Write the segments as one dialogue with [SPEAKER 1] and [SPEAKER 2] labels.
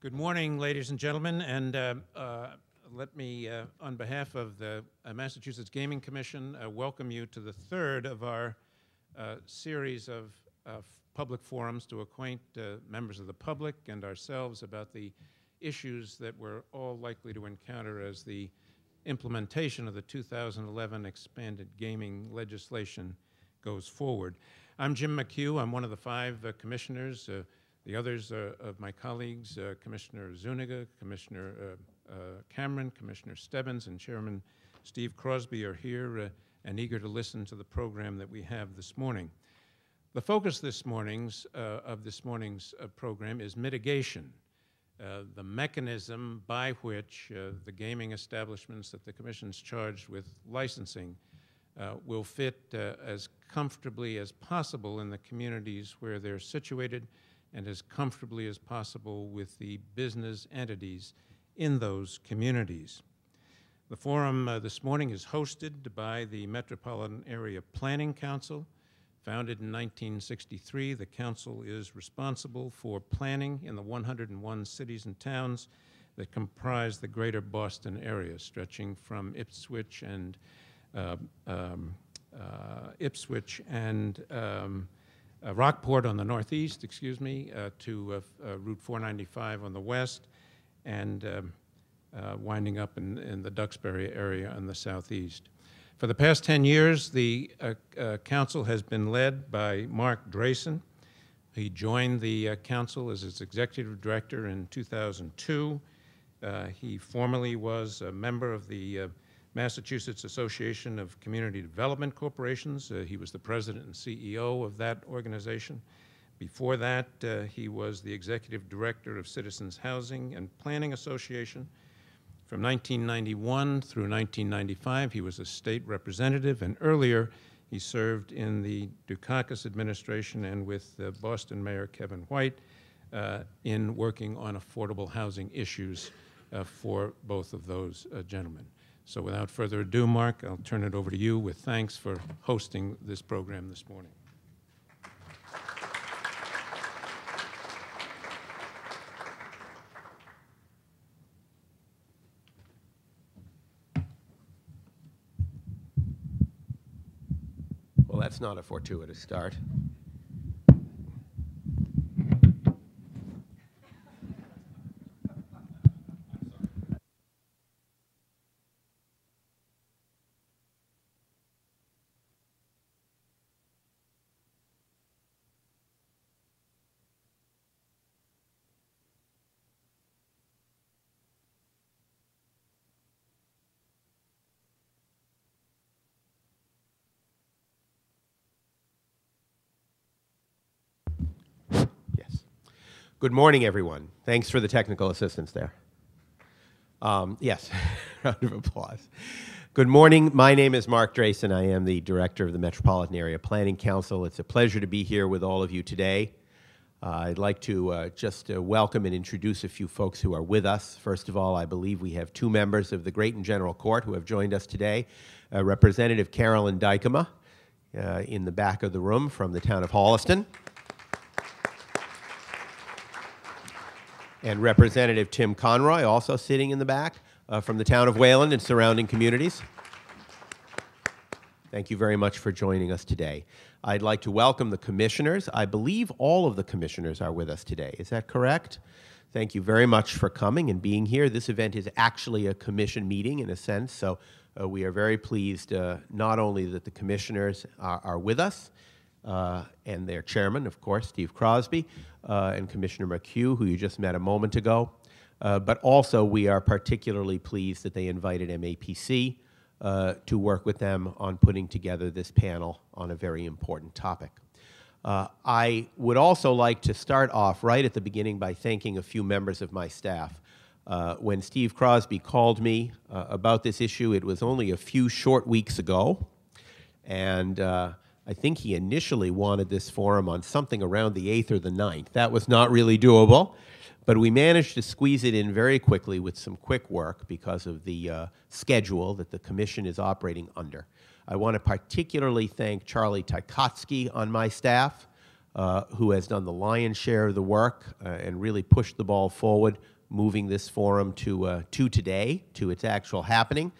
[SPEAKER 1] Good morning, ladies and gentlemen, and let me, on behalf of the Massachusetts Gaming Commission, welcome you to the third of our series of public forums to acquaint members of the public and ourselves about the issues that we're all likely to encounter as the implementation of the 2011 expanded gaming legislation goes forward. I'm Jim McHugh. I'm one of the five commissioners. The others of my colleagues, Commissioner Zuniga, Commissioner Cameron, Commissioner Stebbins, and Chairman Steve Crosby are here and eager to listen to the program that we have this morning. The focus of this morning's program is mitigation, the mechanism by which the gaming establishments that the Commission's charged with licensing will fit as comfortably as possible in the communities where they're situated and as comfortably as possible with the business entities in those communities. The forum this morning is hosted by the Metropolitan Area Planning Council. Founded in 1963, the council is responsible for planning in the 101 cities and towns that comprise the greater Boston area, stretching from Ipswich and Rockport on the northeast, to Route 495 on the west, and winding up in the Duxbury area on the southeast. For the past 10 years, the council has been led by Mark Drayson. He joined the council as its executive director in 2002. He formerly was a member of the Massachusetts Association of Community Development Corporations. He was the president and CEO of that organization. Before that, he was the executive director of Citizens Housing and Planning Association. From 1991 through 1995, he was a state representative, and earlier he served in the Dukakis administration and with Boston Mayor Kevin White in working on affordable housing issues for both of those gentlemen. So without further ado, Mark, I'll turn it over to you with thanks for hosting this program this morning.
[SPEAKER 2] Well, that's not a fortuitous start. Good morning, everyone. Thanks for the technical assistance there. Yes, round of applause. Good morning. My name is Mark Drayson. I am the director of the Metropolitan Area Planning Council. It's a pleasure to be here with all of you today. I'd like to just welcome and introduce a few folks who are with us. First of all, I believe we have two members of the Great and General Court who have joined us today. Representative Carolyn Dykema in the back of the room from the town of Holliston. And Representative Tim Conroy, also sitting in the back, from the town of Wayland and surrounding communities. Thank you very much for joining us today. I'd like to welcome the commissioners. I believe all of the commissioners are with us today. Is that correct? Thank you very much for coming and being here. This event is actually a commission meeting in a sense, so we are very pleased not only that the commissioners are with us, and their chairman, of course, Steve Crosby, and Commissioner McHugh, who you just met a moment ago. But also, we are particularly pleased that they invited MAPC to work with them on putting together this panel on a very important topic. I would also like to start off right at the beginning by thanking a few members of my staff. When Steve Crosby called me about this issue, it was only a few short weeks ago, and I think he initially wanted this forum on something around the 8th or the 9th. That was not really doable, but we managed to squeeze it in very quickly with some quick work because of the schedule that the Commission is operating under. I want to particularly thank Charlie Tykotski on my staff, who has done the lion's share of the work and really pushed the ball forward moving this forum to today, to its actual happening.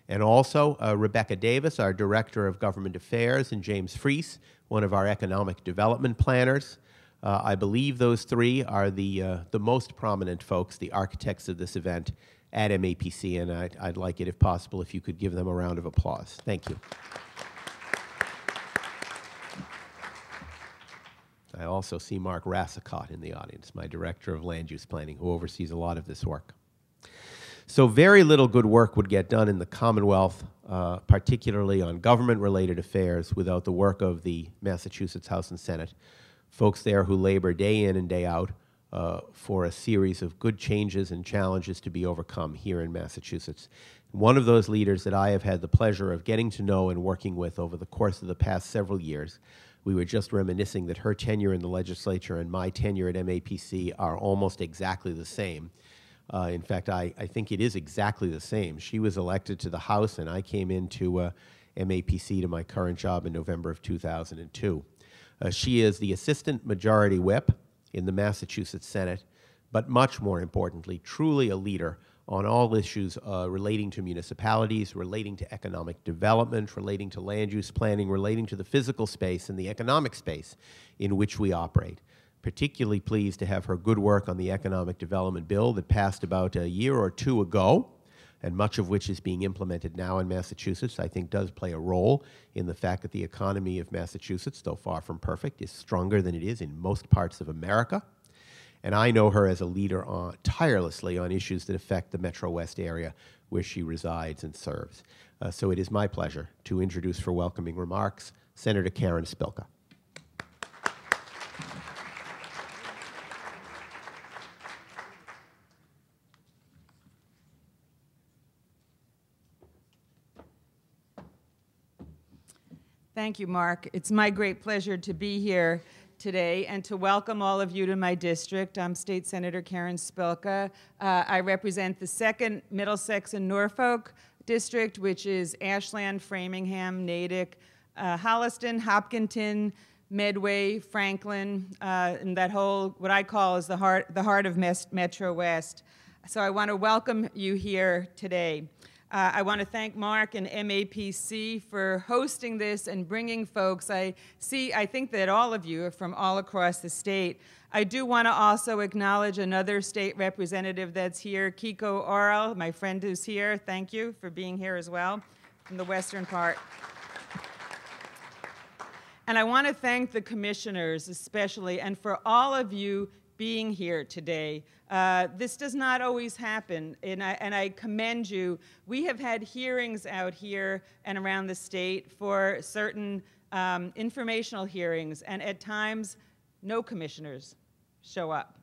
[SPEAKER 2] And also Rebecca Davis, our Director of Government Affairs, and James Freese, one of our economic development planners. I believe those three are the most prominent folks, the architects of this event at MAPC, and I'd like it, if possible, if you could give them a round of applause. Thank you. I also see Mark Rassicott in the audience, my Director of Land Use Planning, who oversees a lot of this work. So very little good work would get done in the Commonwealth, particularly on government-related affairs, without the work of the Massachusetts House and Senate, folks there who labor day in and day out for a series of good changes and challenges to be overcome here in Massachusetts. One of those leaders that I have had the pleasure of getting to know and working with over the course of the past several years, we were just reminiscing that her tenure in the legislature and my tenure at MAPC are almost exactly the same. In fact, I think it is exactly the same. She was elected to the House, and I came into MAPC to my current job in November of 2002. She is the Assistant Majority Whip in the Massachusetts Senate, but much more importantly, truly a leader on all issues relating to municipalities, relating to economic development, relating to land use planning, relating to the physical space and the economic space in which we operate. Particularly pleased to have her good work on the economic development bill that passed about a year or two ago, and much of which is being implemented now in Massachusetts, I think does play a role in the fact that the economy of Massachusetts, though far from perfect, is stronger than it is in most parts of America. And I know her as a leader tirelessly on issues that affect the Metro West area where she resides and serves. So it is my pleasure to introduce for welcoming remarks, Senator Karen Spilka.
[SPEAKER 3] Thank you, Mark. It's my great pleasure to be here today and to welcome all of you to my district. I'm State Senator Karen Spilka. I represent the 2nd Middlesex and Norfolk district, which is Ashland, Framingham, Natick, Holliston, Hopkinton, Medway, Franklin, and that whole, what I call is the heart of Metro West. So I want to welcome you here today. I want to thank Mark and MAPC for hosting this and bringing folks. I think that all of you are from all across the state. I do want to also acknowledge another state representative that's here, Kiko Oral, my friend who's here. Thank you for being here as well, from the western part. And I want to thank the commissioners especially, and for all of you being here today. This does not always happen, and I commend you. We have had hearings out here and around the state for certain informational hearings, and at times, no commissioners show up,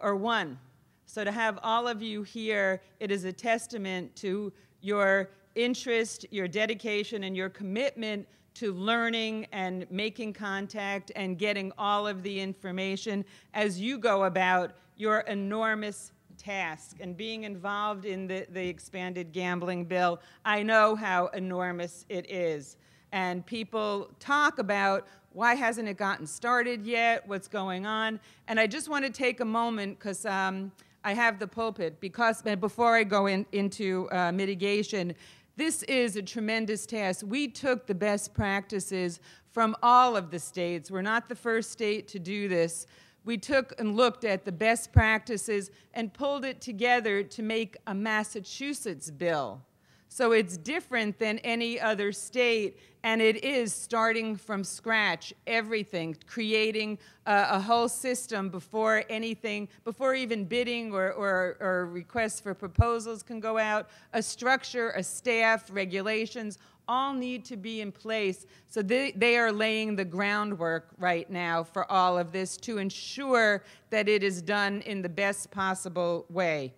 [SPEAKER 3] or one. So to have all of you here, it is a testament to your interest, your dedication, and your commitment to learning and making contact and getting all of the information as you go about your enormous task. And being involved in the expanded gambling bill, I know how enormous it is. And people talk about, why hasn't it gotten started yet? What's going on? And I just want to take a moment, because I have the pulpit, because before I go into mitigation, this is a tremendous task. We took the best practices from all of the states. We're not the first state to do this. We took and looked at the best practices and pulled it together to make a Massachusetts bill. So it's different than any other state, and it is starting from scratch, everything, creating a whole system before even bidding or requests for proposals can go out. A structure, a staff, regulations, all need to be in place. So they are laying the groundwork right now for all of this to ensure that it is done in the best possible way.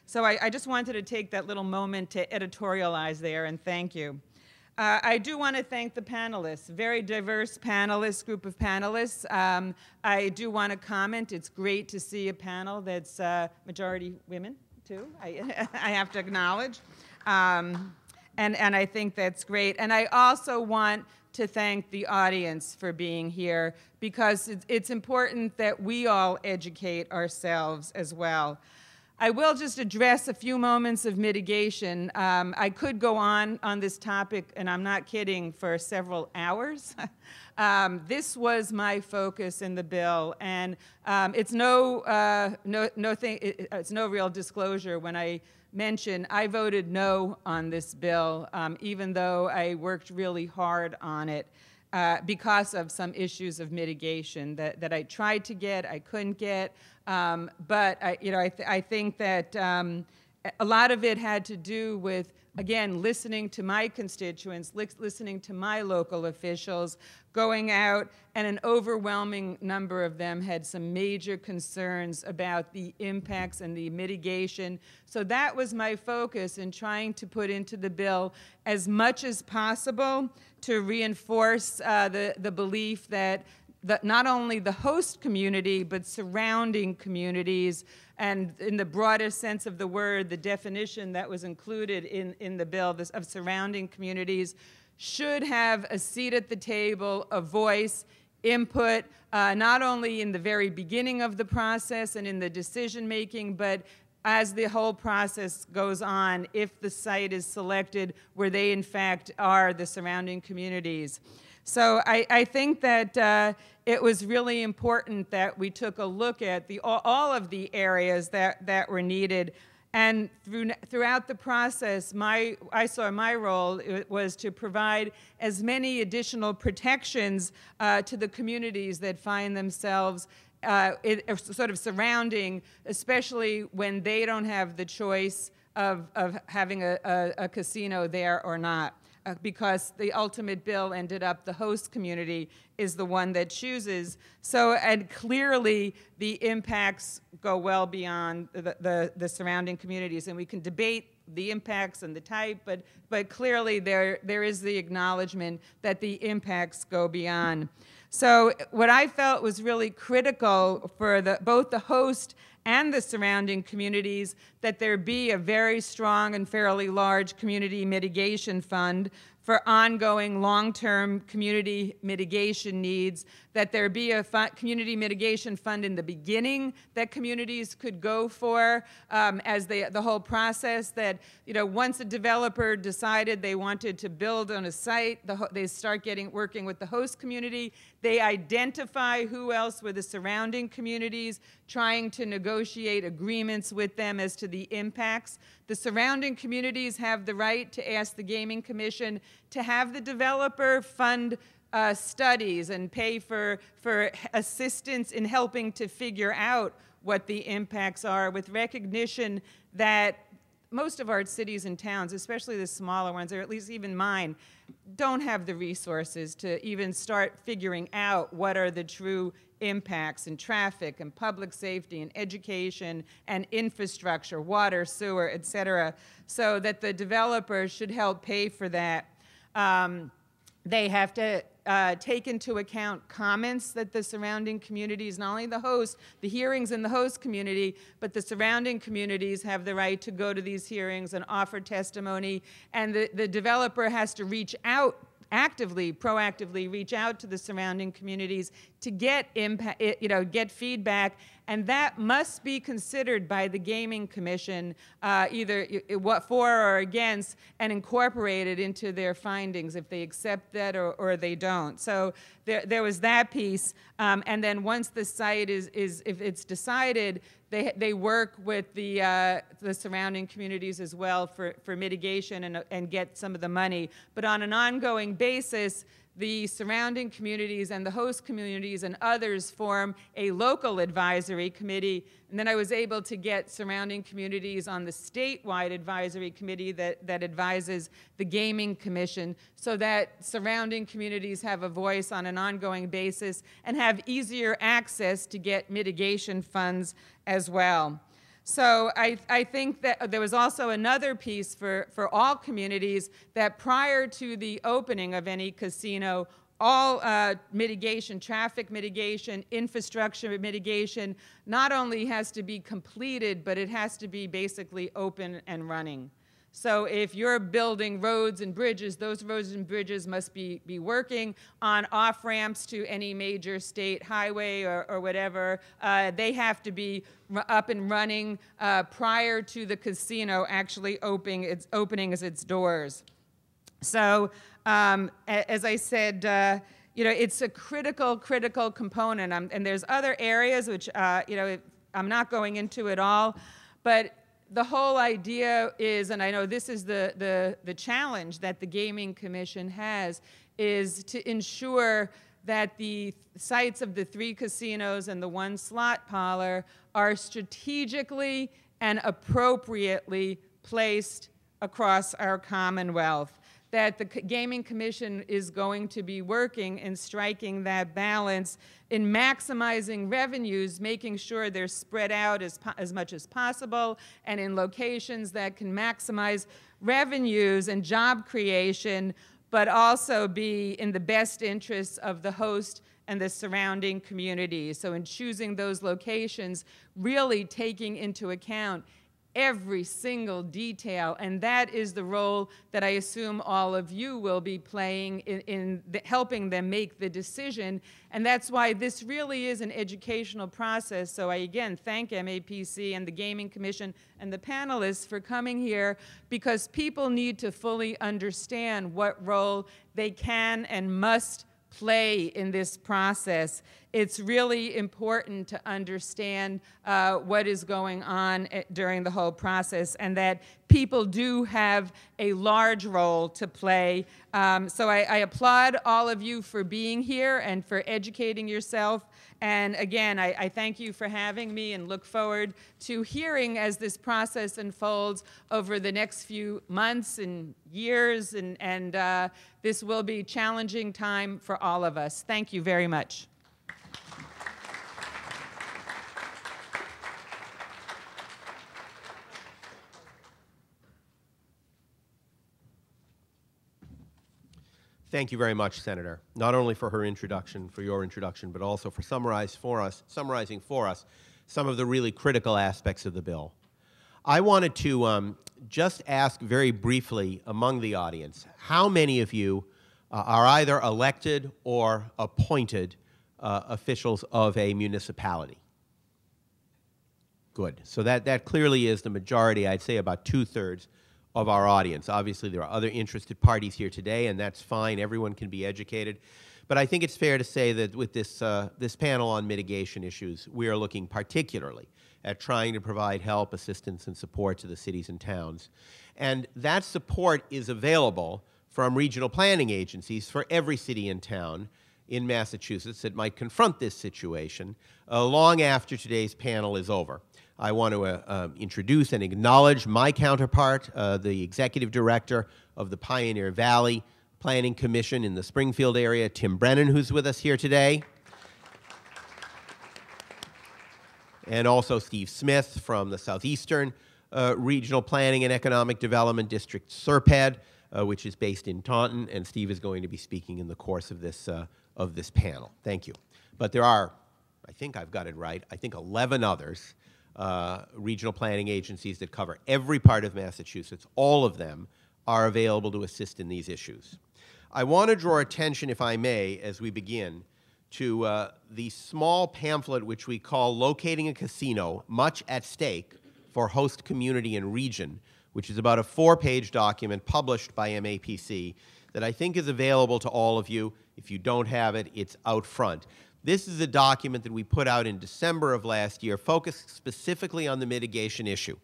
[SPEAKER 3] So I just wanted to take that little moment to editorialize there, and thank you. I do want to thank the panelists, very diverse panelists, group of panelists. I do want to comment, it's great to see a panel that's majority women, too, I have to acknowledge. And I think that's great. And I also want to thank the audience for being here, because it's important that we all educate ourselves as well. I will just address a few moments of mitigation. I could go on this topic, and I'm not kidding, for several hours. This was my focus in the bill, and it's no real disclosure when I mention I voted no on this bill, even though I worked really hard on it. Because of some issues of mitigation that I tried to get, I couldn't get, but I think that a lot of it had to do with, again, listening to my constituents, listening to my local officials, going out, and an overwhelming number of them had some major concerns about the impacts and the mitigation. So that was my focus in trying to put into the bill as much as possible to reinforce the belief that not only the host community, but surrounding communities, and in the broadest sense of the word, the definition that was included in the bill of surrounding communities should have a seat at the table, a voice, input, not only in the very beginning of the process and in the decision making, but as the whole process goes on, if the site is selected where they in fact are the surrounding communities. So I think that it was really important that we took a look at all of the areas that were needed. And throughout the process, I saw my role was to provide as many additional protections to the communities that find themselves sort of surrounding, especially when they don't have the choice of having a casino there or not. Because the ultimate bill ended up, the host community is the one that chooses. So, and clearly the impacts go well beyond the surrounding communities, and we can debate the impacts and the type, but clearly there is the acknowledgement that the impacts go beyond. So what I felt was really critical for both the host and the surrounding communities, that there be a very strong and fairly large community mitigation fund for ongoing long-term community mitigation needs, that there be a community mitigation fund in the beginning that communities could go for as the whole process, that once a developer decided they wanted to build on a site, they start working with the host community, they identify who else were the surrounding communities, trying to negotiate agreements with them as to the impacts. The surrounding communities have the right to ask the Gaming Commission to have the developer fund studies and pay for assistance in helping to figure out what the impacts are, with recognition that most of our cities and towns, especially the smaller ones, or at least even mine, don't have the resources to even start figuring out what are the true impacts in traffic and public safety and education and infrastructure, water, sewer, et cetera, so that the developers should help pay for that. They have to take into account comments that the surrounding communities, not only the hearings in the host community, but the surrounding communities have the right to go to these hearings and offer testimony, and the developer has to reach out proactively reach out to the surrounding communities to get feedback, and that must be considered by the Gaming Commission, either for or against, and incorporated into their findings if they accept that or they don't. So there was that piece, and then once the site if it's decided, they work with the surrounding communities as well for mitigation and get some of the money. But on an ongoing basis, the surrounding communities and the host communities and others form a local advisory committee. And then I was able to get surrounding communities on the statewide advisory committee that advises the Gaming Commission, so that surrounding communities have a voice on an ongoing basis and have easier access to get mitigation funds as well. So I think that there was also another piece for all communities, that prior to the opening of any casino, all mitigation, traffic mitigation, infrastructure mitigation, not only has to be completed, but it has to be basically open and running. So if you're building roads and bridges, those roads and bridges must be working on off-ramps to any major state highway or whatever. They have to be up and running prior to the casino actually opening its doors. So as I said, it's a critical component. And there's other areas which, I'm not going into it all, but the whole idea is, and I know this is the challenge that the Gaming Commission has, is to ensure that the sites of the 3 casinos and the 1 slot parlor are strategically and appropriately placed across our Commonwealth. That the Gaming Commission is going to be working and striking that balance in maximizing revenues, making sure they're spread out as much as possible, and in locations that can maximize revenues and job creation, but also be in the best interests of the host and the surrounding community. So in choosing those locations, really taking into account every single detail, and that is the role that I assume all of you will be playing in helping them make the decision, and that's why this really is an educational process. So I again thank MAPC and the Gaming Commission and the panelists for coming here, because people need to fully understand what role they can and must play in this process. It's really important to understand what is going on during the whole process, and that people do have a large role to play. So I applaud all of you for being here and for educating yourself. And again, I thank you for having me and look forward to hearing as this process unfolds over the next few months and years. And this will be a challenging time for all of us. Thank you very much.
[SPEAKER 2] Thank you very much, Senator, not only for her introduction, for your introduction, but also for summarizing for us some of the really critical aspects of the bill. I wanted to just ask very briefly among the audience, how many of you are either elected or appointed officials of a municipality? Good. So that clearly is the majority, I'd say about 2/3 of our audience. Obviously, there are other interested parties here today, and that's fine. Everyone can be educated. But I think it's fair to say that with this panel on mitigation issues, we are looking particularly at trying to provide help, assistance, and support to the cities and towns. And that support is available from regional planning agencies for every city and town in Massachusetts that might confront this situation long after today's panel is over. I want to introduce and acknowledge my counterpart, the Executive Director of the Pioneer Valley Planning Commission in the Springfield area, Tim Brennan, who's with us here today. And also Steve Smith from the Southeastern Regional Planning and Economic Development District, SERPED, which is based in Taunton, and Steve is going to be speaking in the course of this panel. Thank you. But there are, I think I've got it right, I think 11 others regional planning agencies that cover every part of Massachusetts. All of them are available to assist in these issues. I want to draw attention, if I may, as we begin, to the small pamphlet which we call Locating a Casino, Much at Stake for Host Community and Region, which is about a 4-page document published by MAPC that I think is available to all of you. If you don't have it, it's out front. This is a document that we put out in December of last year, focused specifically on the mitigation issue.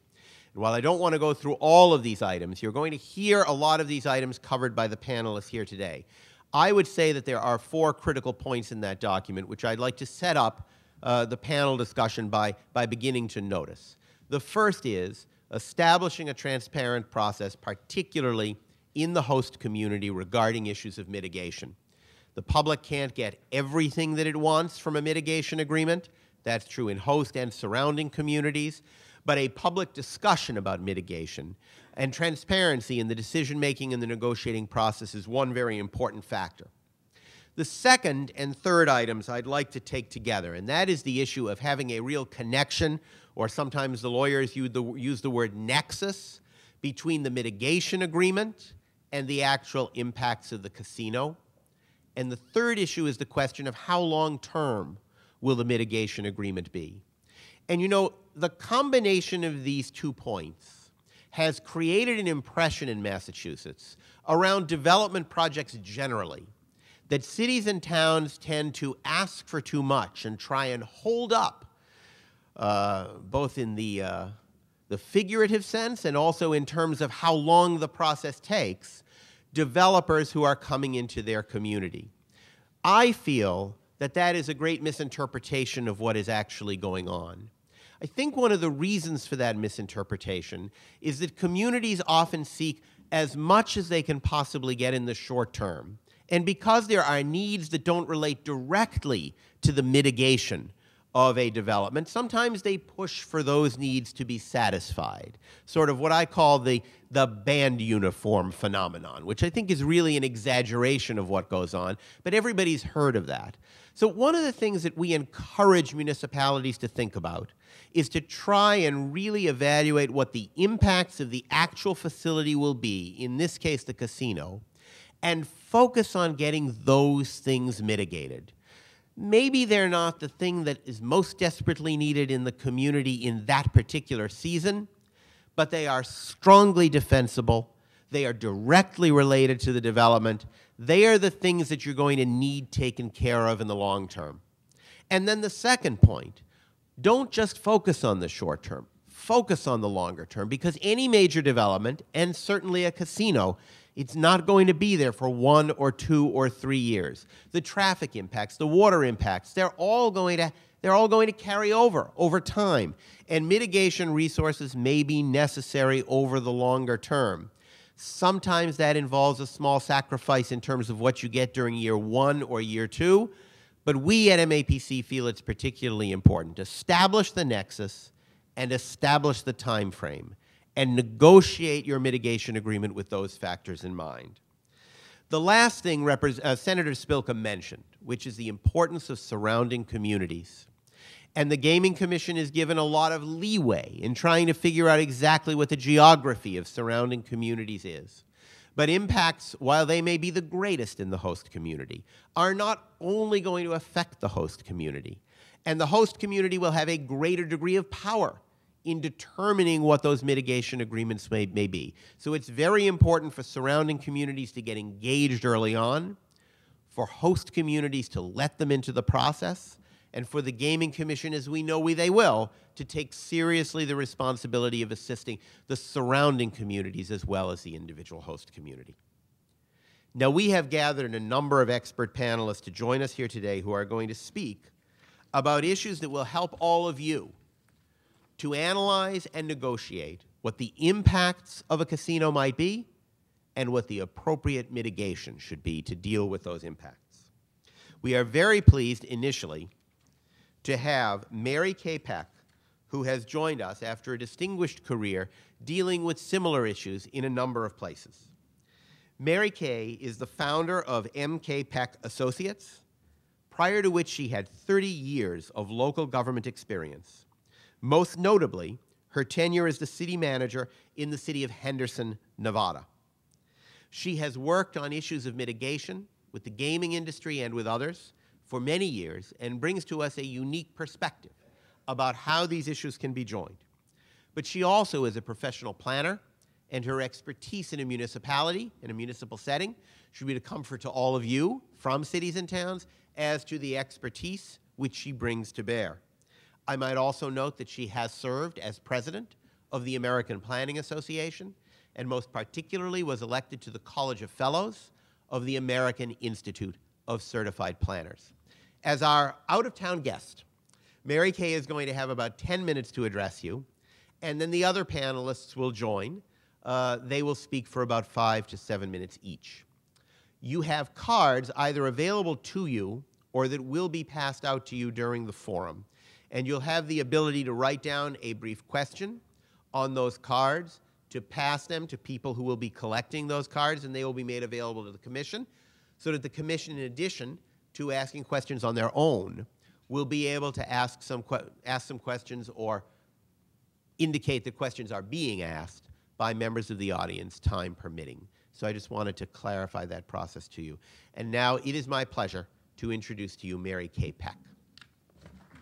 [SPEAKER 2] And while I don't want to go through all of these items, you're going to hear a lot of these items covered by the panelists here today. I would say that there are 4 critical points in that document, which I'd like to set up the panel discussion by beginning to notice. The first is establishing a transparent process, particularly in the host community regarding issues of mitigation. The public can't get everything that it wants from a mitigation agreement. That's true in host and surrounding communities. But a public discussion about mitigation and transparency in the decision-making and the negotiating process is one very important factor. The second and third items I'd like to take together, and that is the issue of having a real connection, or sometimes the lawyers use the word nexus, between the mitigation agreement and the actual impacts of the casino. And the third issue is the question of how long-term will the mitigation agreement be. And you know, the combination of these 2 points has created an impression in Massachusetts around development projects generally, that cities and towns tend to ask for too much and try and hold up, both in the figurative sense and also in terms of how long the process takes, developers who are coming into their community. I feel that that is a great misinterpretation of what is actually going on. I think one of the reasons for that misinterpretation is that communities often seek as much as they can possibly get in the short term. And because there are needs that don't relate directly to the mitigation of a development, sometimes they push for those needs to be satisfied. Sort of what I call the band uniform phenomenon, which I think is really an exaggeration of what goes on, but everybody's heard of that. So one of the things that we encourage municipalities to think about is to try and really evaluate what the impacts of the actual facility will be, in this case the casino, and focus on getting those things mitigated. Maybe they're not the thing that is most desperately needed in the community in that particular season, but they are strongly defensible. They are directly related to the development. They are the things that you're going to need taken care of in the long term. And then the second point, don't just focus on the short term. Focus on the longer term, because any major development, and certainly a casino, it's not going to be there for 1 or 2 or 3 years. The traffic impacts, the water impacts, they're all going to carry over time. And mitigation resources may be necessary over the longer term. Sometimes that involves a small sacrifice in terms of what you get during year 1 or year 2. But we at MAPC feel it's particularly important to establish the nexus and establish the time frame, and negotiate your mitigation agreement with those factors in mind. The last thing Senator Spilka mentioned, which is the importance of surrounding communities. And the Gaming Commission is given a lot of leeway in trying to figure out exactly what the geography of surrounding communities is. But impacts, while they may be the greatest in the host community, are not only going to affect the host community. And the host community will have a greater degree of power in determining what those mitigation agreements may be. So it's very important for surrounding communities to get engaged early on, for host communities to let them into the process, and for the Gaming Commission, as we know they will, to take seriously the responsibility of assisting the surrounding communities as well as the individual host community. Now, we have gathered a number of expert panelists to join us here today who are going to speak about issues that will help all of you to analyze and negotiate what the impacts of a casino might be and what the appropriate mitigation should be to deal with those impacts. We are very pleased initially to have Mary Kay Peck, who has joined us after a distinguished career dealing with similar issues in a number of places. Mary Kay is the founder of M.K. Peck Associates, prior to which she had 30 years of local government experience. Most notably, her tenure as the city manager in the city of Henderson, Nevada. She has worked on issues of mitigation with the gaming industry and with others for many years and brings to us a unique perspective about how these issues can be joined. But she also is a professional planner, and her expertise in a municipality, in a municipal setting, should be a comfort to all of you from cities and towns as to the expertise which she brings to bear. I might also note that she has served as president of the American Planning Association, and most particularly was elected to the College of Fellows of the American Institute of Certified Planners. As our out-of-town guest, Mary Kay is going to have about 10 minutes to address you, and then the other panelists will join. They will speak for about 5 to 7 minutes each. You have cards either available to you or that will be passed out to you during the forum. And you'll have the ability to write down a brief question on those cards, to pass them to people who will be collecting those cards, and they will be made available to the Commission, so that the Commission, in addition to asking questions on their own, will be able to ask some questions or indicate that questions are being asked by members of the audience, time permitting. So I just wanted to clarify that process to you. And now it is my pleasure to introduce to you Mary Kay Peck.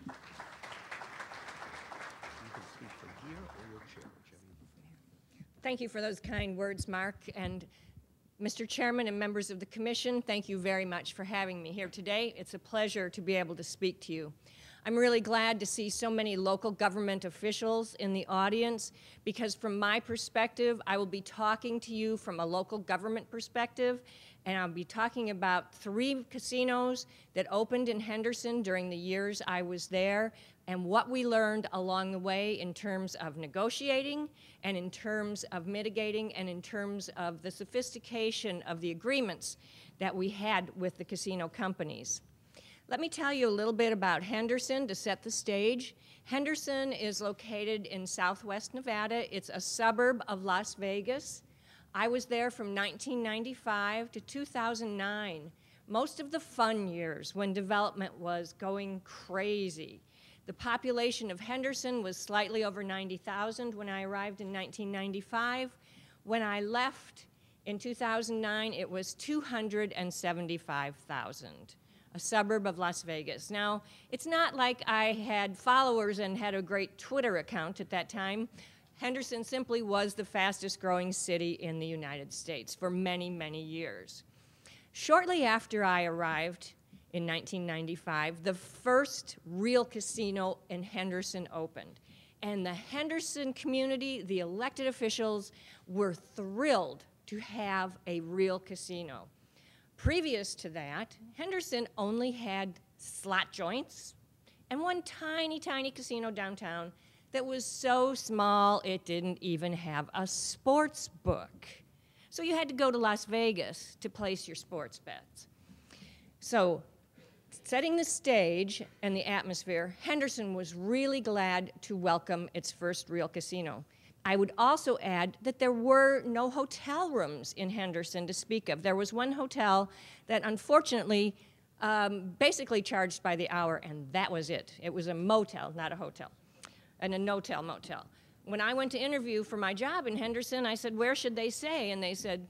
[SPEAKER 2] You can speak from here or your chair, whichever you prefer.
[SPEAKER 4] Thank you for those kind words, Mark. And Mr. Chairman and members of the Commission, thank you very much for having me here today. It's a pleasure to be able to speak to you. I'm really glad to see so many local government officials in the audience because from my perspective, I will be talking to you from a local government perspective, and I'll be talking about 3 casinos that opened in Henderson during the years I was there and what we learned along the way in terms of negotiating and in terms of mitigating and in terms of the sophistication of the agreements that we had with the casino companies. Let me tell you a little bit about Henderson to set the stage. Henderson is located in southwest Nevada. It's a suburb of Las Vegas. I was there from 1995 to 2009, most of the fun years when development was going crazy. The population of Henderson was slightly over 90,000 when I arrived in 1995. When I left in 2009, it was 275,000. A suburb of Las Vegas. Now, it's not like I had followers and had a great Twitter account at that time. Henderson simply was the fastest growing city in the United States for many, many years. Shortly after I arrived in 1995, the first real casino in Henderson opened. And the Henderson community, the elected officials, were thrilled to have a real casino. Previous to that, Henderson only had slot joints and one tiny, tiny casino downtown that was so small it didn't even have a sports book. So you had to go to Las Vegas to place your sports bets. So setting the stage and the atmosphere, Henderson was really glad to welcome its first real casino. I would also add that there were no hotel rooms in Henderson to speak of. There was one hotel that unfortunately basically charged by the hour, and that was it. It was a motel, not a hotel, and a no-tell motel. When I went to interview for my job in Henderson, I said, where should they stay? And they said,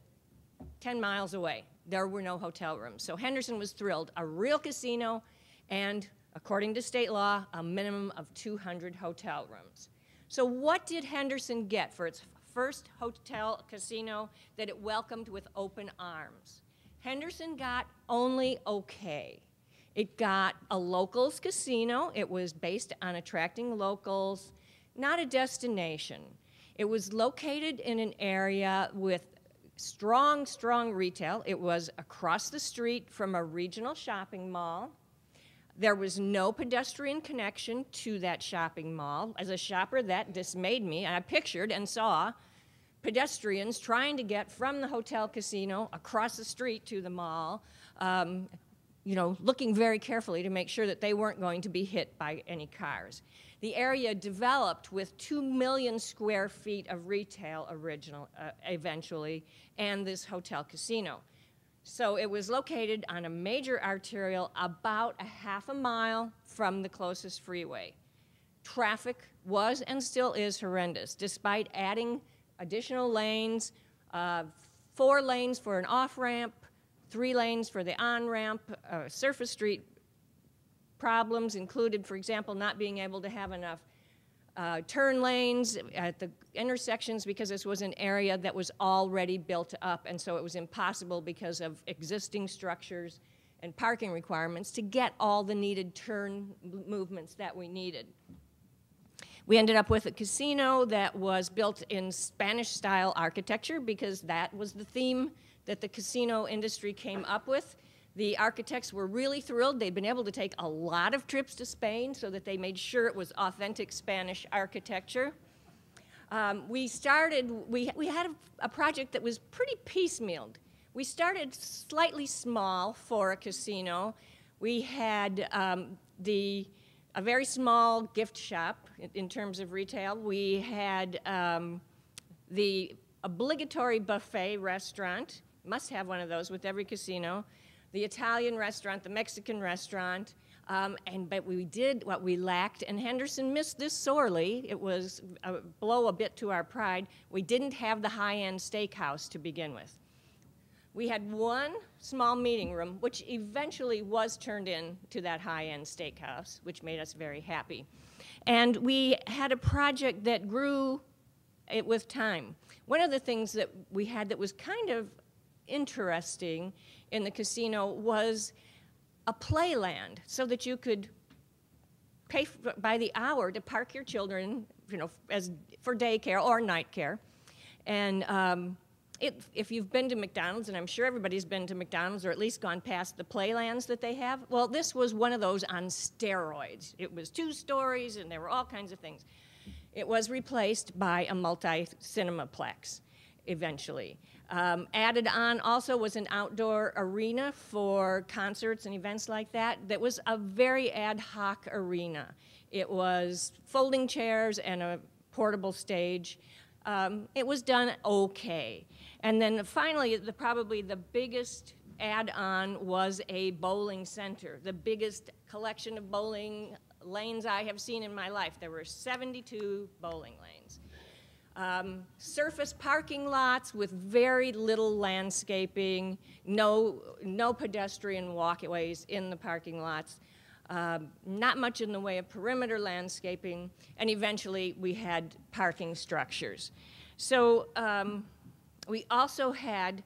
[SPEAKER 4] 10 miles away. There were no hotel rooms. So Henderson was thrilled. A real casino and, according to state law, a minimum of 200 hotel rooms. So what did Henderson get for its first hotel casino that it welcomed with open arms? Henderson got only okay. It got a locals casino. It was based on attracting locals, not a destination. It was located in an area with strong, strong retail. It was across the street from a regional shopping mall. There was no pedestrian connection to that shopping mall. As a shopper, that dismayed me. I pictured and saw pedestrians trying to get from the hotel casino across the street to the mall, looking very carefully to make sure that they weren't going to be hit by any cars. The area developed with 2 million square feet of retail eventually, and this hotel casino. So it was located on a major arterial about a half a mile from the closest freeway. Traffic was and still is horrendous, despite adding additional lanes, 4 lanes for an off-ramp, 3 lanes for the on-ramp. Surface street problems included, for example, not being able to have enough turn lanes at the intersections because this was an area that was already built up, and so it was impossible because of existing structures and parking requirements to get all the needed turn movements that we needed. We ended up with a casino that was built in Spanish-style architecture because that was the theme that the casino industry came up with. The architects were really thrilled. They'd been able to take a lot of trips to Spain so that they made sure it was authentic Spanish architecture. We had a project that was pretty piecemealed. We started slightly small for a casino. We had a very small gift shop in terms of retail. We had the obligatory buffet restaurant, must have one of those with every casino, the Italian restaurant, the Mexican restaurant, But we did what we lacked, and Henderson missed this sorely. It was a blow a bit to our pride. We didn't have the high-end steakhouse to begin with. We had one small meeting room, which eventually was turned into that high-end steakhouse, which made us very happy. And we had a project that grew with time. One of the things that we had that was kind of interesting in the casino was a playland, so that you could pay by the hour to park your children, for daycare or night care. And if you've been to McDonald's, and I'm sure everybody's been to McDonald's or at least gone past the playlands that they have, well, this was one of those on steroids. It was 2 stories, and there were all kinds of things. It was replaced by a multi-cinemaplex eventually. Added on also was an outdoor arena for concerts and events like that. That was a very ad hoc arena. It was folding chairs and a portable stage. It was done okay. And then finally, probably the biggest add-on was a bowling center, the biggest collection of bowling lanes I have seen in my life. There were 72 bowling lanes. Surface parking lots with very little landscaping, no pedestrian walkways in the parking lots, not much in the way of perimeter landscaping, and eventually we had parking structures. So we also had,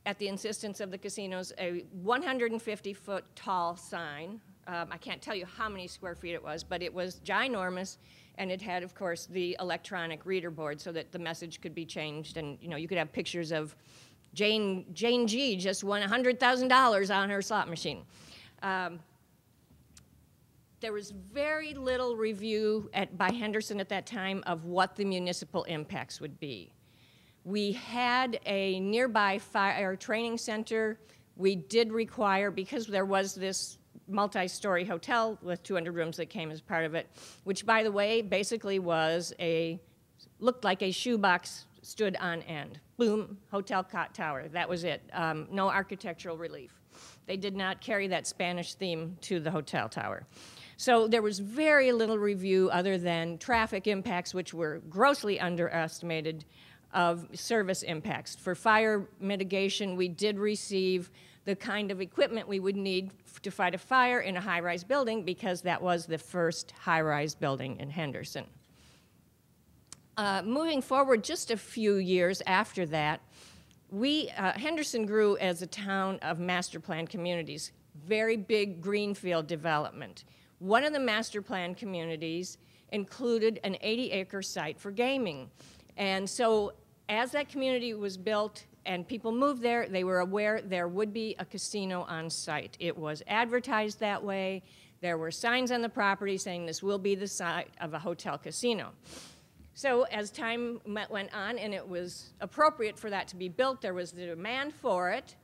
[SPEAKER 4] at the insistence of the casinos, a 150-foot tall sign. I can't tell you how many square feet it was, but it was ginormous. And it had, of course, the electronic reader board so that the message could be changed. And, you could have pictures of Jane G. just won $100,000 on her slot machine. There was very little review by Henderson at that time of what the municipal impacts would be. We had a nearby fire training center. We did require, because there was this multi-story hotel with 200 rooms that came as part of it, which, by the way, basically looked like a shoebox stood on end. Boom, hotel tower, that was it. No architectural relief. They did not carry that Spanish theme to the hotel tower. So there was very little review other than traffic impacts, which were grossly underestimated, of service impacts. For fire mitigation, we did receive the kind of equipment we would need to fight a fire in a high-rise building, because that was the first high-rise building in Henderson. Moving forward just a few years after that, Henderson grew as a town of master plan communities, very big greenfield development. One of the master plan communities included an 80-acre site for gaming. And so as that community was built and people moved there, they were aware there would be a casino on site. It was advertised that way. There were signs on the property saying this will be the site of a hotel casino. So as time went on and it was appropriate for that to be built, there was the demand for it.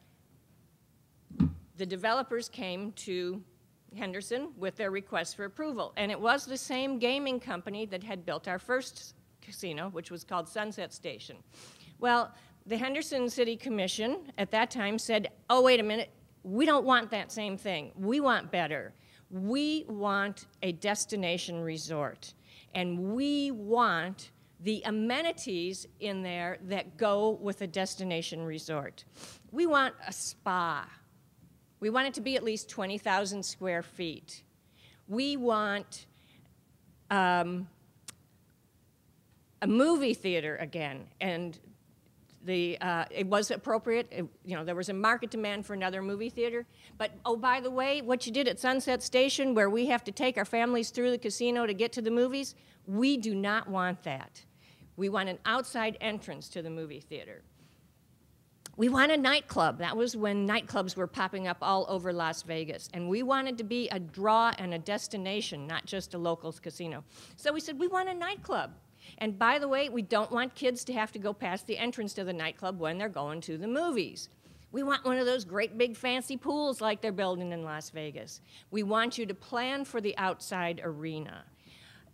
[SPEAKER 4] The developers came to Henderson with their request for approval. And it was the same gaming company that had built our first casino, which was called Sunset Station. Well, the Henderson City Commission at that time said, oh, wait a minute, we don't want that same thing. We want better. We want a destination resort. And we want the amenities in there that go with a destination resort. We want a spa. We want it to be at least 20,000 square feet. We want a movie theater again, and it was appropriate. There was a market demand for another movie theater. But, oh, by the way, what you did at Sunset Station, where we have to take our families through the casino to get to the movies, we do not want that. We want an outside entrance to the movie theater. We want a nightclub. That was when nightclubs were popping up all over Las Vegas. And we wanted to be a draw and a destination, not just a locals casino. So we said, we want a nightclub. And by the way, we don't want kids to have to go past the entrance to the nightclub when they're going to the movies. We want one of those great big fancy pools like they're building in Las Vegas. We want you to plan for the outside arena.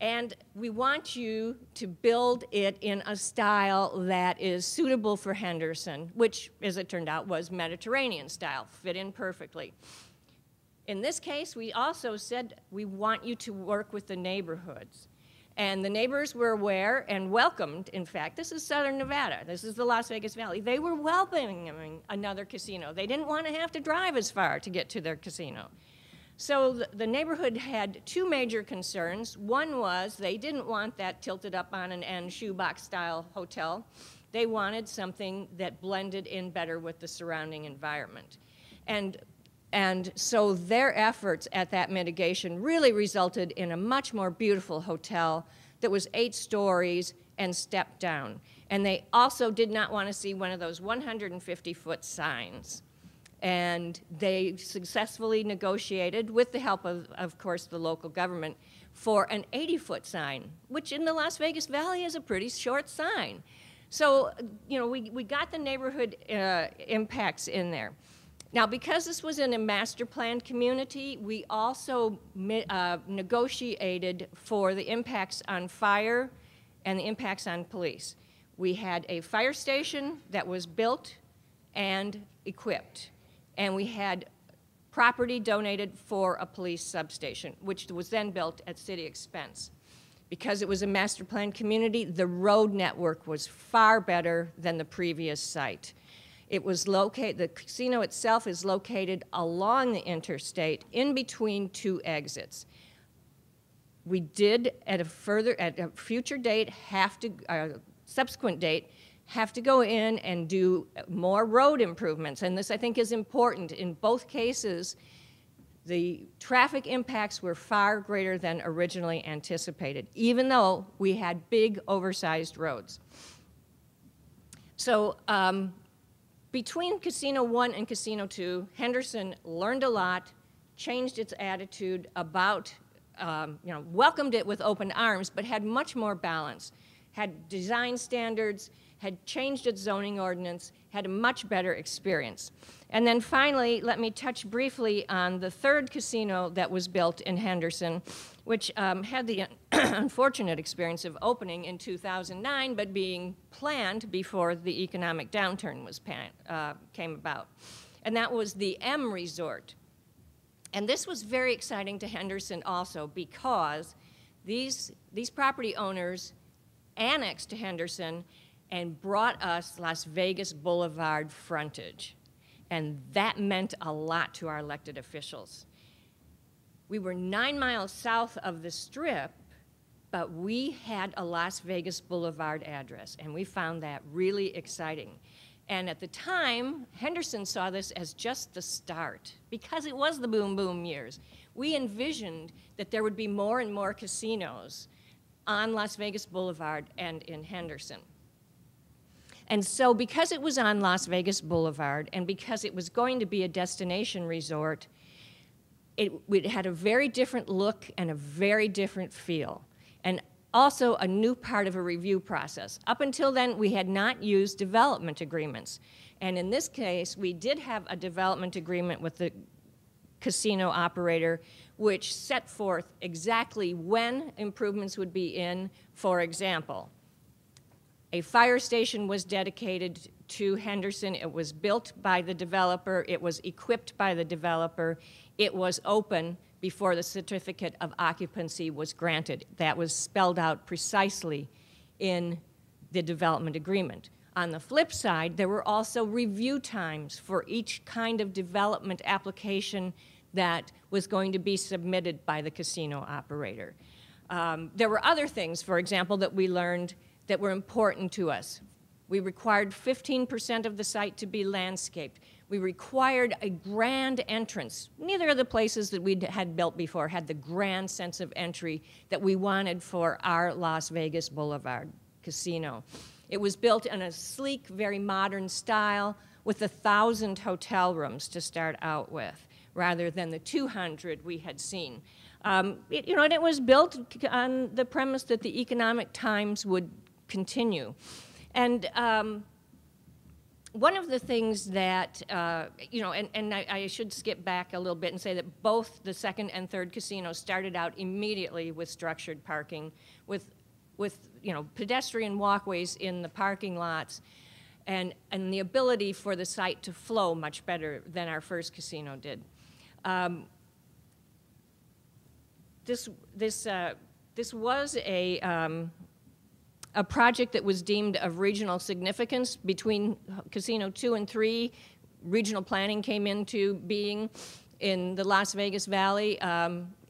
[SPEAKER 4] And we want you to build it in a style that is suitable for Henderson, which, as it turned out, was Mediterranean style, fit in perfectly. In this case, we also said we want you to work with the neighborhoods. And the neighbors were aware and welcomed, in fact, this is Southern Nevada, this is the Las Vegas Valley. They were welcoming another casino. They didn't want to have to drive as far to get to their casino. So the neighborhood had two major concerns. One was they didn't want that tilted up on an end shoebox style hotel. They wanted something that blended in better with the surrounding environment. And so their efforts at that mitigation really resulted in a much more beautiful hotel that was 8 stories and stepped down. And they also did not want to see one of those 150-foot signs. And they successfully negotiated, with the help of course, the local government, for an 80-foot sign, which in the Las Vegas Valley is a pretty short sign. So, you know, we got the neighborhood impacts in there. Now, because this was in a master planned community, we also negotiated for the impacts on fire and the impacts on police. We had a fire station that was built and equipped, and we had property donated for a police substation, which was then built at city expense. Because it was a master planned community, the road network was far better than the previous site. It was located, the casino itself is located along the interstate in between 2 exits. We did at a future date subsequent date, have to go in and do more road improvements. And this, I think, is important. In both cases, the traffic impacts were far greater than originally anticipated, even though we had big, oversized roads. So, between Casino 1 and Casino 2, Henderson learned a lot, changed its attitude about, welcomed it with open arms, but had much more balance, had design standards, had changed its zoning ordinance, had a much better experience. And then finally, let me touch briefly on the 3rd casino that was built in Henderson, which had the unfortunate experience of opening in 2009, but being planned before the economic downturn came about. And that was the M Resort. And this was very exciting to Henderson also, because these property owners annexed to Henderson and brought us Las Vegas Boulevard frontage. And that meant a lot to our elected officials. We were 9 miles south of the Strip, but we had a Las Vegas Boulevard address, and we found that really exciting. And at the time, Henderson saw this as just the start, because it was the boom, boom years. We envisioned that there would be more and more casinos on Las Vegas Boulevard and in Henderson. And so because it was on Las Vegas Boulevard and because it was going to be a destination resort, it had a very different look and a very different feel, and also a new part of a review process. Up until then, we had not used development agreements. And in this case, we did have a development agreement with the casino operator, which set forth exactly when improvements would be in. For example, a fire station was dedicated to Henderson. It was built by the developer. It was equipped by the developer. It was open before the certificate of occupancy was granted. That was spelled out precisely in the development agreement. On the flip side, there were also review times for each kind of development application that was going to be submitted by the casino operator. There were other things, for example, that we learned that were important to us. We required 15% of the site to be landscaped. We required a grand entrance. Neither of the places that we had built before had the grand sense of entry that we wanted for our Las Vegas Boulevard casino. It was built in a sleek, very modern style with 1,000 hotel rooms to start out with, rather than the 200 we had seen. And it was built on the premise that the economic times would continue. And one of the things that, I should skip back a little bit and say that both the 2nd and 3rd casinos started out immediately with structured parking, with pedestrian walkways in the parking lots, and the ability for the site to flow much better than our first casino did. this was a project that was deemed of regional significance. Between Casino 2 and 3, regional planning came into being in the Las Vegas Valley.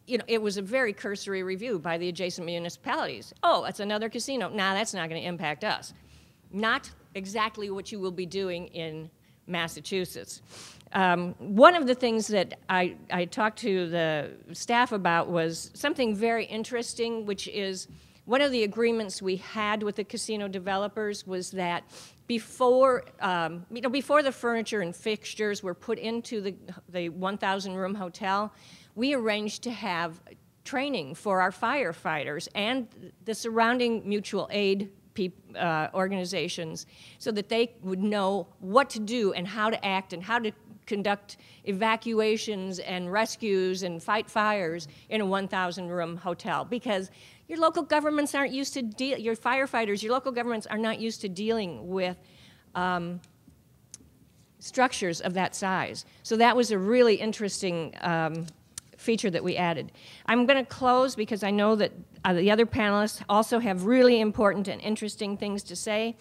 [SPEAKER 4] You know, it was a very cursory review by the adjacent municipalities. Oh, it's another casino. Nah, that's not going to impact us. Not exactly what you will be doing in Massachusetts. One of the things that I talked to the staff about was something very interesting, which is one of the agreements we had with the casino developers was that before, before the furniture and fixtures were put into the 1,000-room hotel, we arranged to have training for our firefighters and the surrounding mutual aid organizations so that they would know what to do and how to act and how to conduct evacuations and rescues and fight fires in a 1,000-room hotel, because your local governments aren't used to your firefighters, your local governments are not used to dealing with structures of that size. So that was a really interesting feature that we added. I'm going to close because I know that the other panelists also have really important and interesting things to say.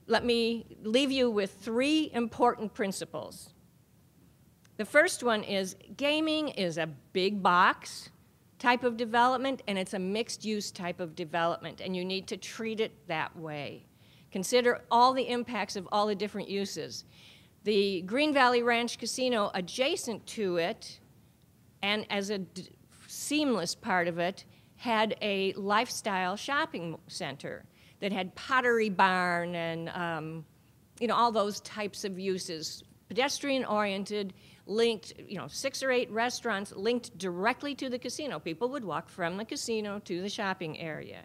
[SPEAKER 4] Let me leave you with 3 important principles. The first one is gaming is a big box type of development, and it's a mixed-use type of development, and you need to treat it that way. Consider all the impacts of all the different uses. The Green Valley Ranch Casino adjacent to it, and as a seamless part of it, had a lifestyle shopping center that had Pottery Barn and all those types of uses, pedestrian-oriented, linked, 6 or 8 restaurants linked directly to the casino. People would walk from the casino to the shopping area.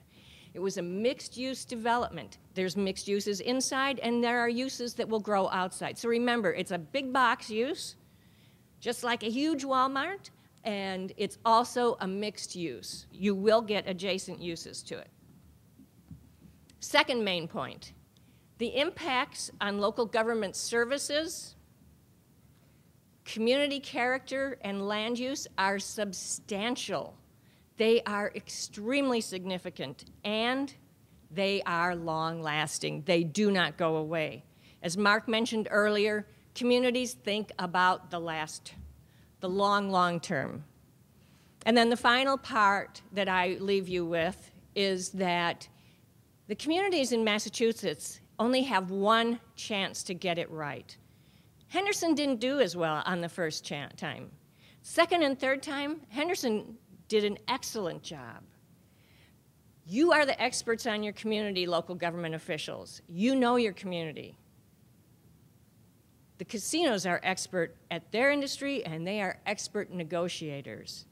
[SPEAKER 4] It was a mixed-use development. There's mixed uses inside, and there are uses that will grow outside. So remember, it's a big box use, just like a huge Walmart, and it's also a mixed use. You will get adjacent uses to it. Second main point, the impacts on local government services, community character, and land use are substantial. They are extremely significant, and they are long-lasting. They do not go away. As Mark mentioned earlier, communities think about the long, long term. And then the final part that I leave you with is that the communities in Massachusetts only have one chance to get it right. Henderson didn't do as well on the first time. Second and third time, Henderson did an excellent job. You are the experts on your community, local government officials. You know your community. The casinos are expert at their industry, and they are expert negotiators.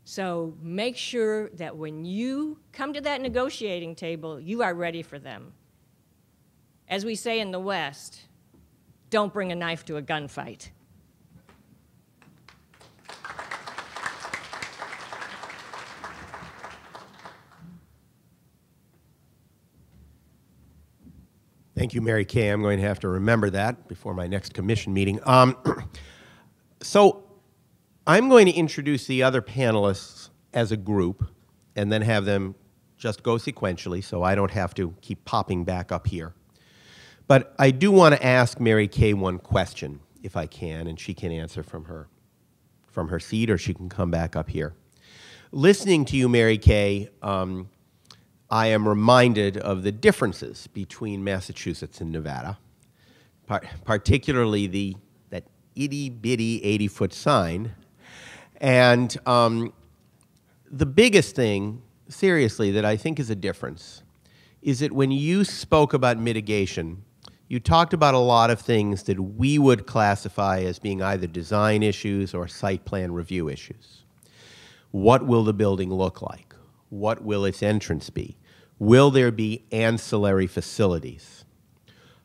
[SPEAKER 4] So make sure that when you come to that negotiating table, you are ready for them. As we say in the West, don't bring a knife to a gunfight.
[SPEAKER 2] Thank you, Mary Kay. I'm going to have to remember that before my next commission meeting. So I'm going to introduce the other panelists as a group and then have them just go sequentially so I don't have to keep popping back up here. But I do want to ask Mary Kay one question, if I can, and she can answer from her seat, or she can come back up here. Listening to you, Mary Kay, I am reminded of the differences between Massachusetts and Nevada, particularly that itty-bitty 80-foot sign. And the biggest thing, seriously, that I think is a difference is that when you spoke about mitigation, you talked about a lot of things that we would classify as being either design issues or site plan review issues. What will the building look like? What will its entrance be? Will there be ancillary facilities?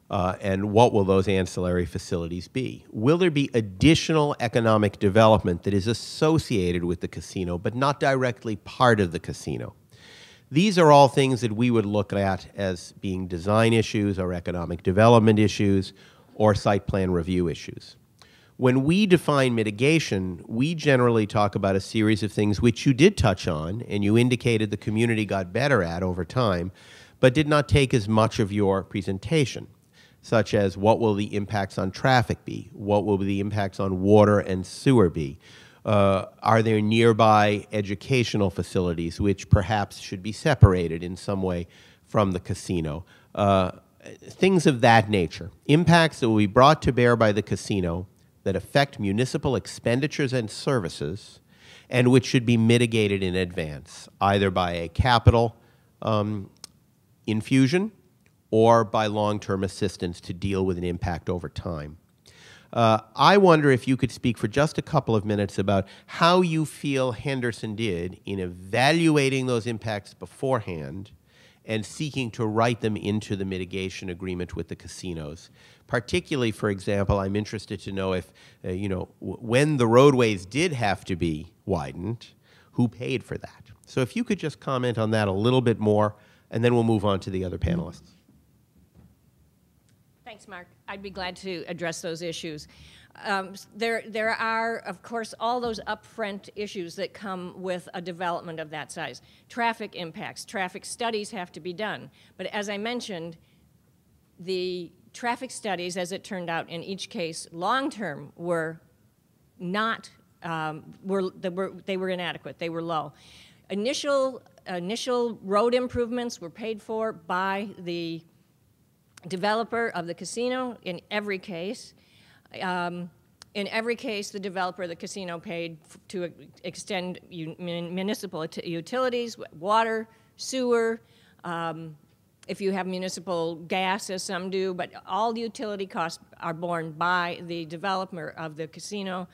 [SPEAKER 2] And what will those ancillary facilities be? Will there be additional economic development that is associated with the casino but not directly part of the casino? These are all things that we would look at as being design issues or economic development issues or site plan review issues. When we define mitigation, we generally talk about a series of things which you did touch on, and you indicated the community got better at over time, but did not take as much of your presentation, such as what will the impacts on traffic be? What will the impacts on water and sewer be? Are there nearby educational facilities which perhaps should be separated in some way from the casino? Things of that nature. Impacts that will be brought to bear by the casino that affect municipal expenditures and services, and which should be mitigated in advance, either by a capital infusion or by long-term assistance to deal with an impact over time. I wonder if you could speak for just a couple of minutes about how you feel Henderson did in evaluating those impacts beforehand and seeking to write them into the mitigation agreement with the casinos. Particularly, for example, I'm interested to know if, when the roadways did have to be widened, who paid for that? So if you could just comment on that a little bit more, and then we'll move on to the other panelists.
[SPEAKER 4] Thanks, Mark. I'd be glad to address those issues. There are, of course, all those upfront issues that come with a development of that size. Traffic impacts, traffic studies have to be done. But as I mentioned, the traffic studies, as it turned out in each case, long-term were not, they were inadequate, they were low. Initial road improvements were paid for by the developer of the casino in every case. In every case, the developer of the casino paid to extend municipal utilities, water, sewer, if you have municipal gas, as some do, but all the utility costs are borne by the developer of the casino.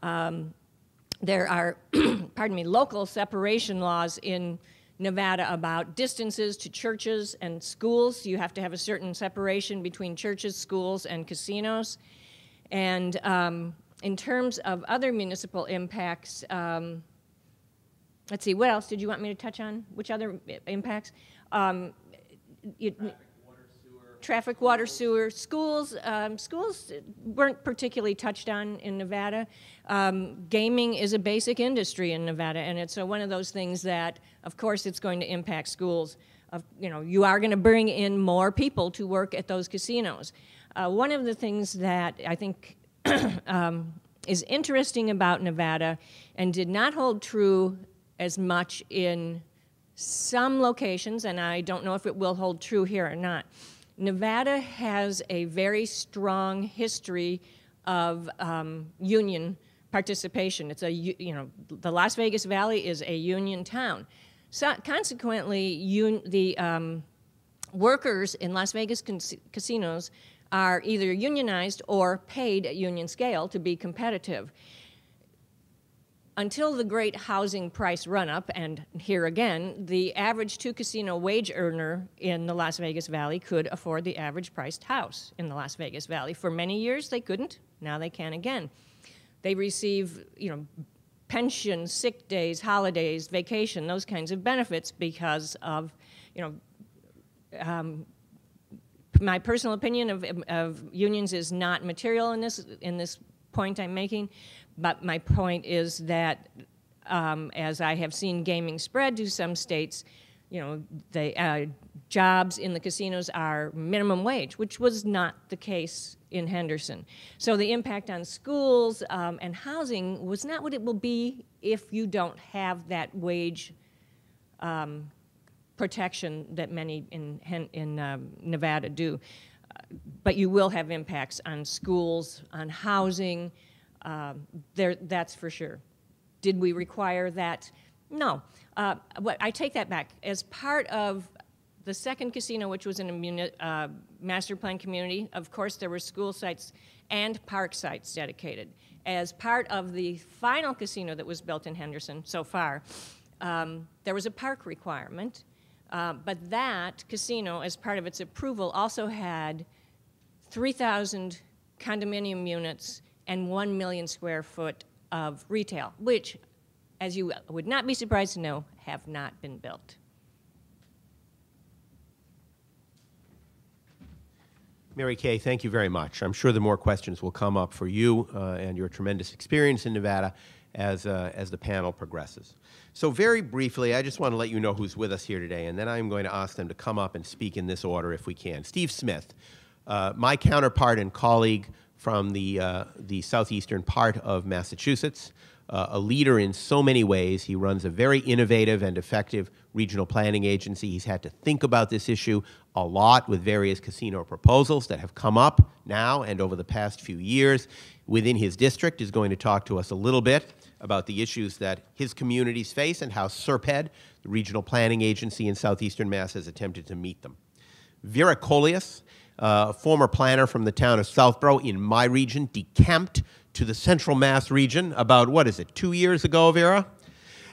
[SPEAKER 4] There are, pardon me, local separation laws in Nevada about distances to churches and schools. You have to have a certain separation between churches, schools, and casinos. And in terms of other municipal impacts, let's see, what else did you want me to touch on? Which other impacts? Traffic, water, sewer, schools. Schools weren't particularly touched on in Nevada. Gaming is a basic industry in Nevada, and it's one of those things that, of course, it's going to impact schools. You are going to bring in more people to work at those casinos. One of the things that I think is interesting about Nevada and did not hold true as much in some locations, and I don't know if it will hold true here or not. Nevada has a very strong history of union participation. It's the Las Vegas Valley is a union town. So consequently, the workers in Las Vegas casinos are either unionized or paid at union scale to be competitive. Until the great housing price run-up, and here again, the average two-casino wage earner in the Las Vegas Valley could afford the average-priced house in the Las Vegas Valley. For many years, they couldn't. Now they can again. They receive, pensions, sick days, holidays, vacation, those kinds of benefits because of, my personal opinion of unions is not material in this point I'm making. But my point is that as I have seen gaming spread to some states, the jobs in the casinos are minimum wage, which was not the case in Henderson. So the impact on schools and housing was not what it will be if you don't have that wage protection that many in Nevada do. But you will have impacts on schools, on housing. That's for sure. Did we require that? No. I take that back. As part of the second casino, which was in a master plan community, of course there were school sites and park sites dedicated. As part of the final casino that was built in Henderson so far, there was a park requirement, but that casino, as part of its approval, also had 3,000 condominium units and 1 million square foot of retail, which, as you would not be surprised to know, have not been built.
[SPEAKER 2] Mary Kay, thank you very much. I'm sure the more questions will come up for you and your tremendous experience in Nevada as the panel progresses. So very briefly, I just want to let you know who's with us here today, and then I'm going to ask them to come up and speak in this order if we can. Steve Smith, my counterpart and colleague from the southeastern part of Massachusetts, a leader in so many ways. He runs a very innovative and effective regional planning agency. He's had to think about this issue a lot with various casino proposals that have come up now and over the past few years within his district. Is going to talk to us a little bit about the issues that his communities face and how SERPED, the regional planning agency in southeastern Mass, has attempted to meet them. Vera Colias, a former planner from the town of Southborough in my region, decamped to the Central Mass region about, 2 years ago, Vera?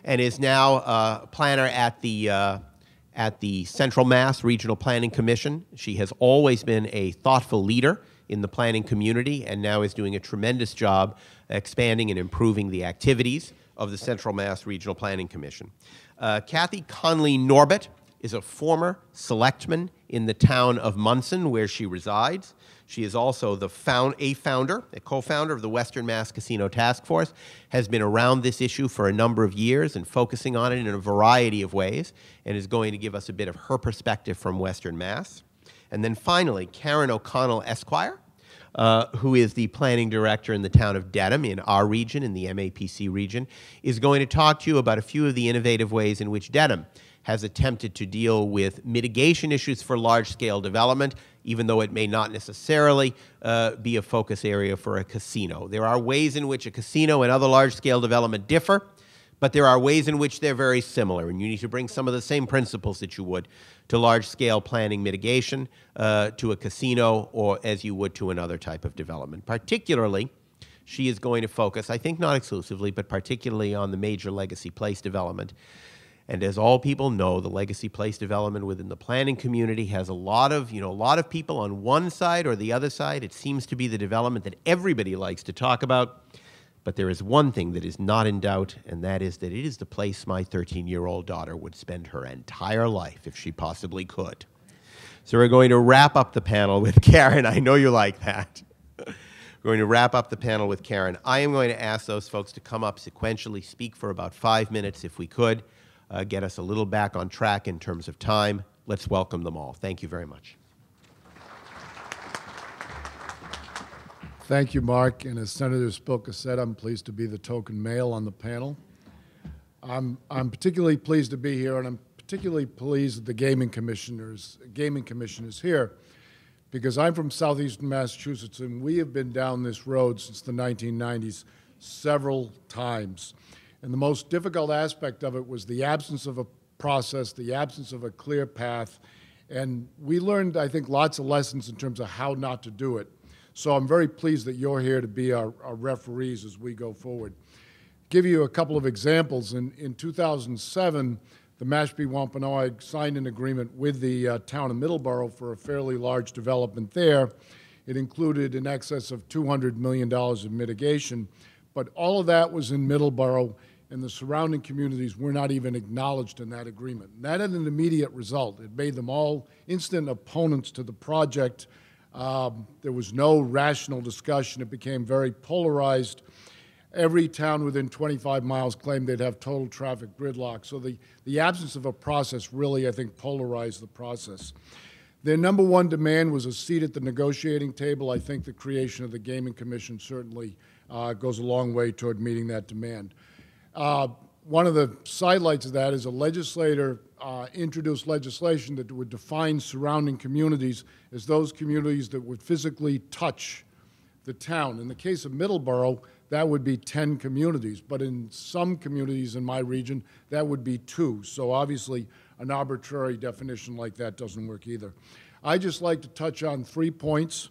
[SPEAKER 2] And is now a planner at the Central Mass Regional Planning Commission. She has always been a thoughtful leader in the planning community and now is doing a tremendous job expanding and improving the activities of the Central Mass Regional Planning Commission. Kathy Conley-Norbert is a former selectman in the town of Munson, where she resides. She is also a co-founder of the Western Mass Casino Task Force, has been around this issue for a number of years and focusing on it in a variety of ways, and is going to give us a bit of her perspective from Western Mass. And then finally, Karen O'Connell Esquire, who is the planning director in the town of Dedham in our region, in the MAPC region, is going to talk to you about a few of the innovative ways in which Dedham has attempted to deal with mitigation issues for large-scale development, even though it may not necessarily be a focus area for a casino. There are ways in which a casino and other large-scale development differ, but there are ways in which they're very similar, and you need to bring some of the same principles that you would to large-scale planning mitigation to a casino or as you would to another type of development. Particularly, she is going to focus, I think not exclusively, but particularly on the major legacy place development. And as all people know, the legacy place development within the planning community has a lot of people on one side or the other side. It seems to be the development that everybody likes to talk about. But there is one thing that is not in doubt, and that is that it is the place my 13-year-old daughter would spend her entire life if she possibly could. So we're going to wrap up the panel with Karen. I know you like that. We're going to wrap up the panel with Karen. I am going to ask those folks to come up sequentially, speak for about 5 minutes if we could. Get us a little back on track in terms of time. Let's welcome them all. Thank you very much.
[SPEAKER 5] Thank you, Mark. And as Senator Spilka said, I'm pleased to be the token male on the panel. I'm particularly pleased to be here, and I'm particularly pleased that the gaming commission is here, because I'm from southeastern Massachusetts, and we have been down this road since the 1990s several times. And the most difficult aspect of it was the absence of a process, the absence of a clear path. And we learned, I think, lots of lessons in terms of how not to do it. So I'm very pleased that you're here to be our referees as we go forward. Give you a couple of examples. In 2007, the Mashpee Wampanoag signed an agreement with the town of Middleborough for a fairly large development there. It included in excess of $200 million of mitigation. But all of that was in Middleborough, and the surrounding communities were not even acknowledged in that agreement. And that had an immediate result. It made them all instant opponents to the project. There was no rational discussion. It became very polarized. Every town within 25 miles claimed they'd have total traffic gridlock. So the absence of a process really, I think, polarized the process. Their number one demand was a seat at the negotiating table. I think the creation of the Gaming Commission certainly goes a long way toward meeting that demand. One of the sidelights of that is a legislator introduced legislation that would define surrounding communities as those communities that would physically touch the town. In the case of Middleborough, that would be 10 communities, but in some communities in my region, that would be 2. So obviously, an arbitrary definition like that doesn't work either. I'd just like to touch on 3 points.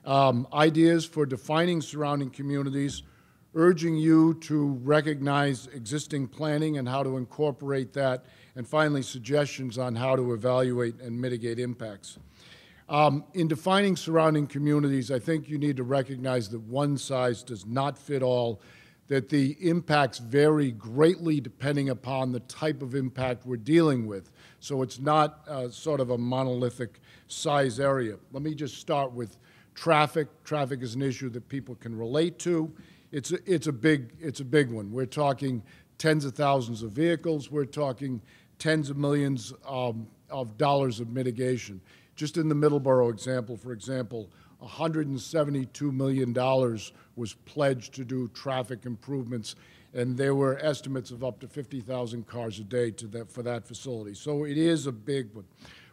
[SPEAKER 5] Ideas for defining surrounding communities, urging you to recognize existing planning and how to incorporate that, and finally, suggestions on how to evaluate and mitigate impacts. In defining surrounding communities, I think you need to recognize that one size does not fit all. that the impacts vary greatly depending upon the type of impact we're dealing with. So it's not sort of a monolithic size area. Let me just start with traffic. Traffic is an issue that people can relate to. It's a big one. We're talking tens of thousands of vehicles. We're talking tens of millions of dollars of mitigation. Just in the Middleborough example, for example, $172 million was pledged to do traffic improvements, and there were estimates of up to 50,000 cars a day for that facility. So it is a big one.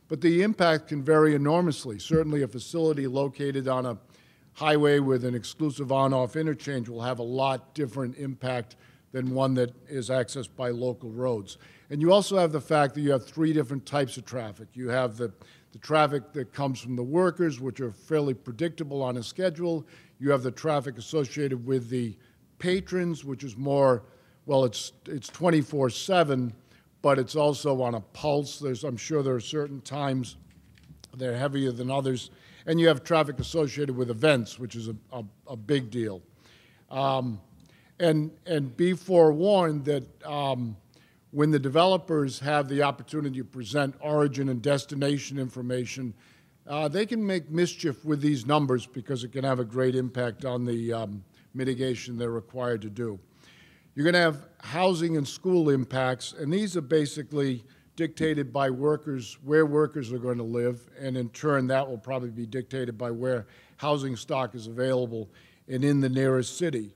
[SPEAKER 5] But the impact can vary enormously. Certainly a facility located on a highway with an exclusive on-off interchange will have a lot different impact than one that is accessed by local roads. And you also have the fact that you have three different types of traffic. You have the traffic that comes from the workers, which are fairly predictable on a schedule. You have the traffic associated with the patrons, which is more, well, it's 24/7, but it's also on a pulse. I'm sure there are certain times they're heavier than others. And you have traffic associated with events, which is a big deal. And be forewarned that when the developers have the opportunity to present origin and destination information, they can make mischief with these numbers because it can have a great impact on the mitigation they're required to do. You're going to have housing and school impacts, and these are basically dictated by workers, where workers are going to live, and in turn that will probably be dictated by where housing stock is available and in the nearest city.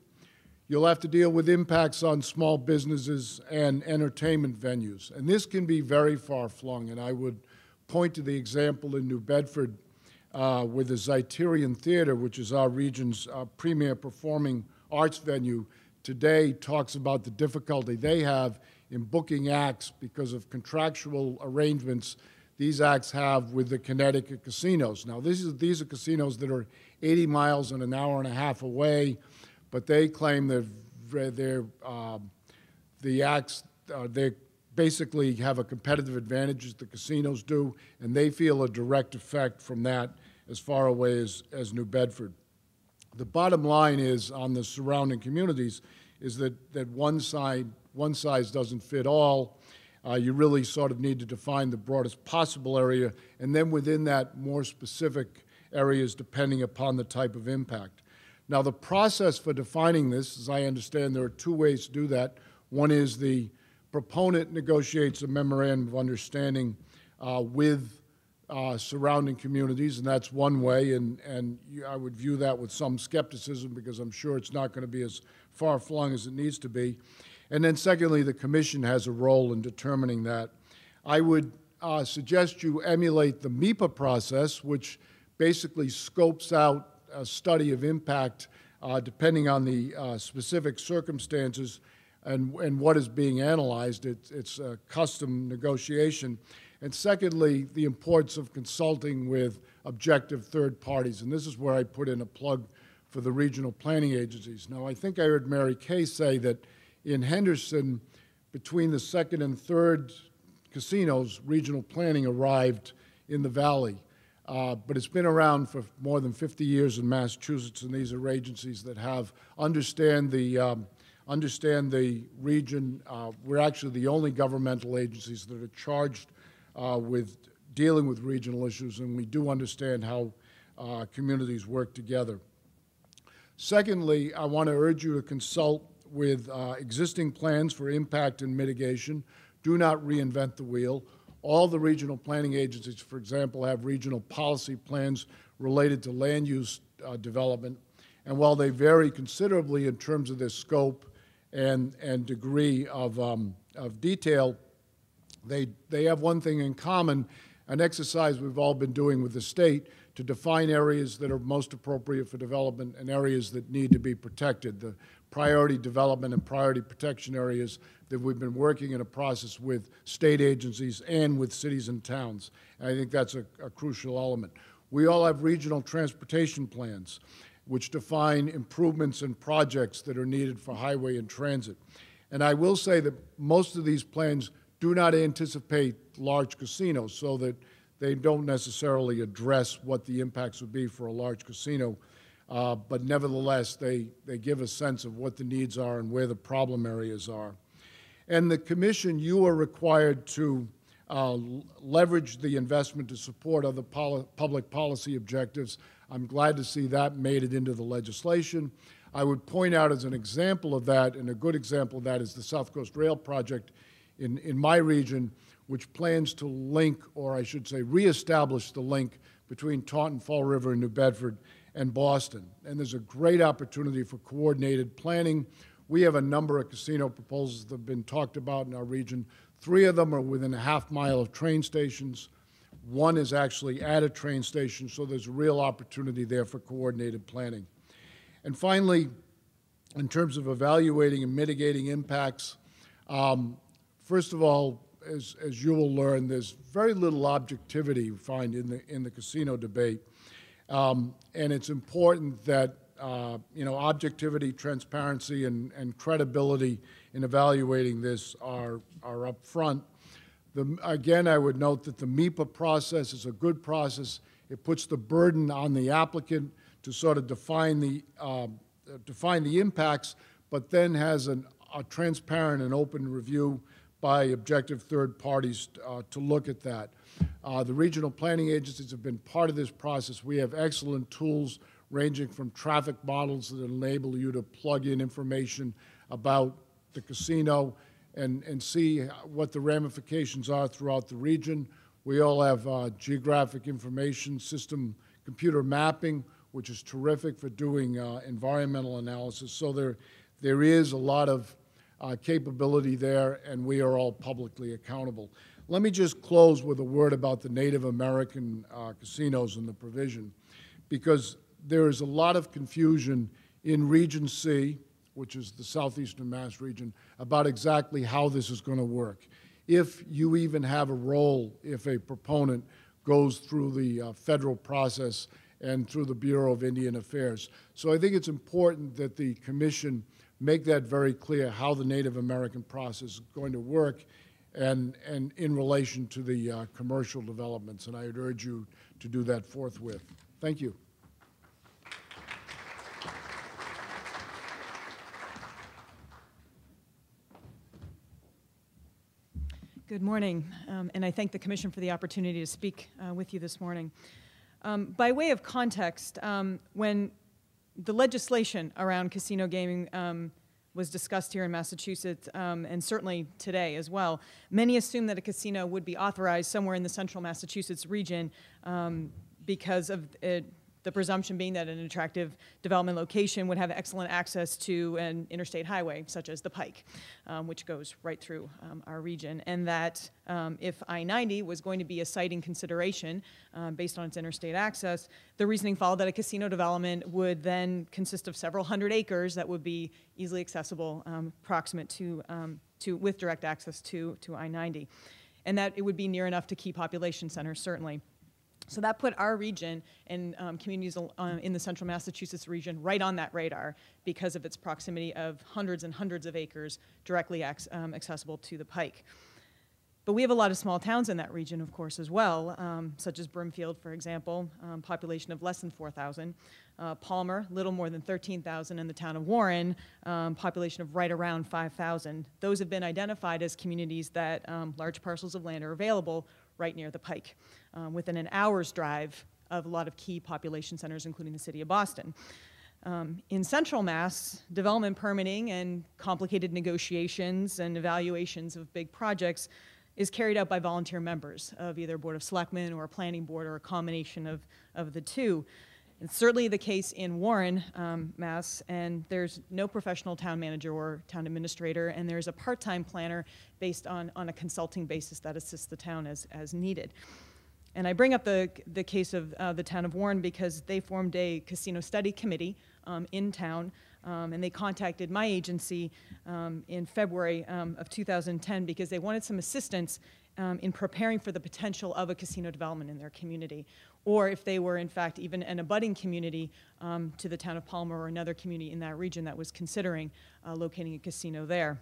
[SPEAKER 5] You'll have to deal with impacts on small businesses and entertainment venues, and this can be very far-flung, and I would point to the example in New Bedford with the Zeiterion Theater, which is our region's premier performing arts venue, today talks about the difficulty they have in booking acts because of contractual arrangements these acts have with the Connecticut casinos. Now, these are casinos that are 80 miles and an hour and a half away, but they claim that the acts, they basically have a competitive advantage as the casinos do, and they feel a direct effect from that as far away as New Bedford. The bottom line is, on the surrounding communities, is that one size doesn't fit all. You really sort of need to define the broadest possible area, and then within that, more specific areas depending upon the type of impact. Now, the process for defining this, as I understand, there are two ways to do that. One is the proponent negotiates a memorandum of understanding with surrounding communities, and that's one way, and I would view that with some skepticism because I'm sure it's not going to be as far-flung as it needs to be. And then secondly, the commission has a role in determining that. I would suggest you emulate the MEPA process, which basically scopes out a study of impact depending on the specific circumstances and what is being analyzed. It's a custom negotiation. And secondly, the importance of consulting with objective third parties. And this is where I put in a plug for the regional planning agencies. Now, I think I heard Mary Kay say that in Henderson, between the second and third casinos, regional planning arrived in the valley. But it's been around for more than 50 years in Massachusetts, and these are agencies that understand the region. We're actually the only governmental agencies that are charged with dealing with regional issues, and we do understand how communities work together. Secondly, I want to urge you to consult with existing plans for impact and mitigation. Do not reinvent the wheel. All the regional planning agencies, for example, have regional policy plans related to land use development. And while they vary considerably in terms of their scope and degree of detail, they have one thing in common, an exercise we've all been doing with the state to define areas that are most appropriate for development and areas that need to be protected. The priority development and priority protection areas that we've been working in a process with state agencies and with cities and towns. And I think that's a crucial element. We all have regional transportation plans, which define improvements and projects that are needed for highway and transit. And I will say that most of these plans do not anticipate large casinos, so that they don't necessarily address what the impacts would be for a large casino. but nevertheless, they give a sense of what the needs are and where the problem areas are. And the Commission, you are required to leverage the investment to support other public policy objectives. I'm glad to see that made it into the legislation. I would point out as an example of that, and a good example of that, is the South Coast Rail project in my region, which plans to link, or I should say reestablish the link between Taunton, Fall River, and New Bedford and Boston. And there's a great opportunity for coordinated planning. We have a number of casino proposals that have been talked about in our region. 3 of them are within a half-mile of train stations. 1 is actually at a train station, so there's a real opportunity there for coordinated planning. And finally, in terms of evaluating and mitigating impacts, first of all, as you will learn, there's very little objectivity you find in the casino debate. And it's important that objectivity, transparency, and credibility in evaluating this are up front. Again, I would note that the MEPA process is a good process. It puts the burden on the applicant to sort of define the impacts, but then has a transparent and open review by objective third parties to look at that. The regional planning agencies have been part of this process. We have excellent tools ranging from traffic models that enable you to plug in information about the casino and see what the ramifications are throughout the region. We all have geographic information system computer mapping, which is terrific for doing environmental analysis. So there is a lot of capability there, and we are all publicly accountable. Let me just close with a word about the Native American casinos and the provision, because there is a lot of confusion in Region C, which is the southeastern Mass region, about exactly how this is going to work. If you even have a role, if a proponent goes through the federal process and through the Bureau of Indian Affairs. So I think it's important that the Commission make that very clear how the Native American process is going to work and in relation to the commercial developments. And I would urge you to do that forthwith. Thank you.
[SPEAKER 6] Good morning, and I thank the Commission for the opportunity to speak with you this morning. By way of context, when the legislation around casino gaming was discussed here in Massachusetts, and certainly today as well, many assumed that a casino would be authorized somewhere in the central Massachusetts region because of the presumption being that an attractive development location would have excellent access to an interstate highway, such as the Pike, which goes right through our region, and that if I-90 was going to be a siting consideration based on its interstate access, the reasoning followed that a casino development would then consist of several hundred acres that would be easily accessible, proximate to with direct access to I-90, and that it would be near enough to key population centers, certainly. So that put our region and communities in the central Massachusetts region right on that radar because of its proximity of hundreds and hundreds of acres directly accessible to the Pike. But we have a lot of small towns in that region, of course, as well, such as Broomfield, for example, population of less than 4,000. Palmer, little more than 13,000, and the town of Warren, population of right around 5,000. Those have been identified as communities that large parcels of land are available right near the Pike, within an hour's drive of a lot of key population centers, including the city of Boston. In Central Mass, development permitting and complicated negotiations and evaluations of big projects is carried out by volunteer members of either a Board of Selectmen or a planning board or a combination of the two. It's certainly the case in Warren, Mass, and there's no professional town manager or town administrator, and there's a part-time planner based on a consulting basis that assists the town as needed. And I bring up the case of the town of Warren because they formed a casino study committee in town, and they contacted my agency in February of 2010 because they wanted some assistance in preparing for the potential of a casino development in their community, or if they were in fact even an abutting community to the town of Palmer or another community in that region that was considering locating a casino there.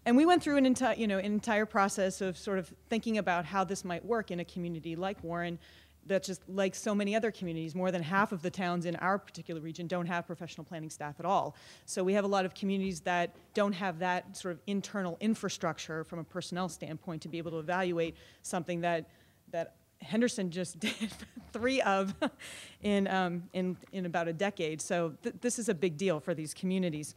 [SPEAKER 6] And we went through an entire process of sort of thinking about how this might work in a community like Warren That's just like so many other communities. More than half of the towns in our particular region don't have professional planning staff at all. So we have a lot of communities that don't have that sort of internal infrastructure from a personnel standpoint to be able to evaluate something that Henderson just did 3 of in about a decade. So this is a big deal for these communities.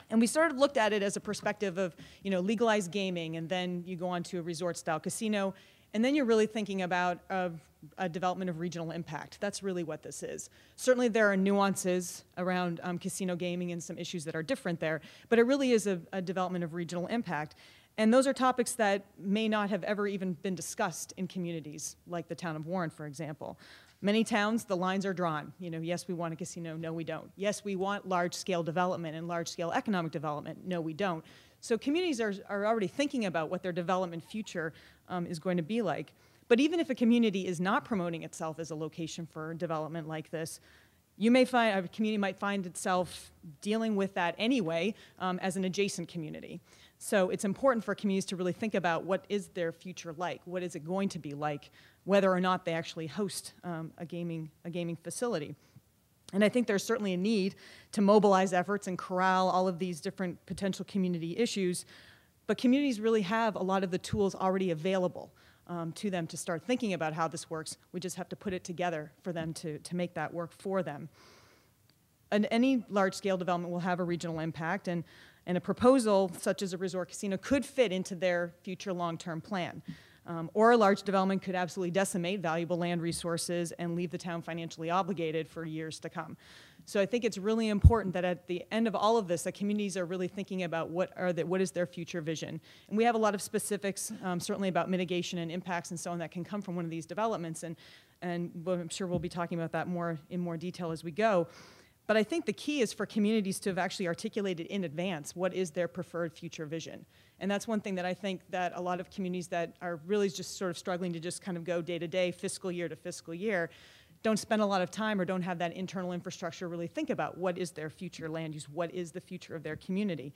[SPEAKER 6] And we sort of looked at it as a perspective of, you know, legalized gaming, and then you go on to a resort-style casino, and then you're really thinking about a development of regional impact. That's really what this is. Certainly there are nuances around casino gaming and some issues that are different there, but it really is a development of regional impact. And those are topics that may not have ever even been discussed in communities like the town of Warren, for example. Many towns, the lines are drawn. You know, yes, we want a casino. No, we don't. Yes, we want large-scale development and large-scale economic development. No, we don't. So communities are already thinking about what their development future is going to be like. But even if a community is not promoting itself as a location for development like this, you may find, a community might find itself dealing with that anyway as an adjacent community. So it's important for communities to really think about what is their future like, what is it going to be like, whether or not they actually host a gaming facility. And I think there's certainly a need to mobilize efforts and corral all of these different potential community issues, but communities really have a lot of the tools already available to them to start thinking about how this works. We just have to put it together for them to make that work for them. And any large-scale development will have a regional impact, and a proposal such as a resort casino could fit into their future long-term plan. Or a large development could absolutely decimate valuable land resources and leave the town financially obligated for years to come. So I think it's really important that at the end of all of this, that communities are really thinking about what is their future vision. And we have a lot of specifics, certainly about mitigation and impacts and so on that can come from one of these developments, and I'm sure we'll be talking about that in more detail as we go. But I think the key is for communities to have actually articulated in advance what is their preferred future vision. And that's one thing that I think that a lot of communities that are really just sort of struggling to just kind of go day to day, fiscal year to fiscal year, don't spend a lot of time or don't have that internal infrastructure really think about what is their future land use, what is the future of their community.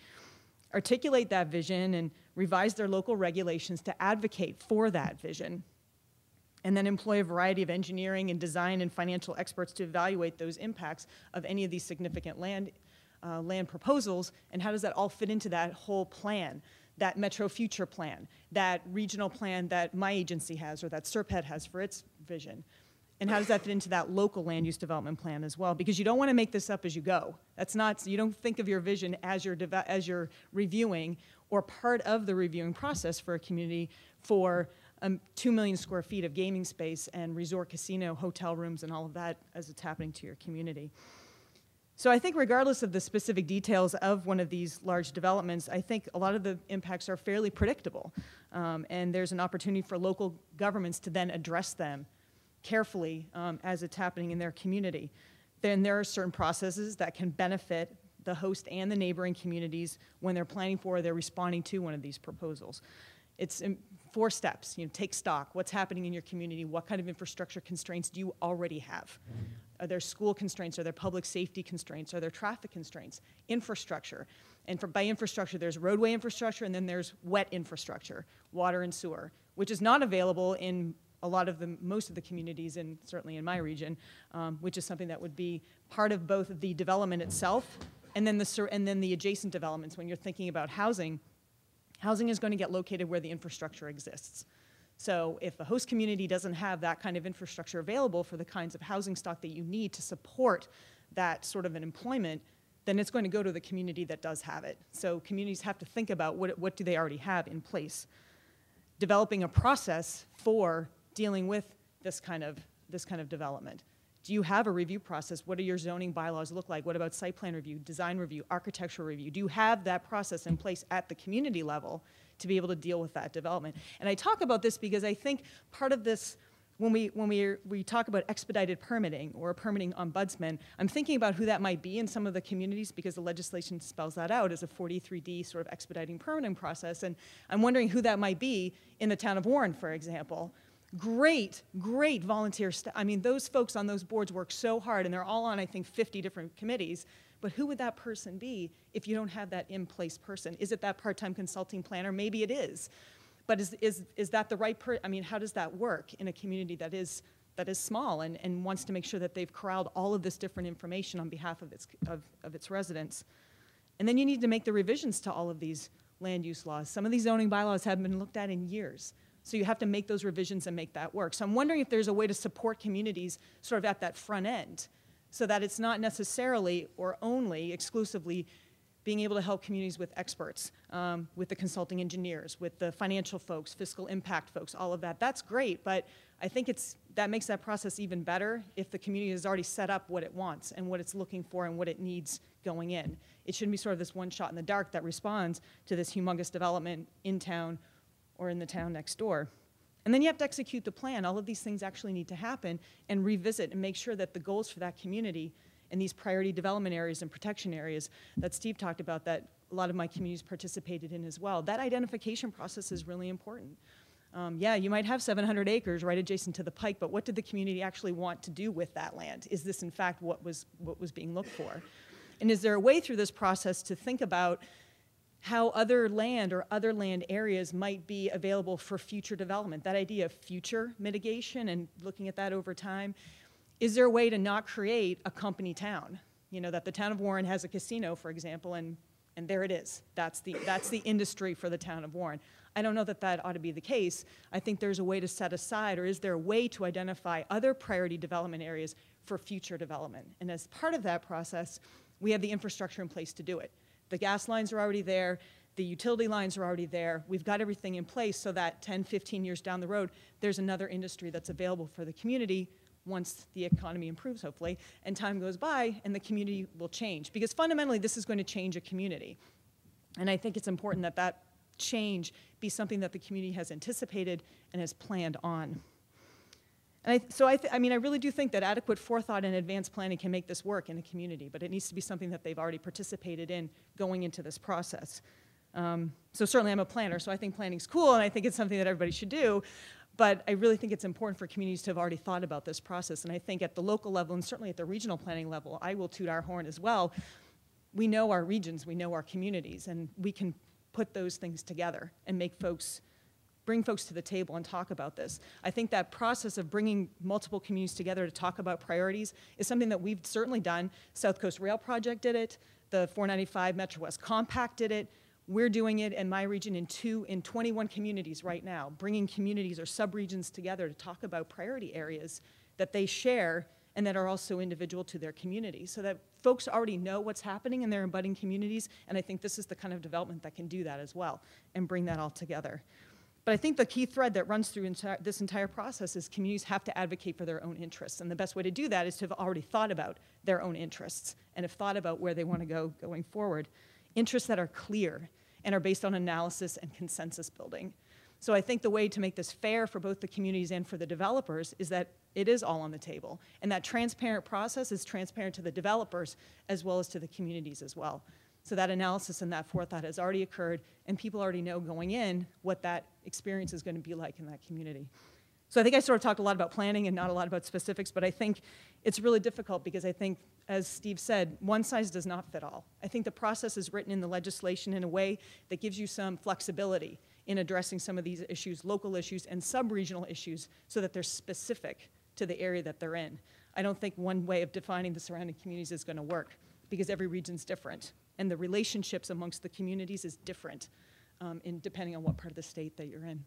[SPEAKER 6] Articulate that vision and revise their local regulations to advocate for that vision. And then employ a variety of engineering and design and financial experts to evaluate those impacts of any of these significant land proposals, and how does that all fit into that whole plan, that Metro Future plan, that regional plan that my agency has or that SERPED has for its vision. And how does that fit into that local land use development plan as well? Because you don't want to make this up as you go. That's not, you don't think of your vision as you're reviewing or part of the reviewing process for a community for 2 million square feet of gaming space and resort casino, hotel rooms, and all of that as it's happening to your community. So I think regardless of the specific details of one of these large developments, I think a lot of the impacts are fairly predictable. And there's an opportunity for local governments to then address them carefully as it's happening in their community. Then there are certain processes that can benefit the host and the neighboring communities when they're planning for or they're responding to one of these proposals. It's 4 steps. You know, take stock. What's happening in your community? What kind of infrastructure constraints do you already have? Are there school constraints? Are there public safety constraints? Are there traffic constraints? Infrastructure. And by infrastructure, there's roadway infrastructure, and then there's wet infrastructure, water and sewer, which is not available in most of the communities, and certainly in my region, which is something that would be part of both the development itself and then the adjacent developments. When you're thinking about housing, housing is going to get located where the infrastructure exists. So if a host community doesn't have that kind of infrastructure available for the kinds of housing stock that you need to support that sort of an employment, then it's going to go to the community that does have it. So communities have to think about what do they already have in place. Developing a process for dealing with this kind of development. Do you have a review process? What do your zoning bylaws look like? What about site plan review, design review, architectural review? Do you have that process in place at the community level to be able to deal with that development? And I talk about this because I think part of this, when we talk about expedited permitting or a permitting ombudsman, I'm thinking about who that might be in some of the communities because the legislation spells that out as a 43D sort of expediting permitting process. And I'm wondering who that might be in the town of Warren, for example. Great volunteer staff. I mean, those folks on those boards work so hard, and they're all on, I think, 50 different committees. But who would that person be if you don't have that in-place person? Is it that part-time consulting planner? Maybe it is. But is that the right I mean, how does that work in a community that is that is small and wants to make sure that they've corralled all of this different information on behalf of its residents. And then you need to make the revisions to all of these land use laws. Some of these zoning bylaws haven't been looked at in years. So you have to make those revisions and make that work. So I'm wondering if there's a way to support communities sort of at that front end so that it's not necessarily or only exclusively being able to help communities with experts, with the consulting engineers, with the financial folks, fiscal impact folks, all of that. That's great, but I think that makes that process even better if the community has already set up what it wants and what it's looking for and what it needs going in. It shouldn't be sort of this one shot in the dark that responds to this humongous development in town or in the town next door. And then you have to execute the plan. All of these things actually need to happen and revisit and make sure that the goals for that community and these priority development areas and protection areas that Steve talked about that a lot of my communities participated in as well. That identification process is really important. Yeah, you might have 700 acres right adjacent to the pike, but what did the community actually want to do with that land? Is this in fact what was being looked for? And is there a way through this process to think about how other land or other land areas might be available for future development? That idea of future mitigation and looking at that over time. Is there a way to not create a company town? You know, that the town of Warren has a casino, for example, and there it is. That's the industry for the town of Warren. I don't know that that ought to be the case. I think there's a way to set aside, or is there a way to identify other priority development areas for future development? And as part of that process, we have the infrastructure in place to do it. The gas lines are already there. The utility lines are already there. We've got everything in place so that 10, 15 years down the road, there's another industry that's available for the community once the economy improves, hopefully, and time goes by, and the community will change. Because fundamentally, this is going to change a community. And I think it's important that that change be something that the community has anticipated and has planned on. And I really do think that adequate forethought and advanced planning can make this work in a community, but it needs to be something that they've already participated in going into this process. So certainly I'm a planner, so I think planning's cool, and I think it's something that everybody should do. But I really think it's important for communities to have already thought about this process. And I think at the local level, and certainly at the regional planning level, I will toot our horn as well. We know our regions, we know our communities, and we can put those things together and bring folks to the table and talk about this. I think that process of bringing multiple communities together to talk about priorities is something that we've certainly done. South Coast Rail Project did it. The 495 Metro West Compact did it. We're doing it in my region in 21 communities right now, bringing communities or subregions together to talk about priority areas that they share and that are also individual to their community, so that folks already know what's happening in their abutting communities, and I think this is the kind of development that can do that as well and bring that all together. But I think the key thread that runs through this entire process is communities have to advocate for their own interests, and the best way to do that is to have already thought about their own interests and have thought about where they want to go going forward. Interests that are clear and are based on analysis and consensus building. So I think the way to make this fair for both the communities and for the developers is that it is all on the table. And that transparent process is transparent to the developers as well as to the communities as well. So that analysis and that forethought has already occurred, and people already know going in what that experience is going to be like in that community. So I think I sort of talked a lot about planning and not a lot about specifics, but I think it's really difficult because I think, as Steve said, one size does not fit all. I think the process is written in the legislation in a way that gives you some flexibility in addressing some of these issues, local issues and sub-regional issues, so that they're specific to the area that they're in. I don't think one way of defining the surrounding communities is going to work because every region's different, and the relationships amongst the communities is different depending on what part of the state that you're in.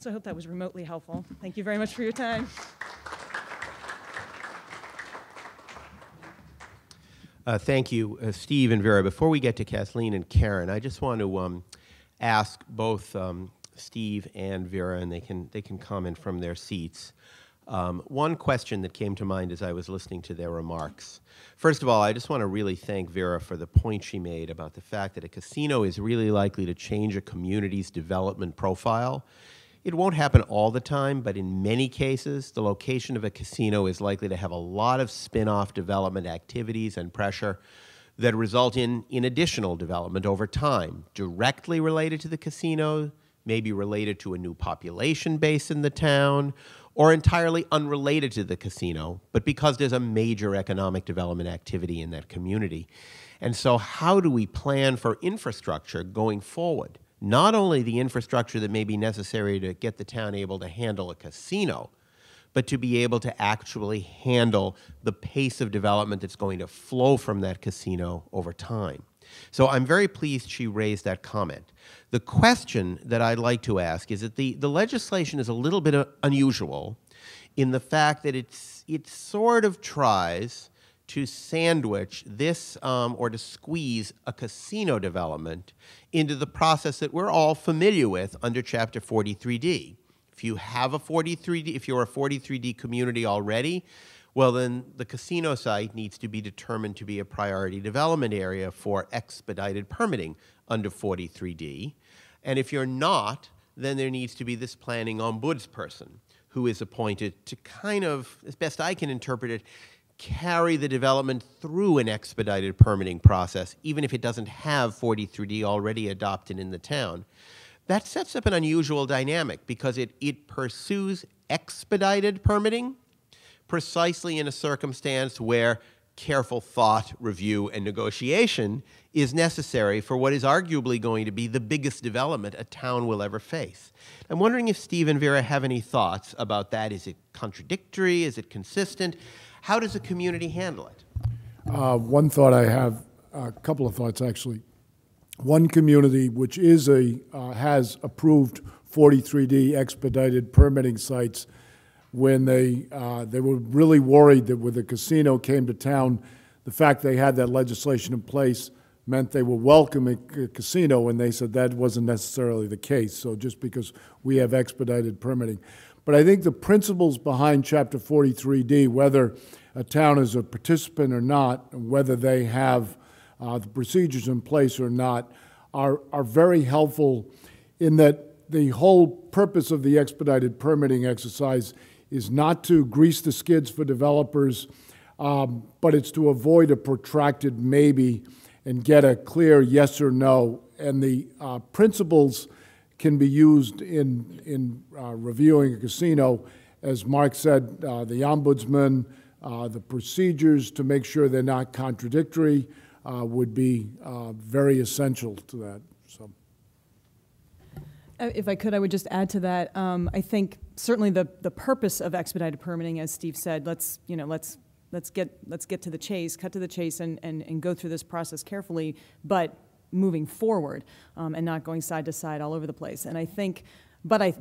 [SPEAKER 6] So I hope that was remotely helpful. Thank you very much for your time.
[SPEAKER 2] Thank you, Steve and Vera. Before we get to Kathleen and Karen, I just want to ask both Steve and Vera, and they can comment from their seats. One question that came to mind as I was listening to their remarks. First of all, I just want to really thank Vera for the point she made about the fact that a casino is really likely to change a community's development profile. It won't happen all the time, but in many cases, the location of a casino is likely to have a lot of spin-off development activities and pressure that result in additional development over time, directly related to the casino, maybe related to a new population base in the town, or entirely unrelated to the casino, but because there's a major economic development activity in that community. And so how do we plan for infrastructure going forward? Not only the infrastructure that may be necessary to get the town able to handle a casino, but to be able to actually handle the pace of development that's going to flow from that casino over time. So I'm very pleased she raised that comment. The question that I'd like to ask is that the legislation is a little bit unusual in the fact that it sort of tries to sandwich this or to squeeze a casino development into the process that we're all familiar with under Chapter 43D. If you have a 43D, if you're a 43D community already, well, then the casino site needs to be determined to be a priority development area for expedited permitting under 43D. And if you're not, then there needs to be this planning ombudsperson who is appointed to kind of, as best I can interpret it, carry the development through an expedited permitting process, even if it doesn't have 43D already adopted in the town. That sets up an unusual dynamic because it pursues expedited permitting precisely in a circumstance where careful thought, review, and negotiation is necessary for what is arguably going to be the biggest development a town will ever face. I'm wondering if Steve and Vera have any thoughts about that. Is it contradictory? Is it consistent? How does a community handle it?
[SPEAKER 5] One thought I have, a couple of thoughts actually. One community which is has approved 43D expedited permitting sites when they were really worried that when the casino came to town, the fact they had that legislation in place meant they were welcoming a casino, and they said that wasn't necessarily the case, so just because we have expedited permitting. But I think the principles behind Chapter 43D, whether a town is a participant or not, and whether they have the procedures in place or not, are very helpful in that the whole purpose of the expedited permitting exercise is not to grease the skids for developers, but it's to avoid a protracted maybe and get a clear yes or no. And the principles can be used in reviewing a casino. As Mark said, the ombudsman, the procedures to make sure they're not contradictory would be very essential to that. So.
[SPEAKER 6] If I could, I would just add to that. I think certainly the purpose of expedited permitting, as Steve said, let's get to the chase, cut to the chase, and go through this process carefully, but moving forward and not going side to side all over the place. And I think, but I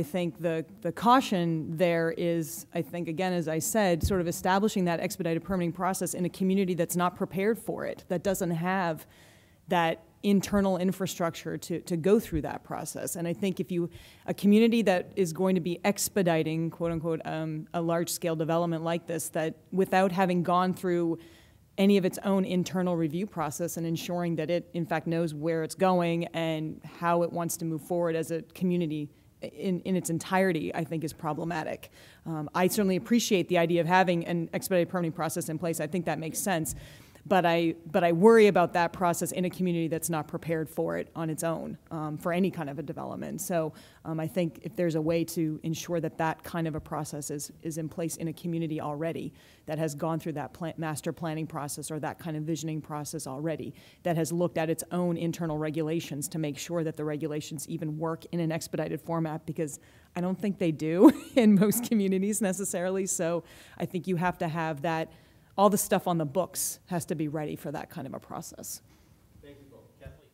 [SPEAKER 6] think the caution there is, I think again, as I said, sort of establishing that expedited permitting process in a community that's not prepared for it, that doesn't have that internal infrastructure to go through that process. And I think if a community that is going to be expediting, quote unquote, a large scale development like this, that without having gone through any of its own internal review process and ensuring that it in fact knows where it's going and how it wants to move forward as a community in its entirety, I think is problematic. I certainly appreciate the idea of having an expedited permitting process in place. I think that makes sense. But I worry about that process in a community that's not prepared for it on its own for any kind of a development. So I think if there's a way to ensure that that kind of a process is in place in a community already that has gone through that master planning process or that kind of visioning process already, that has looked at its own internal regulations to make sure that the regulations even work in an expedited format, because I don't think they do in most communities necessarily. So I think you have to have that. All the stuff on the books has to be ready for that kind of a process.
[SPEAKER 2] Thank you both. Kathleen.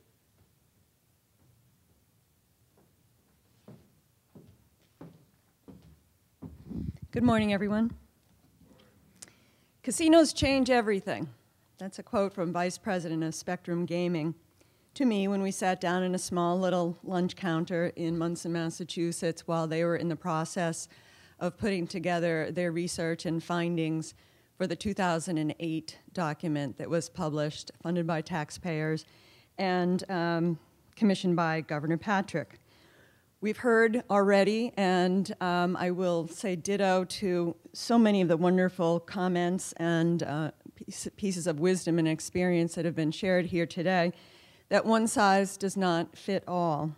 [SPEAKER 7] Good morning, everyone. Casinos change everything. That's a quote from Vice President of Spectrum Gaming to me when we sat down in a small little lunch counter in Munson, Massachusetts, while they were in the process of putting together their research and findings for the 2008 document that was published, funded by taxpayers, and commissioned by Governor Patrick. We've heard already, and I will say ditto to so many of the wonderful comments and pieces of wisdom and experience that have been shared here today, that one size does not fit all.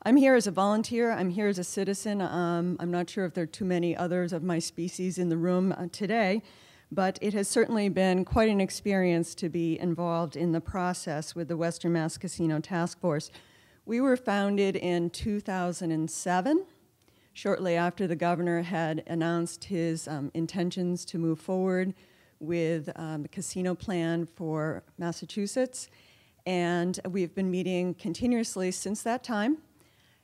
[SPEAKER 7] I'm here as a volunteer, I'm here as a citizen. I'm not sure if there are too many others of my species in the room today, but it has certainly been quite an experience to be involved in the process with the Western Mass Casino Task Force. We were founded in 2007 shortly after the governor had announced his intentions to move forward with the casino plan for Massachusetts. And we've been meeting continuously since that time.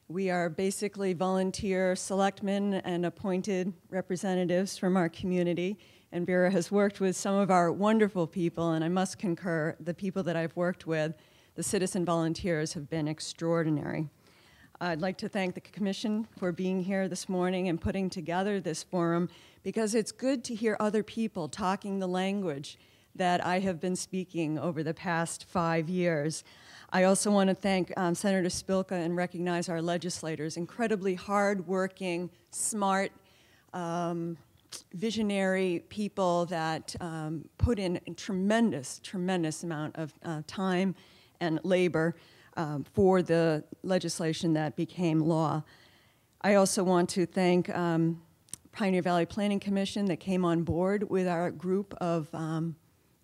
[SPEAKER 7] We are basically volunteer selectmen and appointed representatives from our community. And Vera has worked with some of our wonderful people, and I must concur, the people that I've worked with, the citizen volunteers, have been extraordinary. I'd like to thank the Commission for being here this morning and putting together this forum, because it's good to hear other people talking the language that I have been speaking over the past 5 years. I also want to thank Senator Spilka and recognize our legislators, incredibly hardworking, smart, visionary people that put in a tremendous, tremendous amount of time and labor for the legislation that became law. I also want to thank Pioneer Valley Planning Commission that came on board with our group of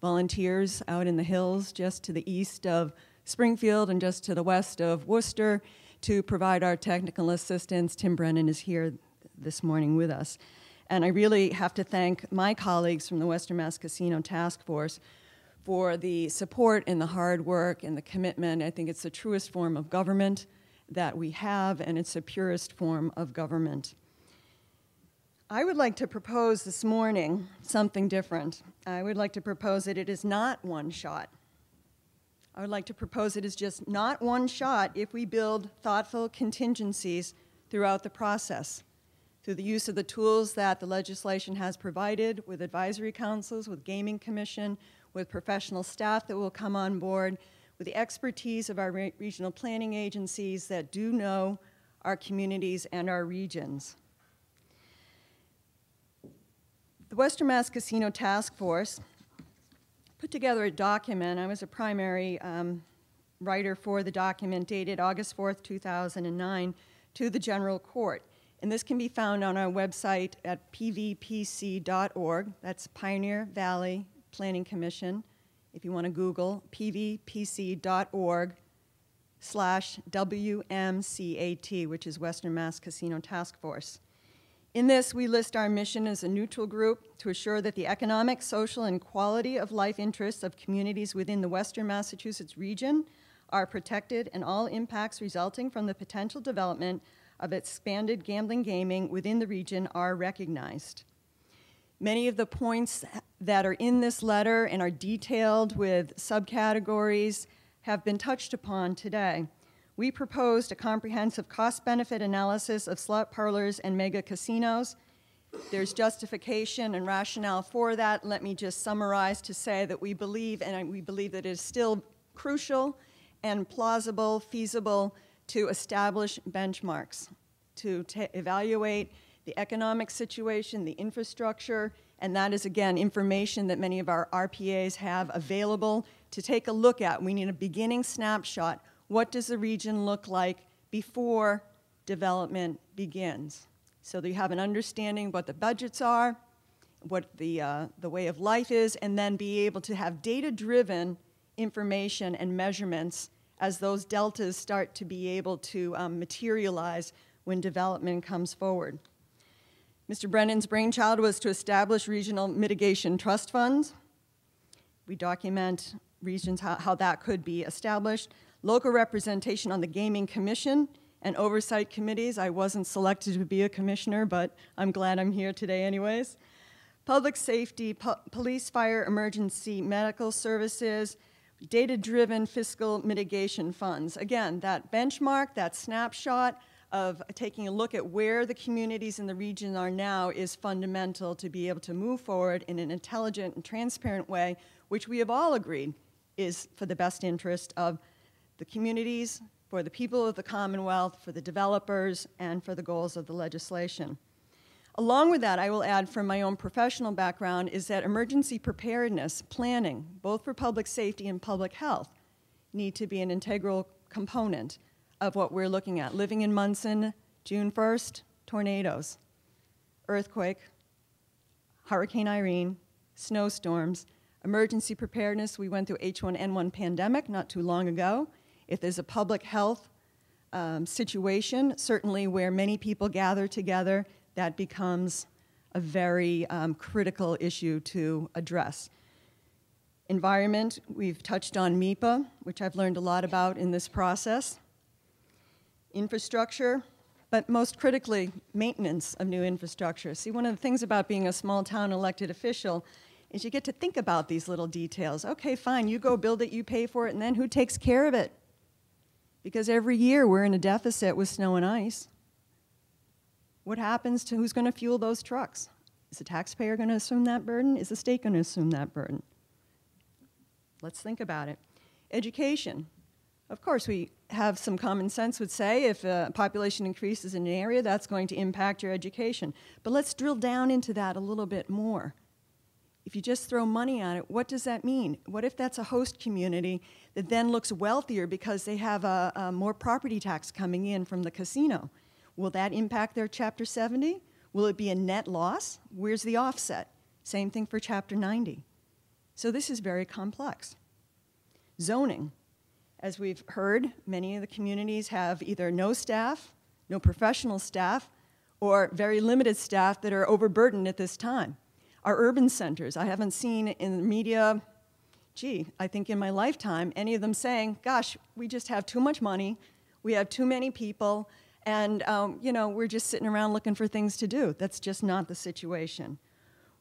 [SPEAKER 7] volunteers out in the hills just to the east of Springfield and just to the west of Worcester to provide our technical assistance. Tim Brennan is here this morning with us. And I really have to thank my colleagues from the Western Mass Casino Task Force for the support and the hard work and the commitment. I think it's the truest form of government that we have, and it's the purest form of government. I would like to propose this morning something different. I would like to propose that it is not one shot. I would like to propose it is just not one shot if we build thoughtful contingencies throughout the process, through the use of the tools that the legislation has provided, with advisory councils, with gaming commission, with professional staff that will come on board, with the expertise of our regional planning agencies that do know our communities and our regions. The Western Mass Casino Task Force put together a document. I was a primary writer for the document dated August 4th, 2009, to the General Court. And this can be found on our website at pvpc.org. That's Pioneer Valley Planning Commission. If you want to Google, pvpc.org/WMCAT, which is Western Mass Casino Task Force. In this, we list our mission as a neutral group to assure that the economic, social, and quality of life interests of communities within the Western Massachusetts region are protected, and all impacts resulting from the potential development of expanded gambling gaming within the region are recognized. Many of the points that are in this letter and are detailed with subcategories have been touched upon today. We proposed a comprehensive cost-benefit analysis of slot parlors and mega casinos. There's justification and rationale for that. Let me just summarize to say that we believe, and we believe that it is still crucial and plausible, feasible, to establish benchmarks, to evaluate the economic situation, the infrastructure, and that is, again, information that many of our RPAs have available to take a look at. We need a beginning snapshot. What does the region look like before development begins? So that you have an understanding of what the budgets are, what the way of life is, and then be able to have data-driven information and measurements as those deltas start to be able to materialize when development comes forward. Mr. Brennan's brainchild was to establish regional mitigation trust funds. We document regions, how that could be established. Local representation on the Gaming Commission and oversight committees. I wasn't selected to be a commissioner, but I'm glad I'm here today anyways. Public safety, police, fire, emergency medical services, data-driven fiscal mitigation funds. Again, that benchmark, that snapshot of taking a look at where the communities in the region are now is fundamental to be able to move forward in an intelligent and transparent way, which we have all agreed is for the best interest of the communities, for the people of the Commonwealth, for the developers, and for the goals of the legislation. Along with that, I will add from my own professional background is that emergency preparedness, planning, both for public safety and public health, need to be an integral component of what we're looking at. Living in Munson, June 1st, tornadoes, earthquake, Hurricane Irene, snowstorms, emergency preparedness. We went through H1N1 pandemic not too long ago. If there's a public health situation, certainly where many people gather together, that becomes a very critical issue to address. Environment, we've touched on MIPA, which I've learned a lot about in this process. Infrastructure, but most critically, maintenance of new infrastructure. See, one of the things about being a small town elected official is you get to think about these little details. Okay, fine, you go build it, you pay for it, and then who takes care of it? Because every year we're in a deficit with snow and ice. What happens to who's going to fuel those trucks? Is the taxpayer going to assume that burden? Is the state going to assume that burden? Let's think about it. Education. Of course, we have some common sense would say if population increases in an area, that's going to impact your education. But let's drill down into that a little bit more. If you just throw money on it, what does that mean? What if that's a host community that then looks wealthier because they have a more property tax coming in from the casino? Will that impact their Chapter 70? Will it be a net loss? Where's the offset? Same thing for Chapter 90. So this is very complex. Zoning. As we've heard, many of the communities have either no staff, no professional staff, or very limited staff that are overburdened at this time. Our urban centers, I haven't seen in the media, I think in my lifetime, any of them saying, gosh, we just have too much money, we have too many people, and we're just sitting around looking for things to do. That's just not the situation.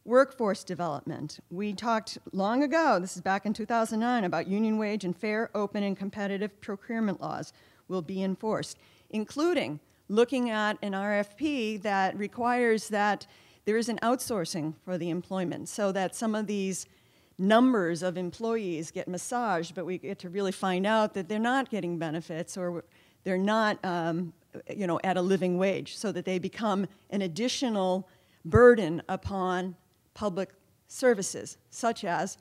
[SPEAKER 7] Workforce development. We talked long ago, this is back in 2009, about union wage and fair, open, and competitive procurement laws will be enforced, including looking at an RFP that requires that there is an outsourcing for the employment so that some of these numbers of employees get massaged, but we get to really find out that they're not getting benefits or they're not at a living wage, so that they become an additional burden upon public services, such as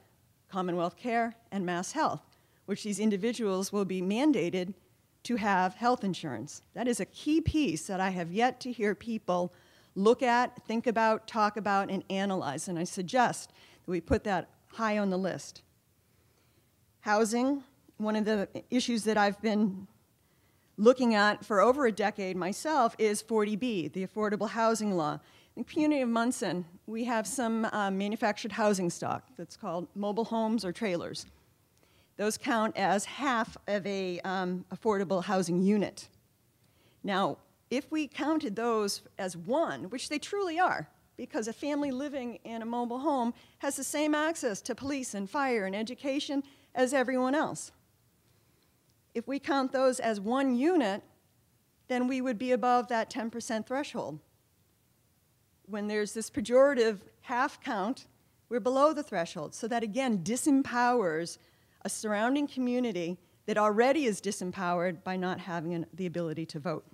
[SPEAKER 7] Commonwealth Care and Mass Health, which these individuals will be mandated to have health insurance. That is a key piece that I have yet to hear people look at, think about, talk about, and analyze, and I suggest that we put that high on the list. Housing, one of the issues that I've been looking at for over a decade myself is 40B, the Affordable Housing Law. In the community of Munson, we have some manufactured housing stock that's called mobile homes or trailers. Those count as half of a affordable housing unit. Now, if we counted those as one, which they truly are, because a family living in a mobile home has the same access to police and fire and education as everyone else. If we count those as one unit, then we would be above that 10% threshold. When there's this pejorative half count, we're below the threshold. So that, again, disempowers a surrounding community that already is disempowered by not having the ability to vote.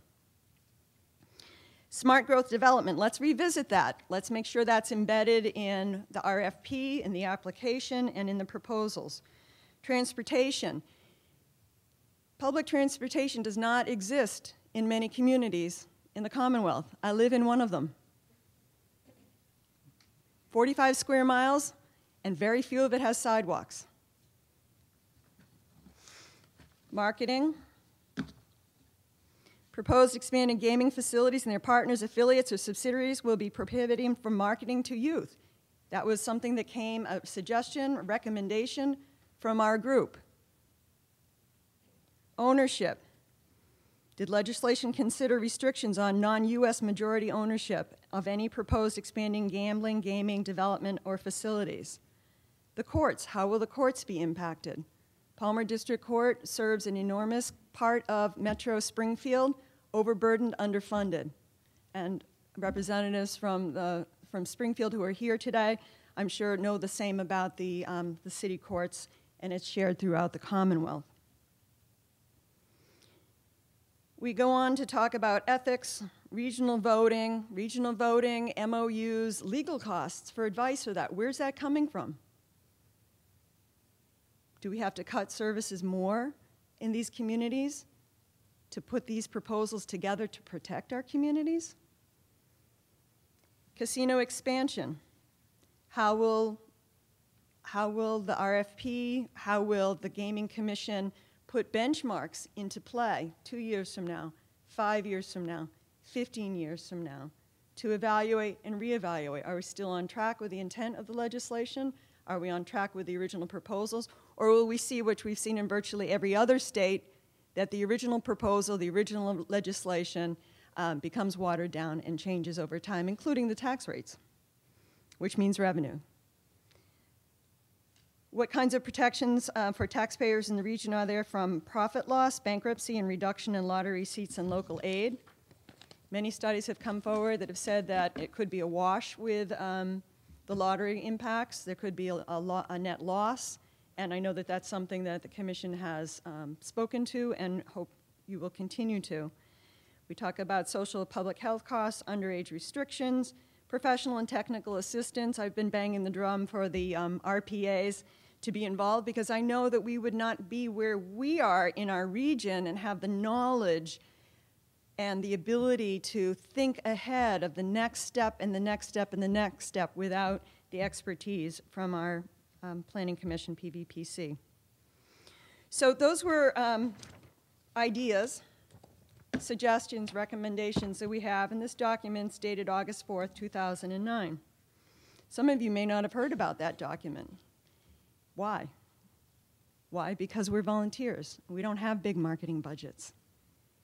[SPEAKER 7] Smart growth development, let's revisit that. Let's make sure that's embedded in the RFP, in the application, and in the proposals. Transportation. Public transportation does not exist in many communities in the Commonwealth. I live in one of them. 45 square miles, and very few of it has sidewalks. Marketing. Proposed expanded gaming facilities and their partners, affiliates, or subsidiaries will be prohibiting from marketing to youth. That was something that came, a suggestion, a recommendation from our group. Ownership. Did legislation consider restrictions on non-U.S. majority ownership of any proposed expanding gambling, gaming, development, or facilities? The courts, how will the courts be impacted? Palmer District Court serves an enormous part of Metro Springfield, overburdened, underfunded. And representatives from Springfield who are here today, I'm sure know the same about the city courts, and it's shared throughout the Commonwealth. We go on to talk about ethics, regional voting, MOUs, legal costs for advice for that. Where's that coming from? Do we have to cut services more in these communities to put these proposals together to protect our communities? Casino expansion. How will the RFP, how will the Gaming Commission put benchmarks into play 2 years from now, 5 years from now, 15 years from now, to evaluate and reevaluate. Are we still on track with the intent of the legislation? Are we on track with the original proposals? Or will we see, which we've seen in virtually every other state, that the original proposal, the original legislation becomes watered down and changes over time, including the tax rates, which means revenue. What kinds of protections for taxpayers in the region are there from profit loss, bankruptcy, and reduction in lottery receipts and local aid? Many studies have come forward that have said that it could be a wash with the lottery impacts. There could be a net loss, and I know that that's something that the Commission has spoken to and hope you will continue to. We talk about social public health costs, underage restrictions, professional and technical assistance. I've been banging the drum for the RPAs to be involved because I know that we would not be where we are in our region and have the knowledge and the ability to think ahead of the next step and the next step and the next step without the expertise from our Planning Commission, PVPC. So those were ideas, suggestions, recommendations that we have, and this document's dated August 4th, 2009. Some of you may not have heard about that document. Why? Why? Because we're volunteers. We don't have big marketing budgets.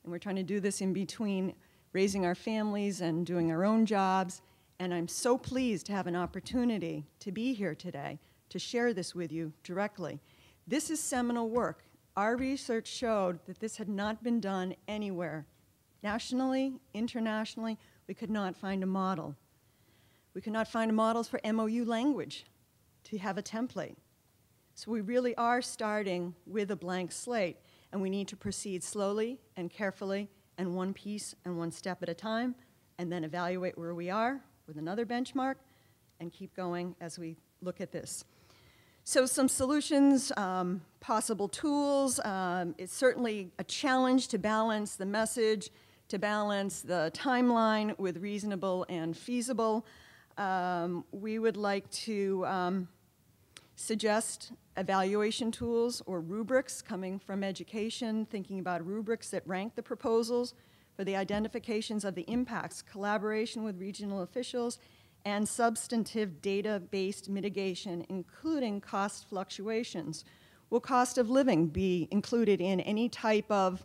[SPEAKER 7] And we're trying to do this in between raising our families and doing our own jobs. And I'm so pleased to have an opportunity to be here today to share this with you directly. This is seminal work. Our research showed that this had not been done anywhere. Nationally, internationally, we could not find a model. We could not find models for MOU language to have a template. So we really are starting with a blank slate, and we need to proceed slowly and carefully and one piece and one step at a time, and then evaluate where we are with another benchmark and keep going as we look at this. So some solutions, possible tools. It's certainly a challenge to balance the message, to balance the timeline with reasonable and feasible. We would like to suggest evaluation tools or rubrics coming from education, thinking about rubrics that rank the proposals for the identifications of the impacts, collaboration with regional officials, and substantive data-based mitigation, including cost fluctuations. Will cost of living be included in any type of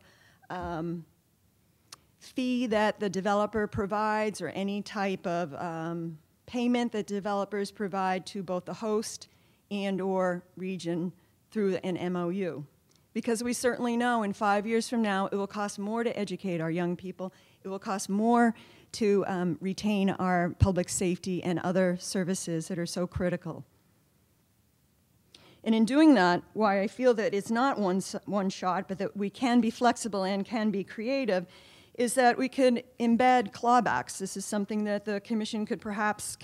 [SPEAKER 7] fee that the developer provides or any type of payment that developers provide to both the host and or region through an MOU? Because we certainly know in 5 years from now, it will cost more to educate our young people. It will cost more to retain our public safety and other services that are so critical. And in doing that, why I feel that it's not one shot, but that we can be flexible and can be creative, is that we could embed clawbacks. This is something that the Commission could perhaps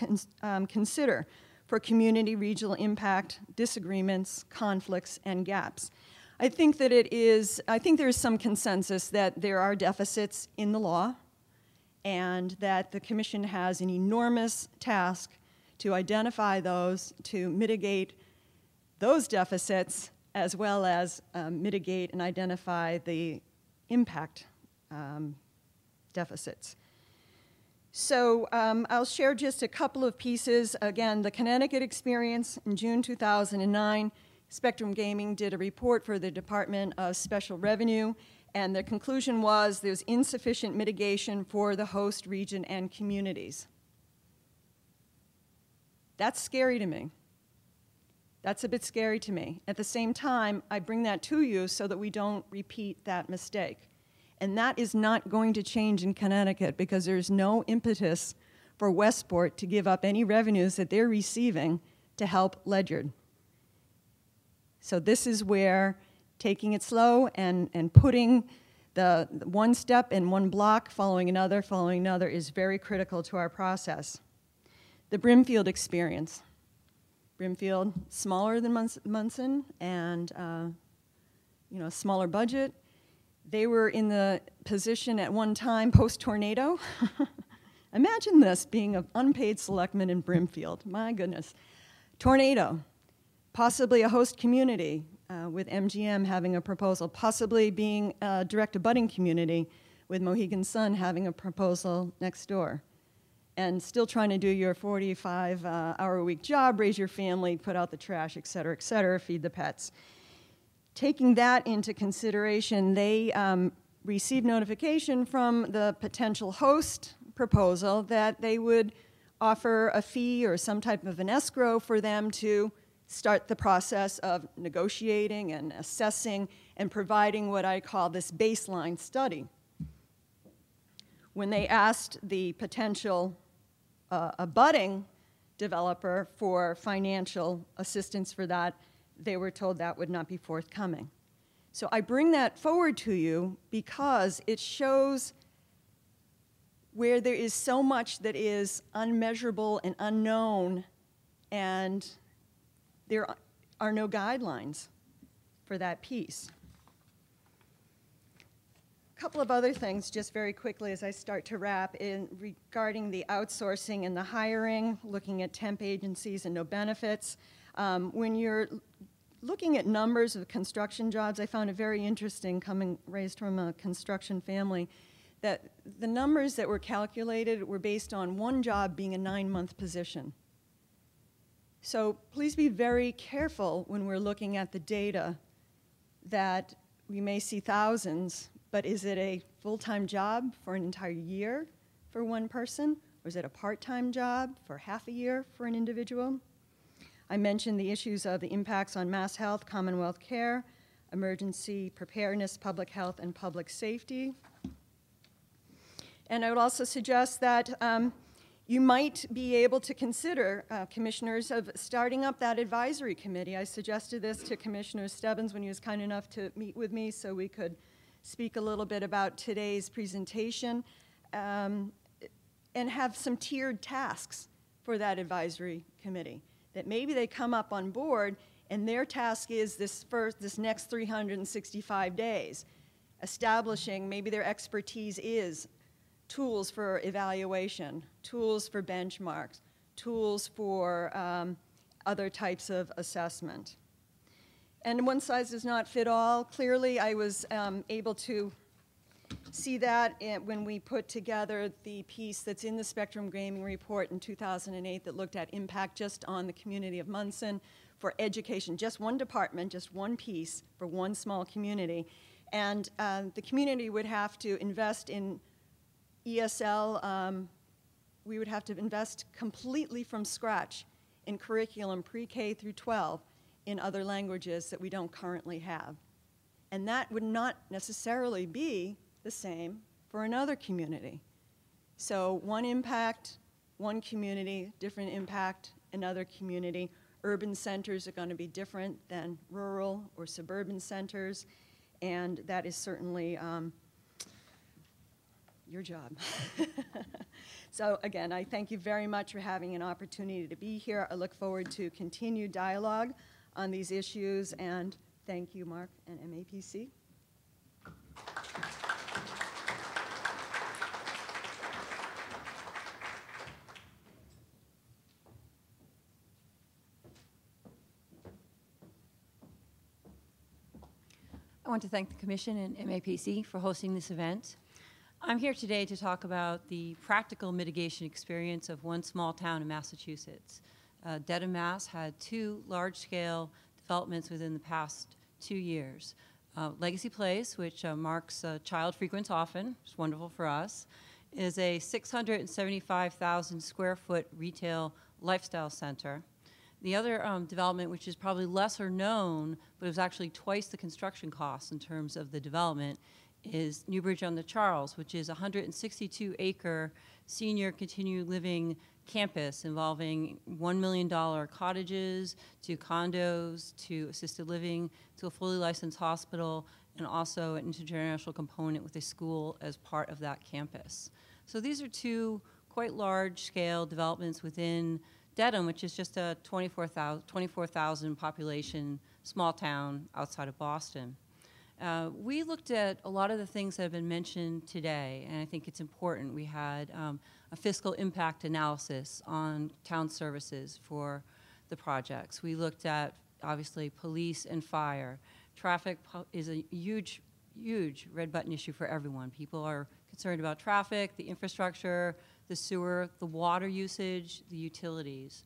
[SPEAKER 7] consider for community regional impact, disagreements, conflicts, and gaps. I think that there is some consensus that there are deficits in the law and that the Commission has an enormous task to identify those, to mitigate those deficits, as well as mitigate and identify the impact deficits. So I'll share just a couple of pieces. Again, the Connecticut experience in June 2009, Spectrum Gaming did a report for the Department of Special Revenue, and the conclusion was there's insufficient mitigation for the host region and communities. That's scary to me. That's a bit scary to me. At the same time, I bring that to you so that we don't repeat that mistake. And that is not going to change in Connecticut because there's no impetus for Westport to give up any revenues that they're receiving to help Ledyard. So this is where taking it slow and putting the one step in one block following another is very critical to our process. The Brimfield experience. Brimfield, smaller than Munson and smaller budget. They were in the position at one time post-tornado. Imagine this, being an unpaid selectman in Brimfield. My goodness. Tornado, possibly a host community with MGM having a proposal, possibly being a direct abutting community with Mohegan Sun having a proposal next door, and still trying to do your 45-hour-a-week job, raise your family, put out the trash, et cetera, feed the pets. Taking that into consideration, they received notification from the potential host proposal that they would offer a fee or some type of an escrow for them to start the process of negotiating and assessing and providing what I call this baseline study. When they asked the potential abutting developer for financial assistance for that, they were told that would not be forthcoming. So I bring that forward to you because it shows where there is so much that is unmeasurable and unknown, and there are no guidelines for that piece. A couple of other things, just very quickly as I start to wrap, in regarding the outsourcing and the hiring, looking at temp agencies and no benefits. When you're looking at numbers of construction jobs, I found it very interesting, raised from a construction family, that the numbers that were calculated were based on one job being a 9-month position. So please be very careful when we're looking at the data that we may see thousands, but is it a full-time job for an entire year for one person? Or is it a part-time job for half a year for an individual? I mentioned the issues of the impacts on mass health, Commonwealth care, emergency preparedness, public health, and public safety. And I would also suggest that you might be able to consider, commissioners, of starting up that advisory committee. I suggested this to Commissioner Stebbins when he was kind enough to meet with me so we could speak a little bit about today's presentation, and have some tiered tasks for that advisory committee. That maybe they come up on board and their task is this next 365 days, establishing maybe their expertise is tools for evaluation, tools for benchmarks, tools for other types of assessment. And one size does not fit all. Clearly, I was able to see that when we put together the piece that's in the Spectrum Gaming Report in 2008 that looked at impact just on the community of Munson for education, just one department, just one piece for one small community. And the community would have to invest in ESL. We would have to invest completely from scratch in curriculum pre-K through 12 in other languages that we don't currently have. And that would not necessarily be the same for another community. So one impact, one community, different impact, another community. Urban centers are going to be different than rural or suburban centers, and that is certainly your job. So again, I thank you very much for having an opportunity to be here. I look forward to continued dialogue on these issues, and thank you, Mark and MAPC.
[SPEAKER 8] I want to thank the Commission and MAPC for hosting this event. I'm here today to talk about the practical mitigation experience of one small town in Massachusetts. Dedham, Mass. had 2 large-scale developments within the past 2 years. Legacy Place, which Mark's child frequents often, which is wonderful for us, is a 675,000 square foot retail lifestyle center. The other development, which is probably lesser known, but it was actually twice the construction cost in terms of the development, is Newbridge on the Charles, which is a 162-acre senior continued living campus involving $1 million cottages to condos to assisted living to a fully licensed hospital, and also an intergenerational component with a school as part of that campus. So these are 2 quite large-scale developments within Dedham, which is just a 24,000 population small town outside of Boston. We looked at a lot of the things that have been mentioned today, and I think it's important. We had a fiscal impact analysis on town services for the projects. We looked at obviously police and fire. Traffic is a huge, huge red button issue for everyone. People are concerned about traffic, the infrastructure, the sewer, the water usage, the utilities.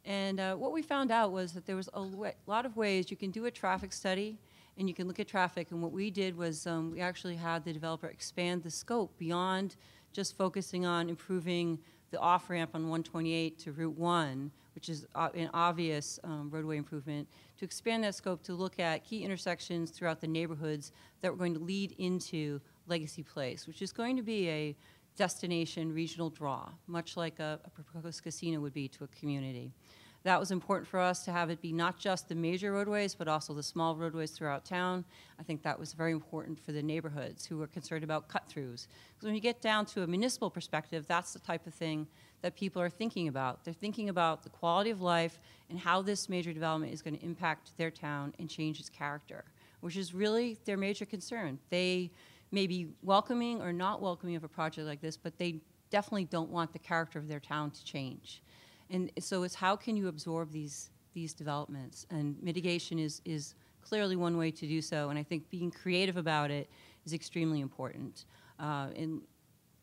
[SPEAKER 8] And what we found out was that there was a lot of ways you can do a traffic study and you can look at traffic. And what we did was we actually had the developer expand the scope beyond just focusing on improving the off-ramp on 128 to Route 1, which is an obvious roadway improvement, to expand that scope to look at key intersections throughout the neighborhoods that were going to lead into Legacy Place, which is going to be a destination regional draw, much like a proposed casino would be to a community. That was important for us to have it be not just the major roadways, but also the small roadways throughout town. I think that was very important for the neighborhoods who were concerned about cut-throughs. Because when you get down to a municipal perspective, that's the type of thing that people are thinking about. They're thinking about the quality of life and how this major development is going to impact their town and change its character, which is really their major concern. They may be welcoming or not welcoming of a project like this, but they definitely don't want the character of their town to change. And so it's how can you absorb these developments? And mitigation is clearly one way to do so, and I think being creative about it is extremely important. In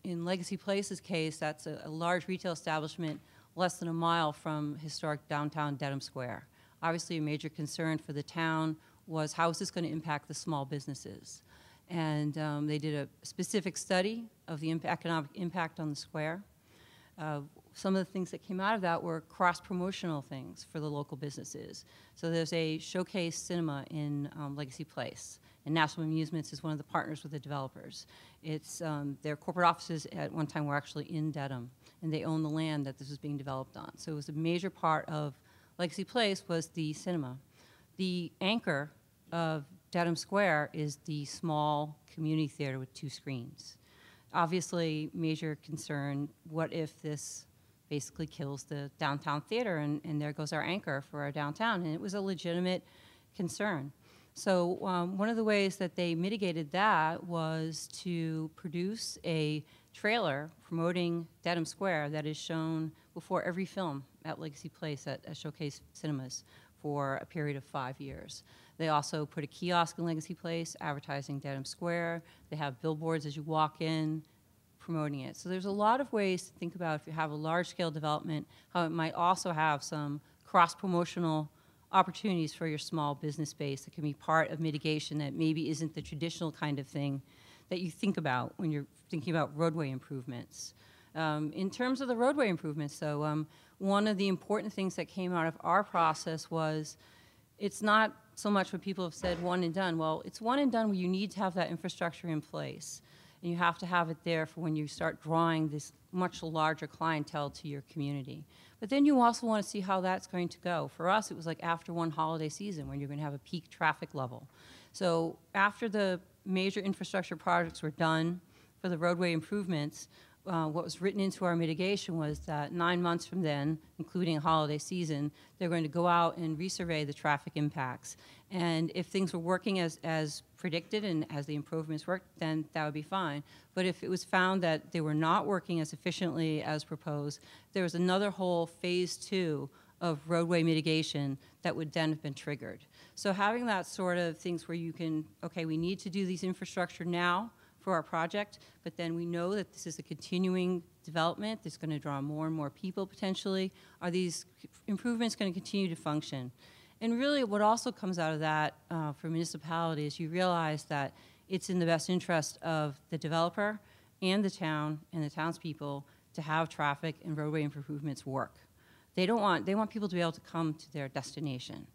[SPEAKER 8] Legacy Place's case, that's a large retail establishment less than a mile from historic downtown Dedham Square. Obviously, a major concern for the town was how is this going to impact the small businesses? And they did a specific study of the economic impact on the square. Some of the things that came out of that were cross-promotional things for the local businesses. So there's a showcase cinema in Legacy Place, and National Amusements is one of the partners with the developers. It's their corporate offices at one time were actually in Dedham, and they own the land that this was being developed on. So it was a major part of Legacy Place was the cinema. The anchor of Dedham Square is the small community theater with 2 screens. Obviously, major concern, what if this basically kills the downtown theater and there goes our anchor for our downtown? And it was a legitimate concern. So one of the ways that they mitigated that was to produce a trailer promoting Dedham Square that is shown before every film at Legacy Place at Showcase Cinemas for a period of 5 years. They also put a kiosk in Legacy Place advertising Dedham Square. They have billboards as you walk in promoting it. So there's a lot of ways to think about if you have a large-scale development, how it might also have some cross-promotional opportunities for your small business base that can be part of mitigation that maybe isn't the traditional kind of thing that you think about when you're thinking about roadway improvements. In terms of the roadway improvements, though, one of the important things that came out of our process was it's not so much what people have said one and done. Well, it's one and done where you need to have that infrastructure in place. And you have to have it there for when you start drawing this much larger clientele to your community. But then you also want to see how that's going to go. For us, it was like after one holiday season when you're going to have a peak traffic level. So after the major infrastructure projects were done for the roadway improvements, what was written into our mitigation was that 9 months from then, including a holiday season, they're going to go out and resurvey the traffic impacts. And if things were working as predicted and as the improvements worked, then that would be fine. But if it was found that they were not working as efficiently as proposed, there was another whole phase 2 of roadway mitigation that would then have been triggered. So having that sort of things where you can, okay, we need to do these infrastructure now for our project, but then we know that this is a continuing development that's going to draw more and more people potentially. Are these improvements going to continue to function? And really what also comes out of that for municipalities, you realize that it's in the best interest of the developer and the townspeople to have traffic and roadway improvements work. They want people to be able to come to their destination.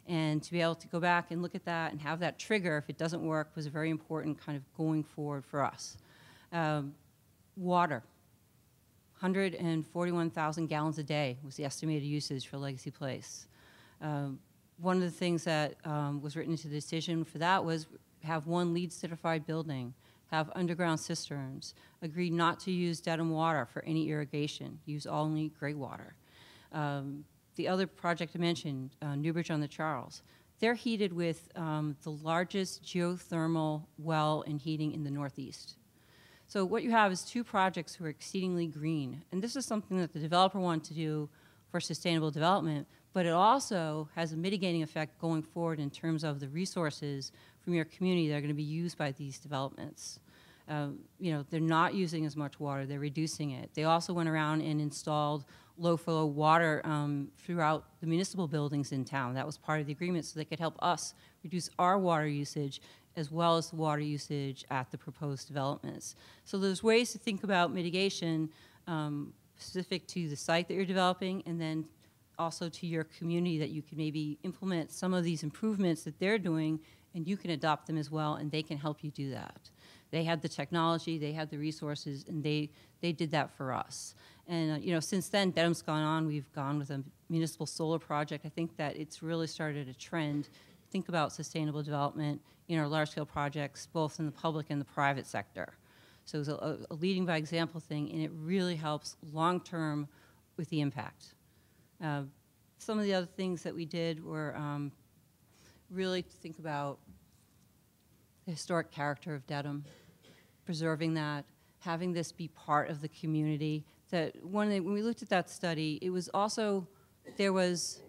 [SPEAKER 8] And to be able to go back and look at that and have that trigger if it doesn't work was a very important kind of going forward for us. Water, 141,000 gallons a day was the estimated usage for Legacy Place. One of the things that was written into the decision for that was have one LEED certified building, have underground cisterns, agreed not to use Dedham water for any irrigation, use only gray water. The other project I mentioned, Newbridge on the Charles, they're heated with the largest geothermal well and heating in the Northeast. So what you have is 2 projects who are exceedingly green. And this is something that the developer wanted to do for sustainable development, but but it also has a mitigating effect going forward in terms of the resources from your community that are going to be used by these developments. You know, they're not using as much water, they're reducing it. They also went around and installed low flow water throughout the municipal buildings in town. That was part of the agreement, so they could help us reduce our water usage as well as the water usage at the proposed developments. So there's ways to think about mitigation specific to the site that you're developing, and then also to your community, that you can maybe implement some of these improvements that they're doing, and you can adopt them as well, and they can help you do that. They had the technology, they had the resources, and they did that for us. And you know, since then, Dedham's gone on. We've gone with a municipal solar project. I think that it's really started a trend. Think about sustainable development in our large-scale projects, both in the public and the private sector. So it's a leading by example thing, and it really helps long-term with the impact. Some of the other things that we did were really to think about the historic character of Dedham, preserving that, having this be part of the community. That when we looked at that study, it was also, there was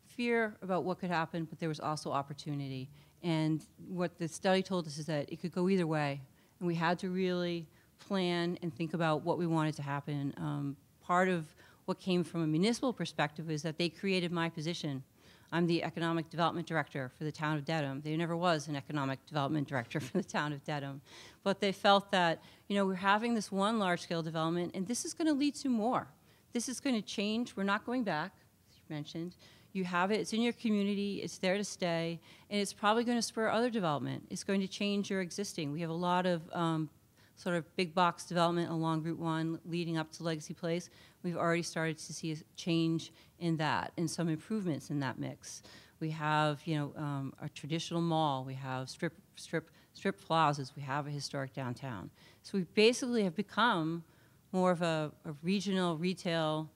[SPEAKER 8] fear about what could happen, but there was also opportunity. And what the study told us is that it could go either way, and we had to really plan and think about what we wanted to happen. Part of what came from a municipal perspective is that they created my position. I'm the economic development director for the town of Dedham. There never was an economic development director for the town of Dedham. But they felt that, you know, we're having this one large-scale development, and this is going to lead to more. This is going to change. We're not going back, as you mentioned. You have it. It's in your community. It's there to stay. And it's probably going to spur other development. It's going to change your existing. We have a lot of sort of big box development along Route 1 leading up to Legacy Place. We've already started to see a change in that and some improvements in that mix. We have, you know, a traditional mall. We have strip plazas. We have a historic downtown. So we basically have become more of a regional retail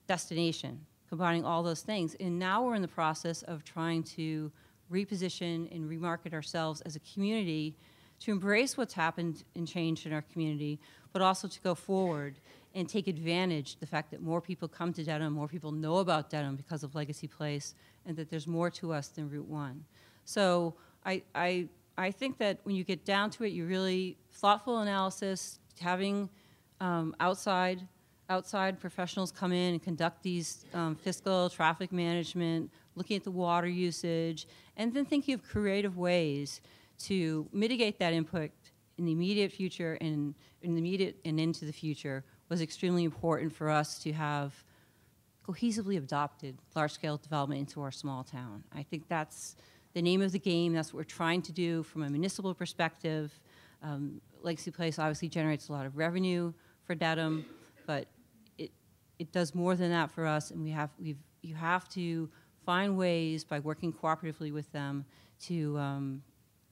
[SPEAKER 8] destination, combining all those things. And now we're in the process of trying to reposition and remarket ourselves as a community to embrace what's happened and changed in our community, but also to go forward and take advantage of the fact that more people come to Dedham, more people know about Dedham because of Legacy Place, and that there's more to us than Route 1. So I think that when you get down to it, you really thoughtful analysis, having outside professionals come in and conduct these fiscal, traffic management, looking at the water usage, and then thinking of creative ways to mitigate that input in the immediate future and into the future was extremely important for us to have cohesively adopted large-scale development into our small town. I think that's the name of the game. That's what we're trying to do from a municipal perspective. Legacy Place obviously generates a lot of revenue for Dedham, but it does more than that for us, and you have to find ways by working cooperatively with them to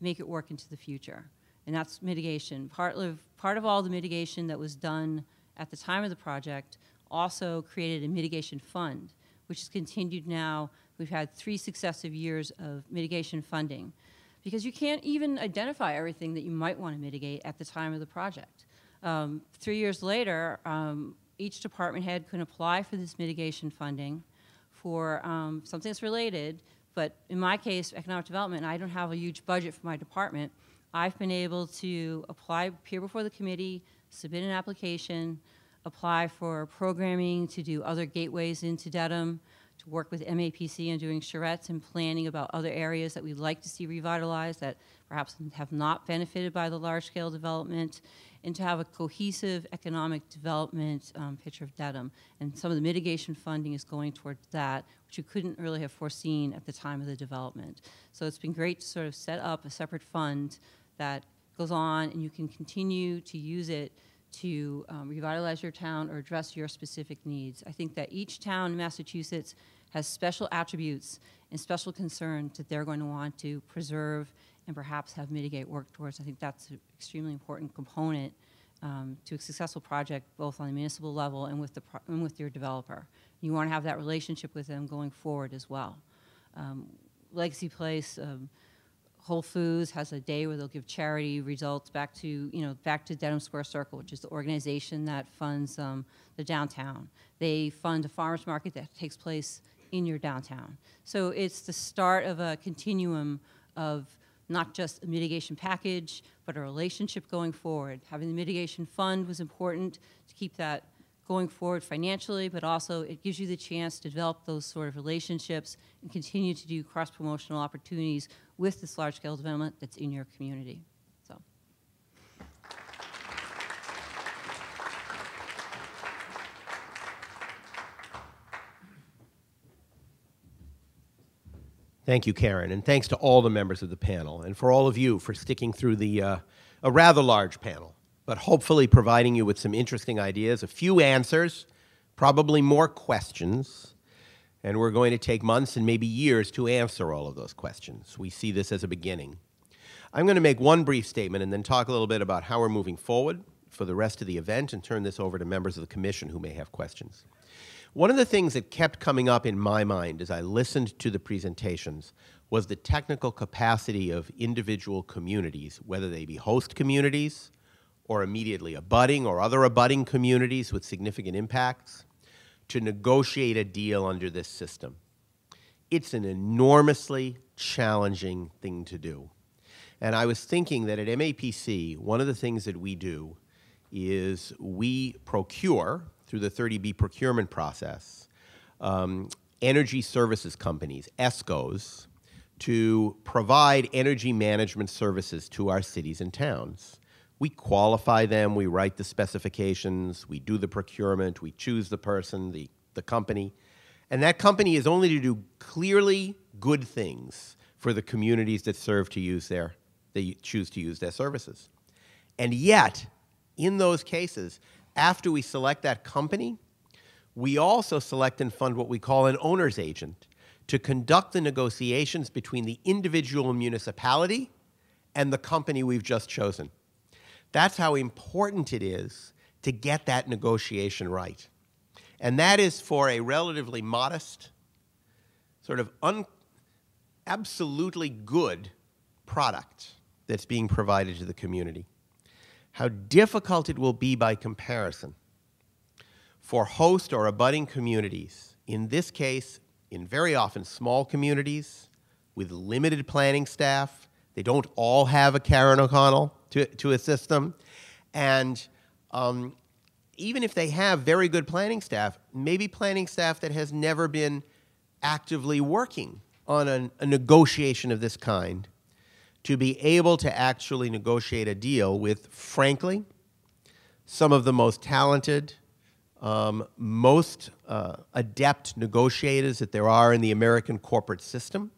[SPEAKER 8] make it work into the future. And that's mitigation. Part of all the mitigation that was done at the time of the project also created a mitigation fund, which has continued now. We've had 3 successive years of mitigation funding, because you can't even identify everything that you might want to mitigate at the time of the project. 3 years later, each department head can apply for this mitigation funding for something that's related. But in my case, economic development, I don't have a huge budget for my department. I've been able to appear before the committee, submit an application, apply for programming to do other gateways into Dedham, to work with MAPC on doing charrettes and planning about other areas that we'd like to see revitalized that perhaps have not benefited by the large-scale development, and to have a cohesive economic development picture of Dedham. And some of the mitigation funding is going towards that, which you couldn't really have foreseen at the time of the development. So it's been great to sort of set up a separate fund that goes on, and you can continue to use it to revitalize your town or address your specific needs. I think that each town in Massachusetts has special attributes and special concerns that they're going to want to preserve and perhaps have mitigate work towards. I think that's an extremely important component to a successful project, both on the municipal level and with your developer. You want to have that relationship with them going forward as well. Legacy Place Whole Foods has a day where they'll give charity results back to, back to Dedham Square Circle, which is the organization that funds the downtown. They fund a farmers market that takes place in your downtown. So it's the start of a continuum of not just a mitigation package, but a relationship going forward. Having the mitigation fund was important to keep that going forward financially, but also it gives you the chance to develop those sort of relationships and continue to do cross-promotional opportunities with this large-scale development that's in your community. So.
[SPEAKER 2] Thank you, Karen, and thanks to all the members of the panel, and for all of you for sticking through a rather large panel, but hopefully providing you with some interesting ideas, a few answers, probably more questions, and we're going to take months and maybe years to answer all of those questions. We see this as a beginning. I'm going to make one brief statement and then talk a little bit about how we're moving forward for the rest of the event and turn this over to members of the commission who may have questions. One of the things that kept coming up in my mind as I listened to the presentations was the technical capacity of individual communities, whether they be host communities or immediately abutting or other abutting communities with significant impacts, to negotiate a deal under this system. It's an enormously challenging thing to do. And I was thinking that at MAPC, one of the things that we do is we procure, through the 30B procurement process, energy services companies, ESCOs, to provide energy management services to our cities and towns. We qualify them, we write the specifications, we do the procurement, we choose the person, the company, and that company is only to do clearly good things for the communities that they choose to use their services. And yet, in those cases, after we select that company, we also select and fund what we call an owner's agent to conduct the negotiations between the individual municipality and the company we've just chosen. That's how important it is to get that negotiation right. And that is for a relatively modest, sort of absolutely good product that's being provided to the community. How difficult it will be by comparison for host or abutting communities, in this case, in very often small communities with limited planning staff. They don't all have a Karen O'Connell to assist them. And even if they have very good planning staff, maybe planning staff that has never been actively working on a negotiation of this kind, to be able to actually negotiate a deal with, frankly, some of the most talented, most adept negotiators that there are in the American corporate system,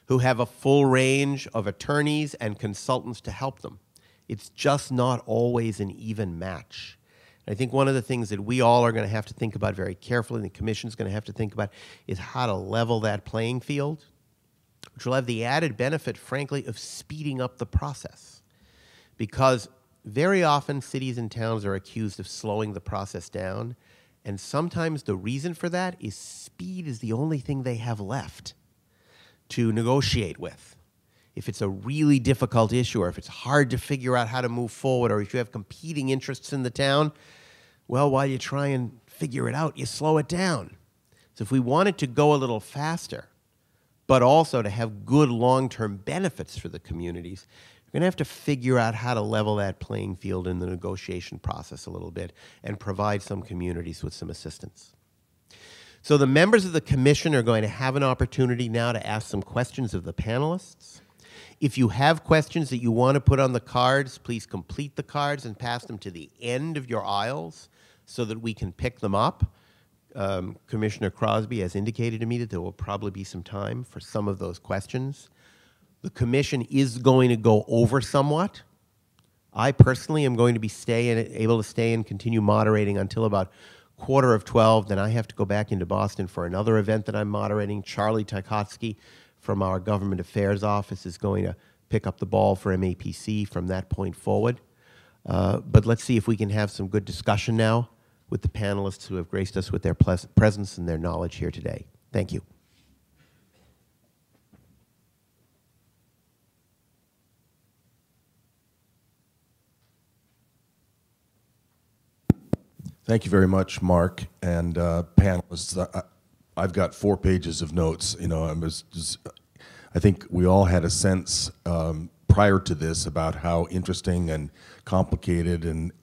[SPEAKER 2] who have a full range of attorneys and consultants to help them. It's just not always an even match. And I think one of the things that we all are going to have to think about very carefully, and the Commission's going to have to think about, is how to level that playing field, which will have the added benefit, frankly, of speeding up the process. Because very often cities and towns are accused of slowing the process down, and sometimes the reason for that is speed is the only thing they have left to negotiate with. If it's a really difficult issue, or if it's hard to figure out how to move forward, or if you have competing interests in the town, well, while you try and figure it out, you slow it down. So if we want it to go a little faster, but also to have good long-term benefits for the communities, we're going to have to figure out how to level that playing field in the negotiation process a little bit and provide some communities with some assistance. So the members of the commission are going to have an opportunity now to ask some questions of the panelists. If you have questions that you want to put on the cards, please complete the cards and pass them to the end of your aisles so that we can pick them up. Commissioner Crosby has indicated to me that there will probably be some time for some of those questions. The commission is going to go over somewhat. I personally am going to be able to stay and continue moderating until about 11:45. Then I have to go back into Boston for another event that I'm moderating. Charlie Tykotski from our Government Affairs Office is going to pick up the ball for MAPC from that point forward. But let's see if we can have some good discussion now with the panelists who have graced us with their presence and their knowledge here today. Thank you.
[SPEAKER 9] Thank you very much, Mark, and panelists. I've got 4 pages of notes. You know, I think we all had a sense prior to this about how interesting and complicated and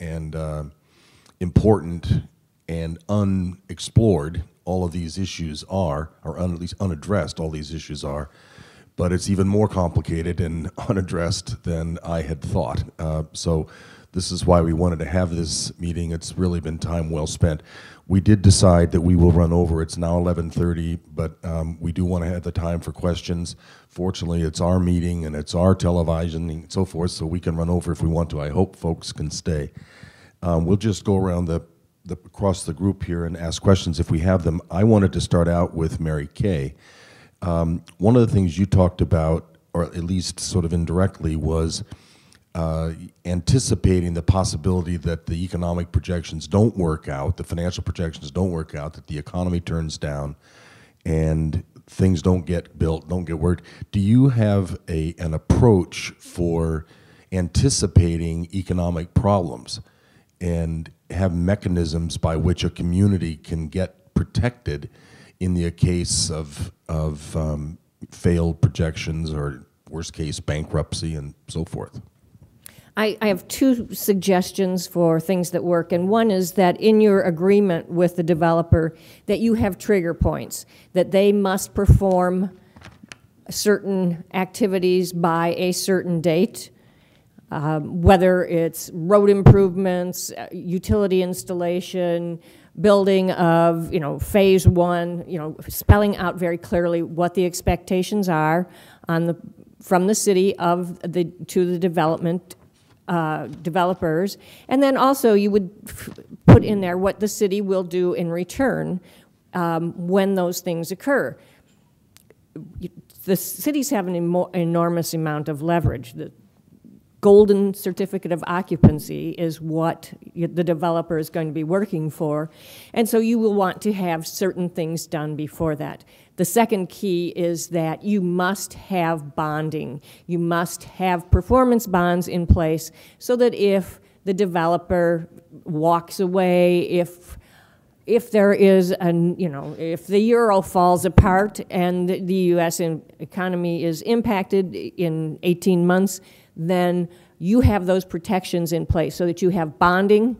[SPEAKER 9] important and unexplored all of these issues are, or at least unaddressed all these issues are. But it's even more complicated and unaddressed than I had thought. So this is why we wanted to have this meeting. It's really been time well spent. We did decide that we will run over. It's now 11:30, but we do want to have the time for questions. Fortunately, it's our meeting and it's our television and so forth, so we can run over if we want to. I hope folks can stay. We'll just go around across the group here and ask questions if we have them. I wanted to start out with Mary Kay. One of the things you talked about, or at least sort of indirectly, was anticipating the possibility that the economic projections don't work out, the financial projections don't work out, that the economy turns down, and things don't get built, don't get worked. Do you have an approach for anticipating economic problems and have mechanisms by which a community can get protected in the case of failed projections or worst case bankruptcy and so forth?
[SPEAKER 4] I have 2 suggestions for things that work, and one is that in your agreement with the developer that you have trigger points, that they must perform certain activities by a certain date, whether it's road improvements, utility installation, building of, phase 1, spelling out very clearly what the expectations are from the city to the developers, and then also you would put in there what the city will do in return when those things occur. The cities have an enormous amount of leverage. The golden certificate of occupancy is what the developer is going to be working for, and so you will want to have certain things done before that. The second key is that you must have bonding. You must have performance bonds in place so that if the developer walks away, if there is if the euro falls apart and the U.S. economy is impacted in 18 months, then you have those protections in place so that you have bonding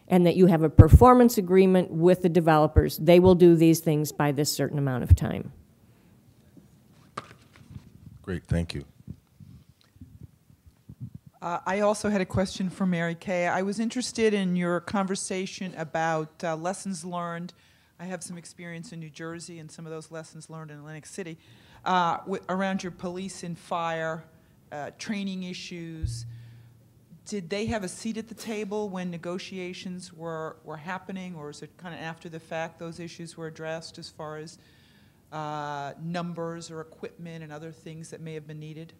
[SPEAKER 4] and that you have a performance agreement with the developers. They will do these things by this certain amount of time.
[SPEAKER 9] Great, thank you.
[SPEAKER 10] I also had a question for Mary Kay. I was interested in your conversation about lessons learned. I have some experience in New Jersey and some of those lessons learned in Atlantic City around your police and fire, training issues. Did they have a seat at the table when negotiations were happening, or is it kind of after the fact those issues were addressed as far as numbers or equipment and other things that may have been needed?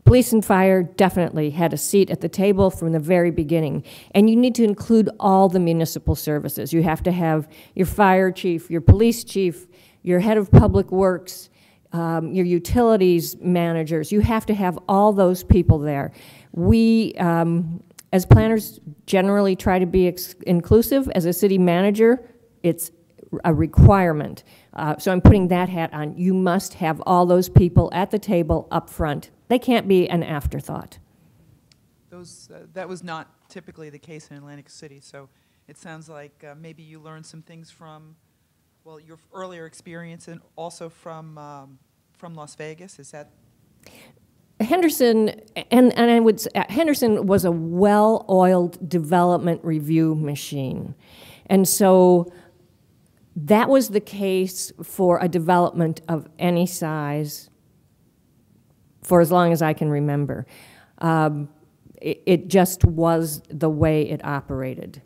[SPEAKER 4] Police and fire definitely had a seat at the table from the very beginning. And you need to include all the municipal services. You have to have your fire chief, your police chief, your head of public works, your utilities managers. You have to have all those people there. We, as planners, generally try to be inclusive. As a city manager, it's a requirement. So I'm putting that hat on. You must have all those people at the table up front. They can't be an afterthought.
[SPEAKER 10] That was not typically the case in Atlantic City, so it sounds like maybe you learned some things from, well, your earlier experience and also from Las Vegas. Is that?
[SPEAKER 4] Henderson, and I would say, Henderson was a well-oiled development review machine. And so that was the case for a development of any size for as long as I can remember. It just was the way it operated.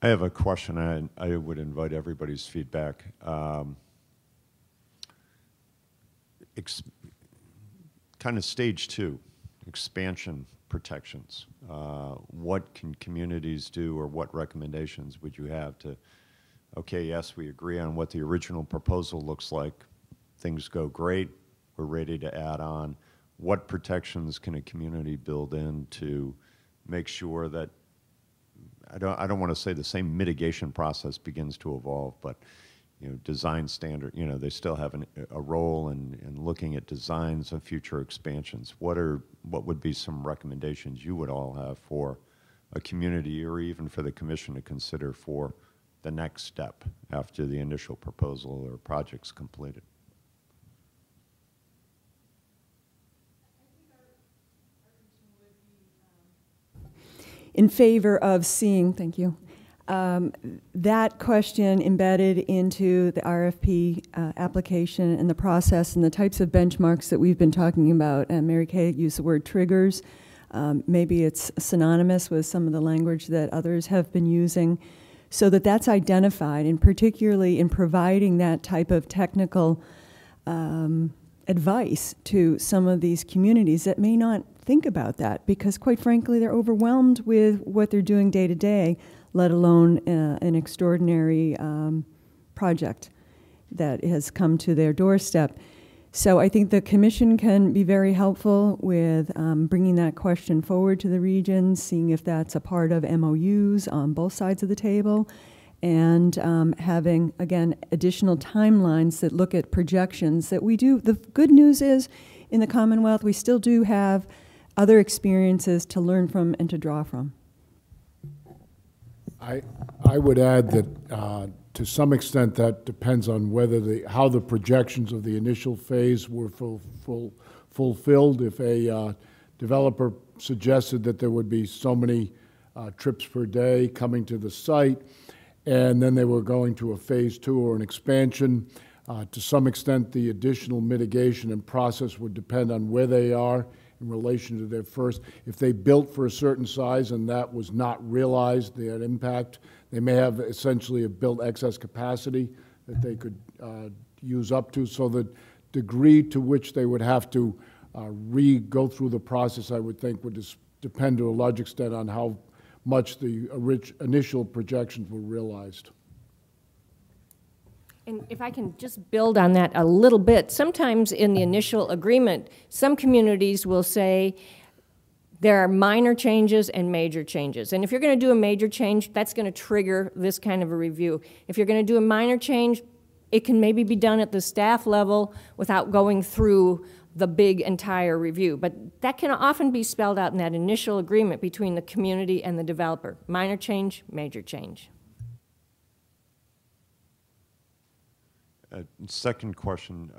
[SPEAKER 11] I have a question, and I would invite everybody's feedback. Kind of stage 2, expansion protections. What can communities do, or what recommendations would you have to, okay, yes, we agree on what the original proposal looks like, things go great, we're ready to add on. What protections can a community build in to make sure that I don't want to say the same mitigation process begins to evolve, but design standard, they still have a role in looking at designs of future expansions. What would be some recommendations you would all have for a community or even for the commission to consider for the next step after the initial proposal or project's completed?
[SPEAKER 7] In favor of seeing, thank you, that question embedded into the RFP application and the process and the types of benchmarks that we've been talking about. And Mary Kay used the word triggers. Maybe it's synonymous with some of the language that others have been using, so that that's identified, and particularly in providing that type of technical advice to some of these communities that may not think about that, because quite frankly they're overwhelmed with what they're doing day to day, let alone an extraordinary project that has come to their doorstep. So I think the commission can be very helpful with bringing that question forward to the regions, seeing if that's a part of MOUs on both sides of the table, and having, again, additional timelines that look at projections that we do. The good news is, in the Commonwealth, we still do have other experiences to learn from and to draw from.
[SPEAKER 5] I would add that to some extent that depends on whether how the projections of the initial phase were fulfilled. If a developer suggested that there would be so many trips per day coming to the site, and then they were going to a phase 2 or an expansion, to some extent the additional mitigation and process would depend on where they are in relation to their first. If they built for a certain size and that was not realized, they had impact, they may have essentially built excess capacity that they could use up to. So the degree to which they would have to go through the process, I would think, would depend to a large extent on how much the initial projections were realized.
[SPEAKER 4] And if I can just build on that a little bit, sometimes in the initial agreement, some communities will say there are minor changes and major changes. And if you're going to do a major change, that's going to trigger this kind of a review. If you're going to do a minor change, it can maybe be done at the staff level without going through the big entire review. But that can often be spelled out in that initial agreement between the community and the developer. Minor change, major change.
[SPEAKER 11] Second question,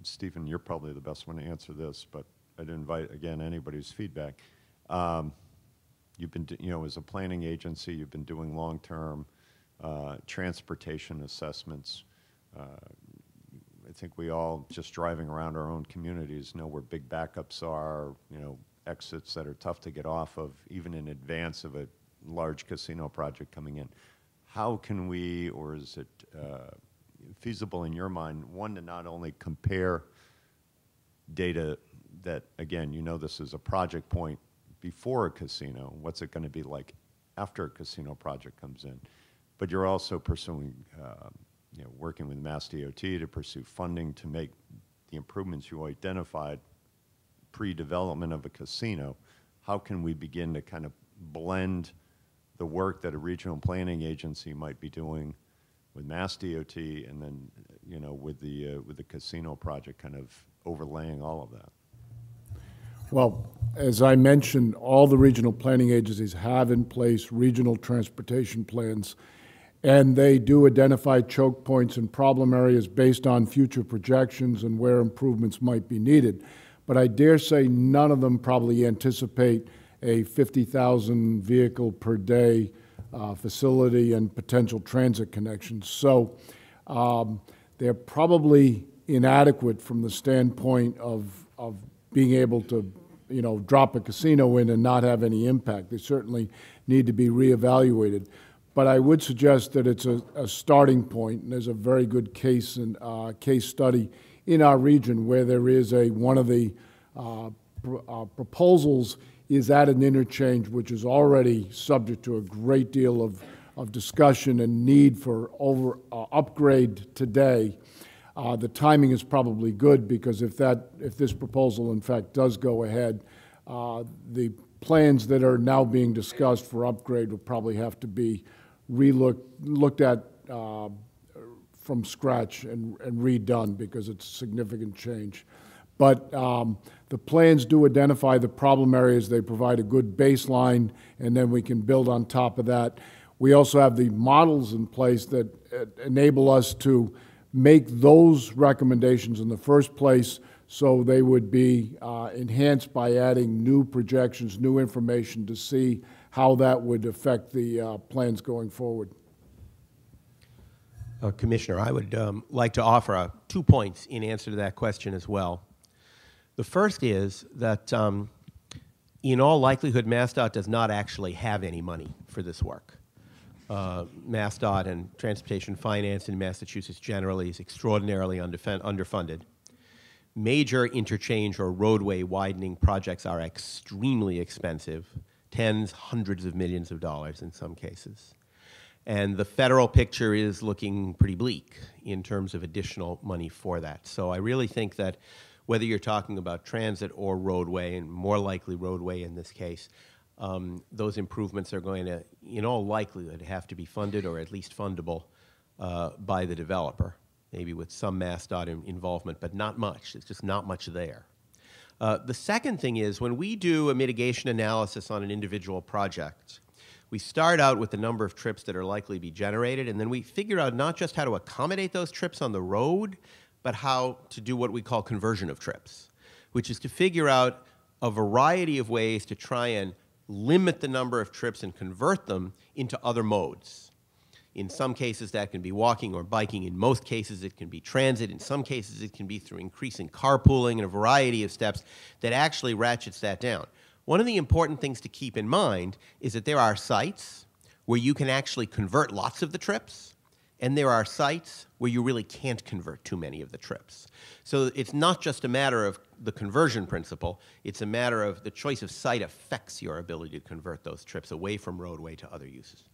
[SPEAKER 11] Stephen, you're probably the best one to answer this, but I'd invite, again, anybody's feedback. You've been, as a planning agency, you've been doing long-term transportation assessments. I think we all, just driving around our own communities, know where big backups are, exits that are tough to get off of, even in advance of a large casino project coming in. How can we, or is it feasible in your mind, one, to not only compare data that, again, this is a project point before a casino, what's it going to be like after a casino project comes in, but you're also pursuing, working with Mass DOT to pursue funding to make the improvements you identified pre-development of a casino. How can we begin to kind of blend the work that a regional planning agency might be doing with Mass DOT, and then with the casino project kind of overlaying all of that?
[SPEAKER 5] Well, as I mentioned, all the regional planning agencies have in place regional transportation plans, and they do identify choke points and problem areas based on future projections and where improvements might be needed. But I dare say none of them probably anticipate a 50,000 vehicle per day facility and potential transit connections. So they're probably inadequate from the standpoint of being able to, drop a casino in and not have any impact. They certainly need to be reevaluated. But I would suggest that it's a starting point, and there's a very good case study in our region where there is one of the proposals is at an interchange which is already subject to a great deal of discussion and need for upgrade today. The timing is probably good, because if this proposal in fact does go ahead, the plans that are now being discussed for upgrade will probably have to be looked at from scratch and redone because it's a significant change. But the plans do identify the problem areas. They provide a good baseline, and then we can build on top of that. We also have the models in place that enable us to make those recommendations in the first place, so they would be enhanced by adding new projections, new information to see how that would affect the plans going forward.
[SPEAKER 2] Commissioner, I would like to offer 2 points in answer to that question as well. The first is that in all likelihood, MassDOT does not actually have any money for this work. MassDOT and transportation finance in Massachusetts generally is extraordinarily underfunded. Major interchange or roadway widening projects are extremely expensive, tens, hundreds of millions of dollars in some cases. And the federal picture is looking pretty bleak in terms of additional money for that. So I really think that whether you're talking about transit or roadway, and more likely roadway in this case, those improvements are going to, in all likelihood, have to be funded or at least fundable by the developer, maybe with some MassDOT involvement, but not much. It's just not much there. The second thing is when we do a mitigation analysis on an individual project, we start out with the number of trips that are likely to be generated, and then we figure out not just how to accommodate those trips on the road, but how to do what we call conversion of trips, which is to figure out a variety of ways to try and limit the number of trips and convert them into other modes. In some cases, that can be walking or biking. In most cases, it can be transit. In some cases, it can be through increasing carpooling and a variety of steps that actually ratchets that down. One of the important things to keep in mind is that there are sites where you can actually convert lots of the trips, and there are sites where you really can't convert too many of the trips. So it's not just a matter of the conversion principle, it's a matter of the choice of site affects your ability to convert those trips away from roadway to other uses.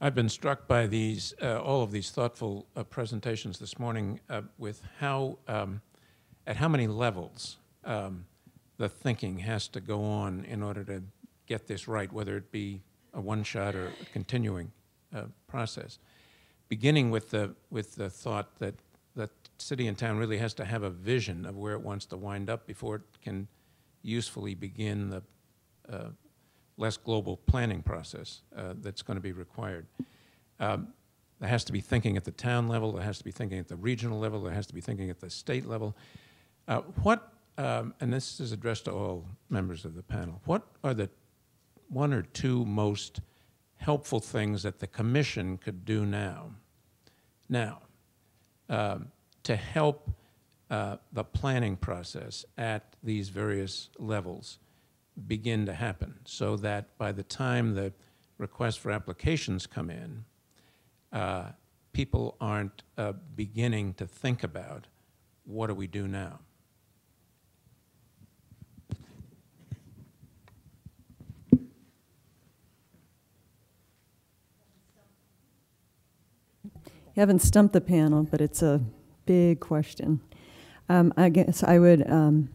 [SPEAKER 1] I've been struck by these, all of these thoughtful presentations this morning with how, at how many levels the thinking has to go on in order to get this right, whether it be a one-shot or a continuing process. Beginning with the thought that the city and town really has to have a vision of where it wants to wind up before it can usefully begin the less global planning process that's going to be required. There has to be thinking at the town level, there has to be thinking at the regional level, there has to be thinking at the state level. And this is addressed to all members of the panel, what are the 1 or 2 most helpful things that the Commission could do now to help the planning process at these various levels begin to happen, so that by the time the requests for applications come in, people aren't beginning to think about what do we do now?
[SPEAKER 7] You haven't stumped the panel, but it's a big question. I guess I would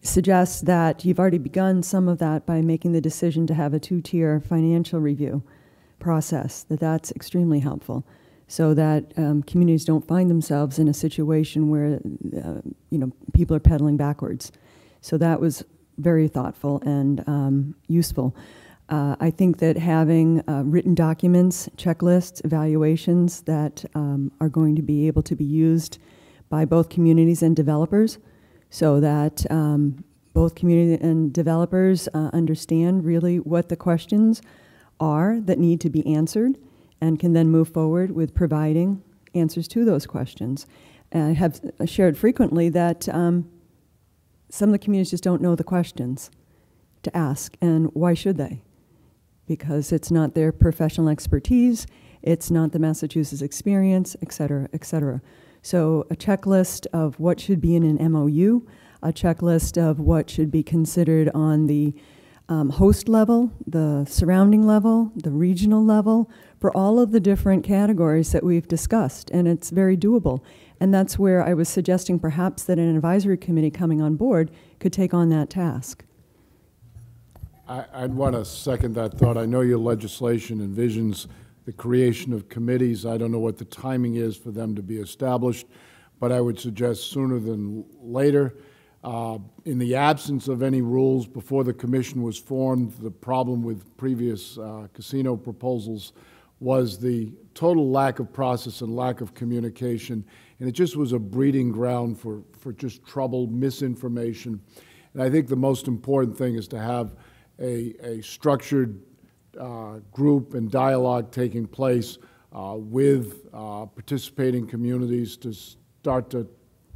[SPEAKER 7] suggest that you've already begun some of that by making the decision to have a 2-tier financial review process, that's extremely helpful, so that communities don't find themselves in a situation where people are pedaling backwards. So that was very thoughtful and useful. I think that having written documents, checklists, evaluations that are going to be able to be used by both communities and developers, so that both community and developers understand really what the questions are that need to be answered and can then move forward with providing answers to those questions. And I have shared frequently that some of the communities just don't know the questions to ask, and why should they? Because it's not their professional expertise, it's not the Massachusetts experience, et cetera, et cetera. So a checklist of what should be in an MOU, a checklist of what should be considered on the host level, the surrounding level, the regional level, for all of the different categories that we've discussed, and it's very doable. And that's where I was suggesting perhaps that an advisory committee coming on board could take on that task.
[SPEAKER 5] I'd want to second that thought. I know your legislation envisions the creation of committees. I don't know what the timing is for them to be established, but I would suggest sooner than later. In the absence of any rules before the commission was formed, the problem with previous casino proposals was the total lack of process and lack of communication, and it just was a breeding ground for just trouble, misinformation. And I think the most important thing is to have a structured group and dialogue taking place with participating communities to start to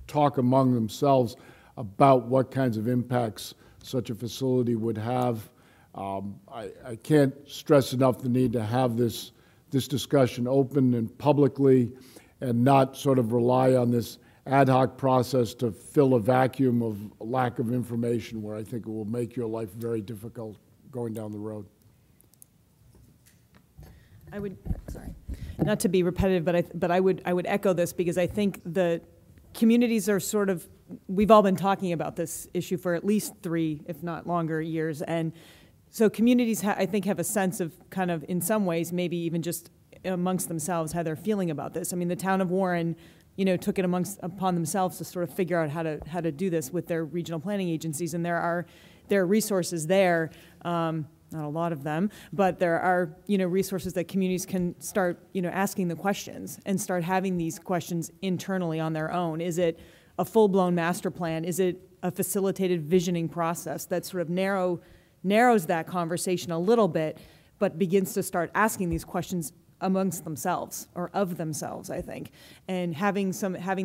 [SPEAKER 5] talk among themselves about what kinds of impacts such a facility would have. I can't stress enough the need to have this discussion open and publicly and not sort of rely on this ad hoc process to fill a vacuum of lack of information where I think it will make your life very difficult going down the road.
[SPEAKER 6] I would, sorry, not to be repetitive, but I would echo this because I think the communities are sort of, we've all been talking about this issue for at least 3, if not longer, years, and so communities, I think, have a sense of kind of, in some ways, maybe even just amongst themselves, how they're feeling about this. I mean, the town of Warren, took it upon themselves to sort of figure out how to do this with their regional planning agencies, and there are resources there, not a lot of them, but there are resources that communities can start asking the questions and start having these questions internally on their own. Is it a full-blown master plan? Is it a facilitated visioning process that sort of narrows that conversation a little bit, but begins to start asking these questions amongst themselves or of themselves, I think, and having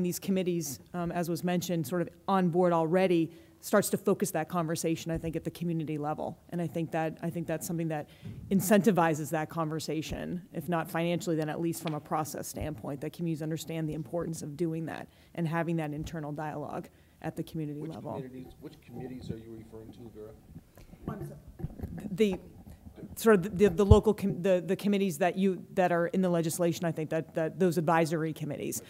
[SPEAKER 6] these committees, as was mentioned, sort of on board already, starts to focus that conversation, I think, at the community level, and I think that's something that incentivizes that conversation, if not financially, then at least from a process standpoint, that communities understand the importance of doing that and having that internal dialogue at the community level.
[SPEAKER 2] Which committees are you referring to, Vera?
[SPEAKER 6] The sort of the local the committees that are in the legislation, I think that those advisory committees.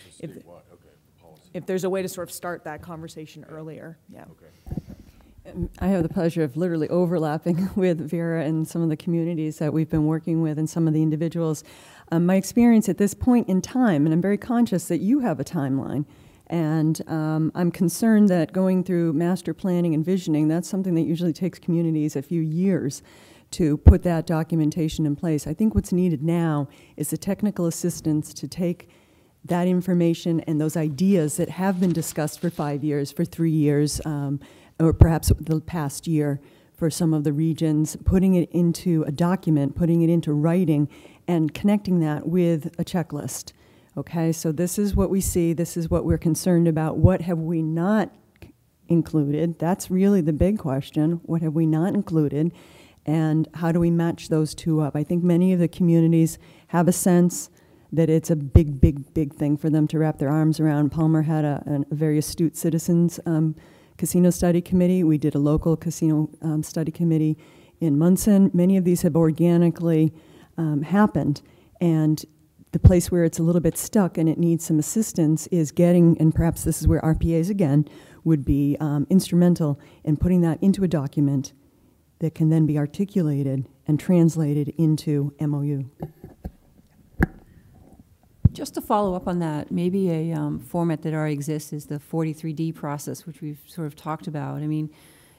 [SPEAKER 6] If there's a way to sort of start that conversation earlier, yeah. Okay.
[SPEAKER 7] I have the pleasure of literally overlapping with Vera and some of the communities that we've been working with and some of the individuals. My experience at this point in time, and I'm very conscious that you have a timeline, and I'm concerned that going through master planning and visioning, that's something that usually takes communities a few years to put that documentation in place. I think what's needed now is the technical assistance to take that information and those ideas that have been discussed for 5 years, for 3 years, or perhaps the past year for some of the regions, putting it into a document, putting it into writing, and connecting that with a checklist. Okay, so this is what we see, this is what we're concerned about. What have we not included? That's really the big question. What have we not included? And how do we match those two up? I think many of the communities have a sense that it's a big, big, big thing for them to wrap their arms around. Palmer had a very astute citizens casino study committee. We did a local casino study committee in Munson. Many of these have organically happened. And the place where it's a little bit stuck and it needs some assistance is getting, and perhaps this is where RPAs again would be instrumental in putting that into a document that can then be articulated and translated into MOU.
[SPEAKER 8] Just to follow up on that, maybe a format that already exists is the 43D process, which we've sort of talked about. I mean,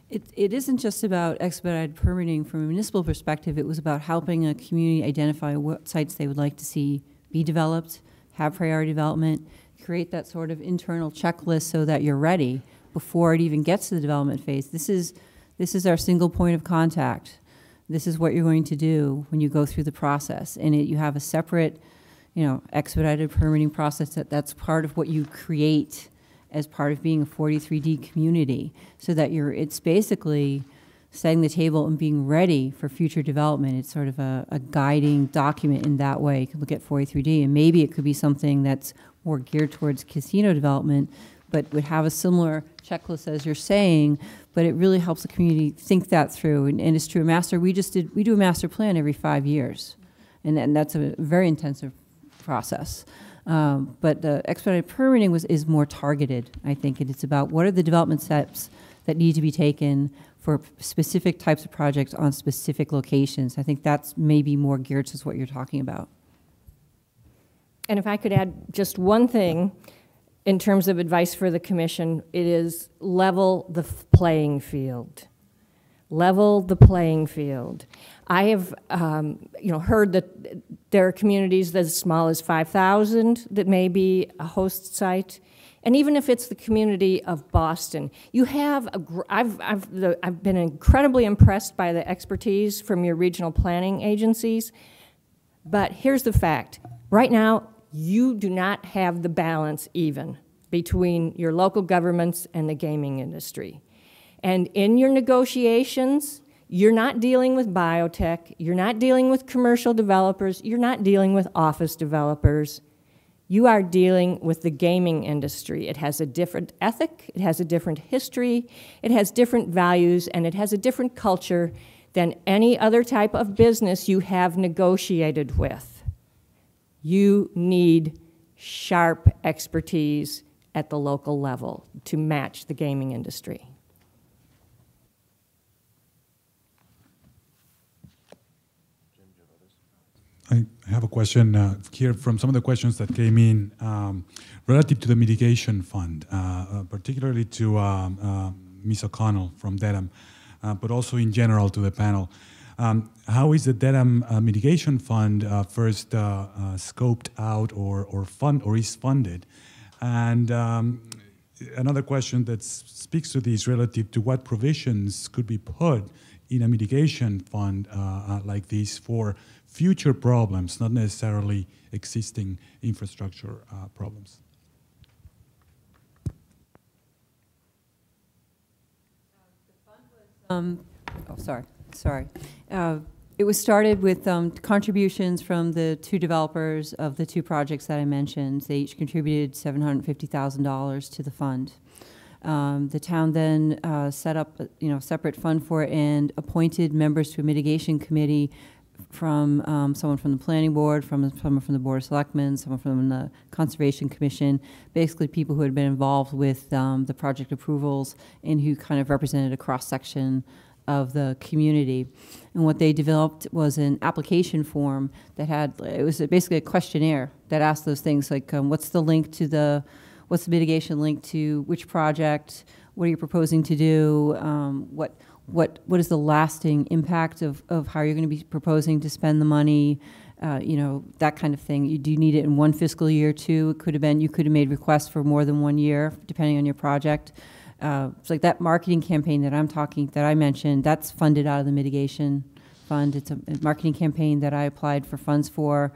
[SPEAKER 8] it isn't just about expedited permitting from a municipal perspective. It was about helping a community identify what sites they would like to see be developed, have priority development, create that sort of internal checklist so that you're ready before it even gets to the development phase. This is our single point of contact. This is what you're going to do when you go through the process. And you have a separate, expedited permitting process that's part of what you create as part of being a 43D community, so that it's basically setting the table and being ready for future development. It's sort of a guiding document in that way. You can look at 43D, and maybe it could be something that's more geared towards casino development, but would have a similar checklist as you're saying, but it really helps the community think that through. And it's true, we do a master plan every 5 years, and that's a very intensive process. But the expedited permitting is more targeted, I think, and it's about what are the development steps that need to be taken for specific types of projects on specific locations. I think that's maybe more geared to what you're talking about.
[SPEAKER 4] And if I could add just one thing in terms of advice for the commission, it is level the playing field. Level the playing field. I have heard that there are communities as small as 5,000 that may be a host site. And even if it's the community of Boston, you have I've been incredibly impressed by the expertise from your regional planning agencies. But here's the fact. Right now, you do not have the balance even between your local governments and the gaming industry. And in your negotiations, you're not dealing with biotech, you're not dealing with commercial developers, you're not dealing with office developers. You are dealing with the gaming industry. It has a different ethic, it has a different history, it has different values, and it has a different culture than any other type of business you have negotiated with. You need sharp expertise at the local level to match the gaming industry.
[SPEAKER 12] I have a question here from some of the questions that came in relative to the mitigation fund, particularly to Ms. O'Connell from Dedham, but also in general to the panel. How is the Dedham mitigation fund first scoped out or is funded? And another question that speaks to this relative to what provisions could be put in a mitigation fund like this for future problems, not necessarily existing infrastructure problems.
[SPEAKER 8] Sorry. It was started with contributions from the two developers of the two projects that I mentioned. They each contributed $750,000 to the fund. The town then set up a separate fund for it and appointed members to a mitigation committee from someone from the planning board, someone from the board of selectmen, someone from the conservation commission, basically people who had been involved with the project approvals and who kind of represented a cross-section of the community. And what they developed was an application form that it was basically a questionnaire that asked those things like what's the mitigation link to which project, what are you proposing to do, what is the lasting impact of how you're going to be proposing to spend the money, that kind of thing. Do you need it in one fiscal year too? It could have been, you could have made requests for more than 1 year, depending on your project. It's like that marketing campaign that I mentioned, that's funded out of the mitigation fund. It's a marketing campaign that I applied for funds for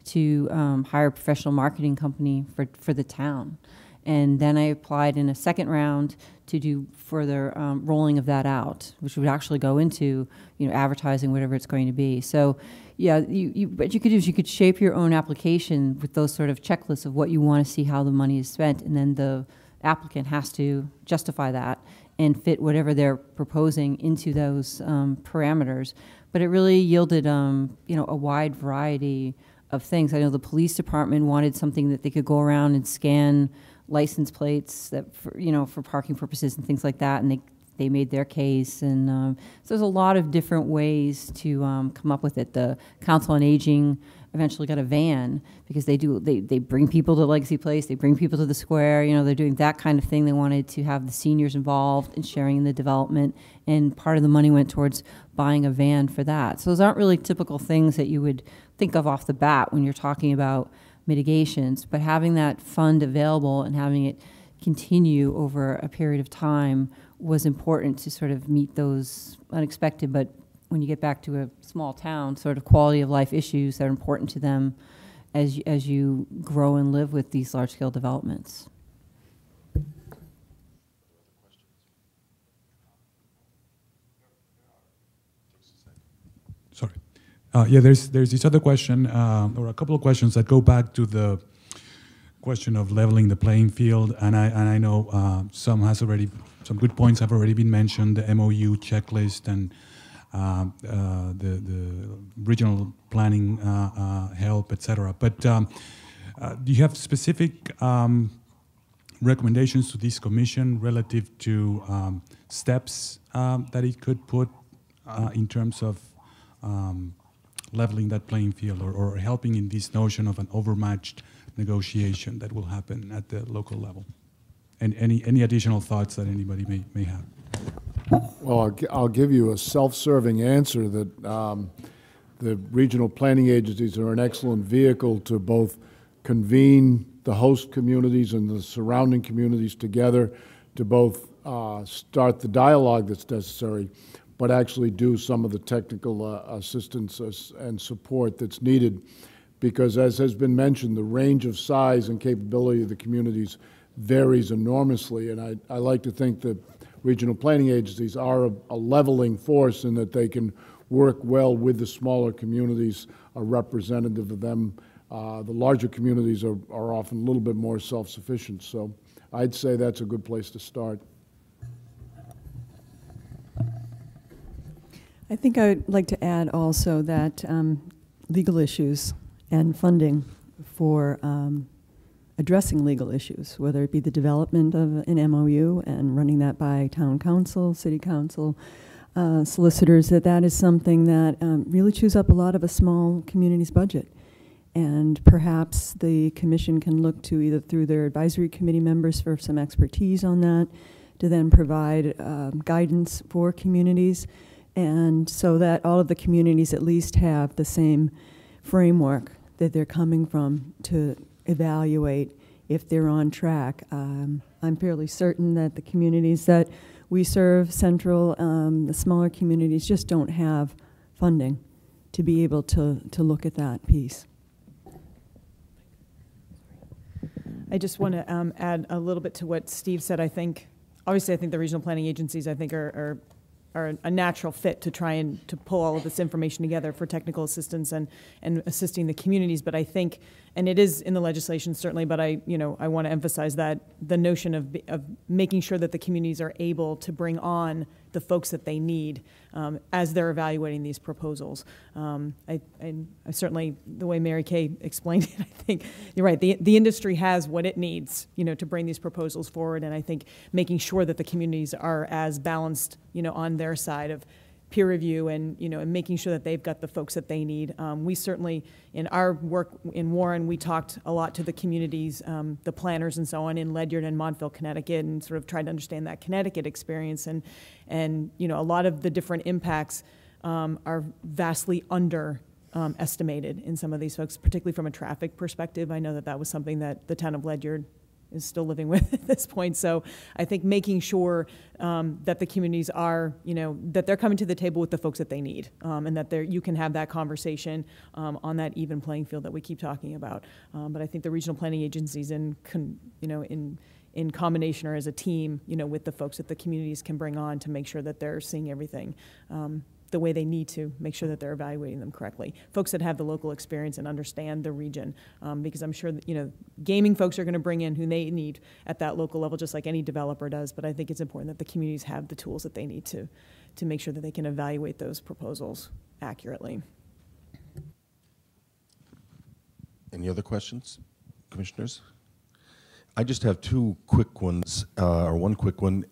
[SPEAKER 8] to hire a professional marketing company for the town. And then I applied in a second round to do further rolling of that out, which would actually go into advertising, whatever it's going to be. So yeah, what you could do is you could shape your own application with those sort of checklists of what you want to see how the money is spent, and then the applicant has to justify that and fit whatever they're proposing into those parameters. But it really yielded a wide variety of things. I know the police department wanted something that they could go around and scan license plates that for parking purposes and things like that, and they made their case. And so there's a lot of different ways to come up with it. The Council on Aging eventually got a van because they bring people to Legacy Place, they bring people to the square, they're doing that kind of thing. They wanted to have the seniors involved in sharing in the development, and part of the money went towards buying a van for that. So those aren't really typical things that you would think of off the bat when you're talking about mitigations, but having that fund available and having it continue over a period of time was important to sort of meet those unexpected, but when you get back to a small town, sort of quality of life issues that are important to them as you grow and live with these large-scale developments.
[SPEAKER 12] Sorry. Yeah, there's this other question, or a couple of questions that go back to the question of leveling the playing field, and I know some good points have already been mentioned, the MOU checklist and the regional planning help, etc. But Do you have specific recommendations to this commission relative to steps that it could put in terms of leveling that playing field or helping in this notion of an overmatched negotiation that will happen at the local level? And any additional thoughts that anybody may have?
[SPEAKER 5] Well, I'll give you a self-serving answer that the regional planning agencies are an excellent vehicle to both convene the host communities and the surrounding communities together to both start the dialogue that's necessary, but actually do some of the technical assistance and support that's needed. Because as has been mentioned, the range of size and capability of the communities varies enormously. And I like to think that regional planning agencies are a leveling force in that they can work well with the smaller communities, are representative of them. The larger communities are often a little bit more self-sufficient. So I'd say that's a good place to start.
[SPEAKER 7] I think I'd like to add also that legal issues and funding for addressing legal issues, whether it be the development of an MOU and running that by town council, city council, solicitors, that is something that really chews up a lot of a small community's budget. And perhaps the commission can look to either through their advisory committee members for some expertise on that, to then provide guidance for communities, and so that all of the communities at least have the same framework that they're coming from to evaluate if they're on track. I'm fairly certain that the communities that we serve, central, the smaller communities, just don't have funding to be able to look at that piece.
[SPEAKER 6] I just want to add a little bit to what Steve said. I think, obviously, I think the regional planning agencies, I think, are a natural fit to try and to pull all of this information together for technical assistance and assisting the communities. But I think, and it is in the legislation certainly, but I want to emphasize that the notion of making sure that the communities are able to bring on the folks that they need as they're evaluating these proposals. I certainly, the way Mary Kay explained it, I think you're right. The industry has what it needs, to bring these proposals forward, and I think making sure that the communities are as balanced, on their side of peer review and and making sure that they've got the folks that they need. We certainly, in our work in Warren, we talked a lot to the communities, the planners and so on in Ledyard and Montville, Connecticut, and sort of tried to understand that Connecticut experience. And a lot of the different impacts are vastly estimated in some of these folks, particularly from a traffic perspective. I know that was something that the town of Ledyard is still living with at this point. So I think making sure that the communities are, that they're coming to the table with the folks that they need, and that you can have that conversation on that even playing field that we keep talking about. But I think the regional planning agencies in combination or as a team, with the folks that the communities can bring on to make sure that they're seeing everything the way they need to, make sure that they're evaluating them correctly. Folks that have the local experience and understand the region, because I'm sure that, gaming folks are going to bring in who they need at that local level, just like any developer does. But I think it's important that the communities have the tools that they need to make sure that they can evaluate those proposals accurately.
[SPEAKER 9] Any other questions, commissioners? I just have two quick ones, or one quick one.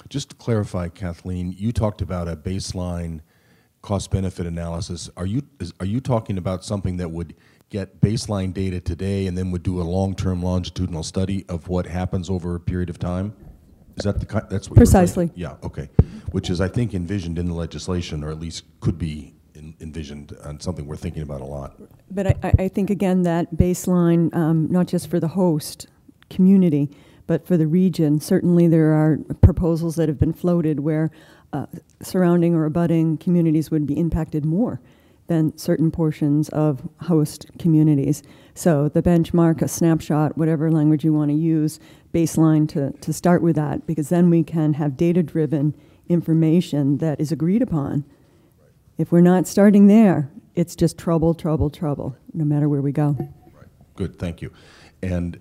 [SPEAKER 9] Just to clarify, Kathleen, you talked about a baseline cost-benefit analysis. Are you talking about something that would get baseline data today and then would do a long-term longitudinal study of what happens over a period of time? Is that that's what
[SPEAKER 7] precisely?
[SPEAKER 9] Yeah. Okay. Which is, I think, envisioned in the legislation, or at least could be envisioned, and something we're thinking about a lot.
[SPEAKER 7] But I think again that baseline, not just for the host community, but for the region, certainly there are proposals that have been floated where surrounding or abutting communities would be impacted more than certain portions of host communities. So the benchmark, a snapshot, whatever language you want to use, baseline to start with that, because then we can have data-driven information that is agreed upon. If we're not starting there, it's just trouble, trouble, trouble, no matter where we go.
[SPEAKER 9] Right. Good, thank you. And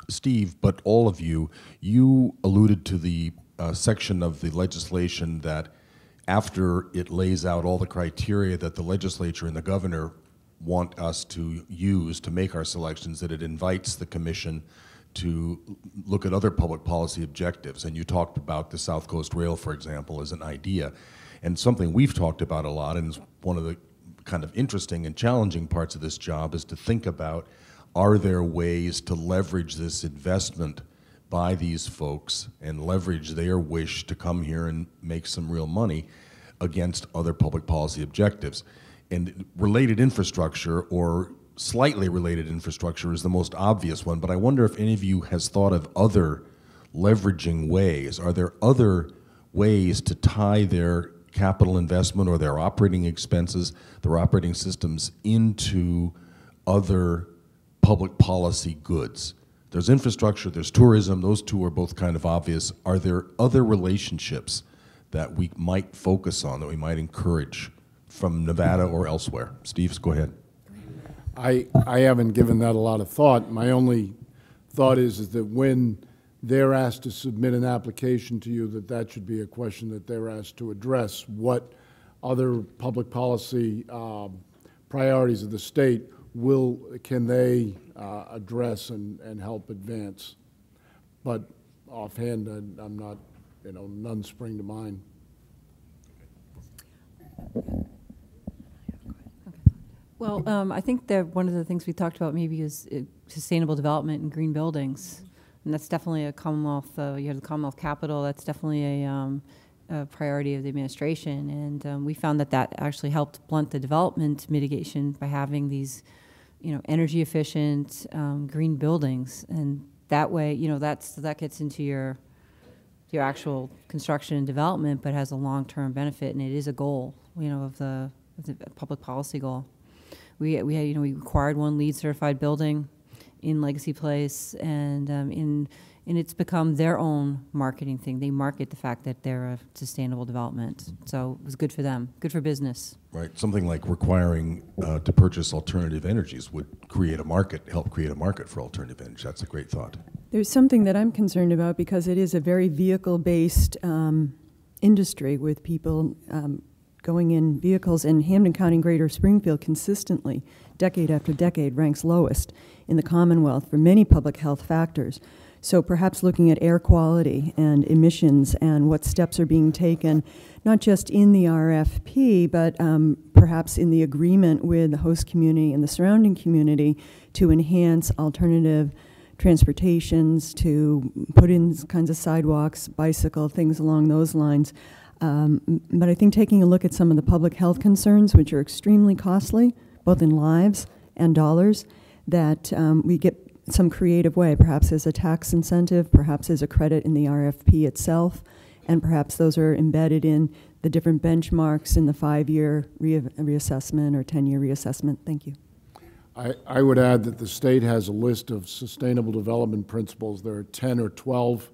[SPEAKER 9] Steve, but all of you alluded to the section of the legislation that after it lays out all the criteria that the legislature and the governor want us to use to make our selections, that it invites the commission to look at other public policy objectives. And you talked about the South Coast Rail, for example, as an idea. And something we've talked about a lot, and is one of the kind of interesting and challenging parts of this job, is to think about, are there ways to leverage this investment by these folks and leverage their wish to come here and make some real money against other public policy objectives. And related infrastructure, or slightly related infrastructure, is the most obvious one, but I wonder if any of you has thought of other leveraging ways. Are there other ways to tie their capital investment or their operating expenses, their operating systems, into other public policy goods? There's infrastructure, there's tourism, those two are both kind of obvious. Are there other relationships that we might focus on, that we might encourage from Nevada or elsewhere? Steve, go ahead.
[SPEAKER 5] I haven't given that a lot of thought. My only thought is that when they're asked to submit an application to you, that should be a question that they're asked to address. What other public policy priorities of the state can they address and help advance? But offhand, I'm not, none spring to mind.
[SPEAKER 8] Well, I think that one of the things we talked about maybe is sustainable development and green buildings. And that's definitely a Commonwealth, you have the Commonwealth capital, that's definitely a priority of the administration. And we found that actually helped blunt the development mitigation by having these, energy efficient green buildings. And that way, that gets into your actual construction and development, but has a long-term benefit, and it is a goal, of the public policy goal. We acquired one LEED certified building in Legacy Place, and it's become their own marketing thing. They market the fact that they're a sustainable development. So it was good for them, good for business.
[SPEAKER 9] Right, something like requiring to purchase alternative energies would create a market, help create a market for alternative energy. That's a great thought.
[SPEAKER 7] There's something that I'm concerned about, because it is a very vehicle-based industry with people going in vehicles, and Hampden County and Greater Springfield consistently, decade after decade, ranks lowest in the Commonwealth for many public health factors. So perhaps looking at air quality and emissions and what steps are being taken, not just in the RFP, but perhaps in the agreement with the host community and the surrounding community to enhance alternative transportations, to put in kinds of sidewalks, bicycle, things along those lines. But I think taking a look at some of the public health concerns, which are extremely costly, both in lives and dollars, that we get some creative way, perhaps as a tax incentive, perhaps as a credit in the RFP itself, and perhaps those are embedded in the different benchmarks in the 5-year reassessment or 10-year reassessment. Thank you.
[SPEAKER 5] I would add that the state has a list of sustainable development principles. There are 10 or 12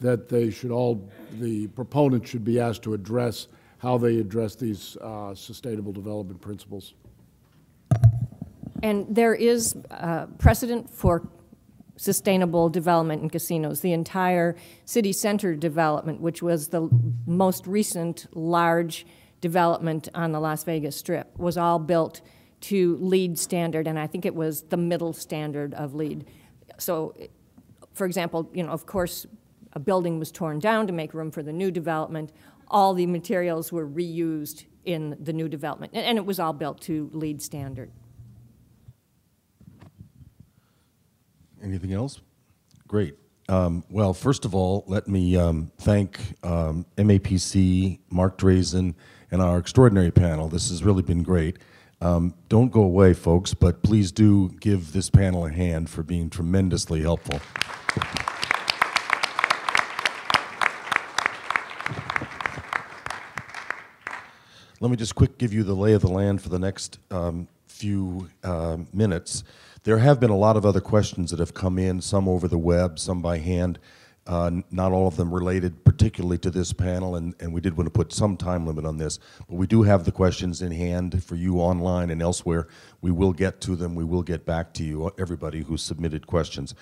[SPEAKER 5] that the proponents should be asked to address how they address these sustainable development principles.
[SPEAKER 4] And there is precedent for sustainable development in casinos. The entire city center development, which was the most recent large development on the Las Vegas Strip, was all built to LEED standard, and I think it was the middle standard of LEED. So, for example, of course, a building was torn down to make room for the new development. All the materials were reused in the new development, and it was all built to LEED standard.
[SPEAKER 9] Anything else? Great. Well, first of all, let me thank MAPC, Mark Drazen, and our extraordinary panel. This has really been great. Don't go away, folks, but please do give this panel a hand for being tremendously helpful. Let me just quick give you the lay of the land for the next few minutes. There have been a lot of other questions that have come in, some over the web, some by hand. Not all of them related particularly to this panel, and we did want to put some time limit on this. But we do have the questions in hand for you online and elsewhere. We will get to them. We will get back to you, everybody who submitted questions.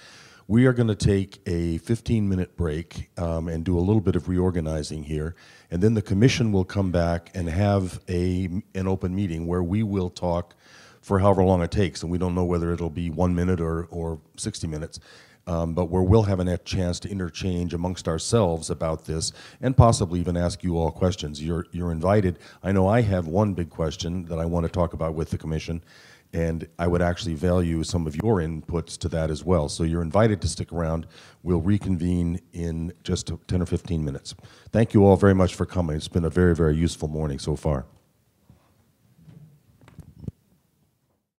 [SPEAKER 9] We are going to take a 15-minute break and do a little bit of reorganizing here, and then the commission will come back and have an open meeting where we will talk for however long it takes, and we don't know whether it'll be 1 minute or 60 minutes. But where we'll have a chance to interchange amongst ourselves about this and possibly even ask you all questions. You're invited. I know I have one big question that I want to talk about with the Commission, and I would actually value some of your inputs to that as well. So you're invited to stick around. We'll reconvene in just 10 or 15 minutes. Thank you all very much for coming. It's been a very, very useful morning so far.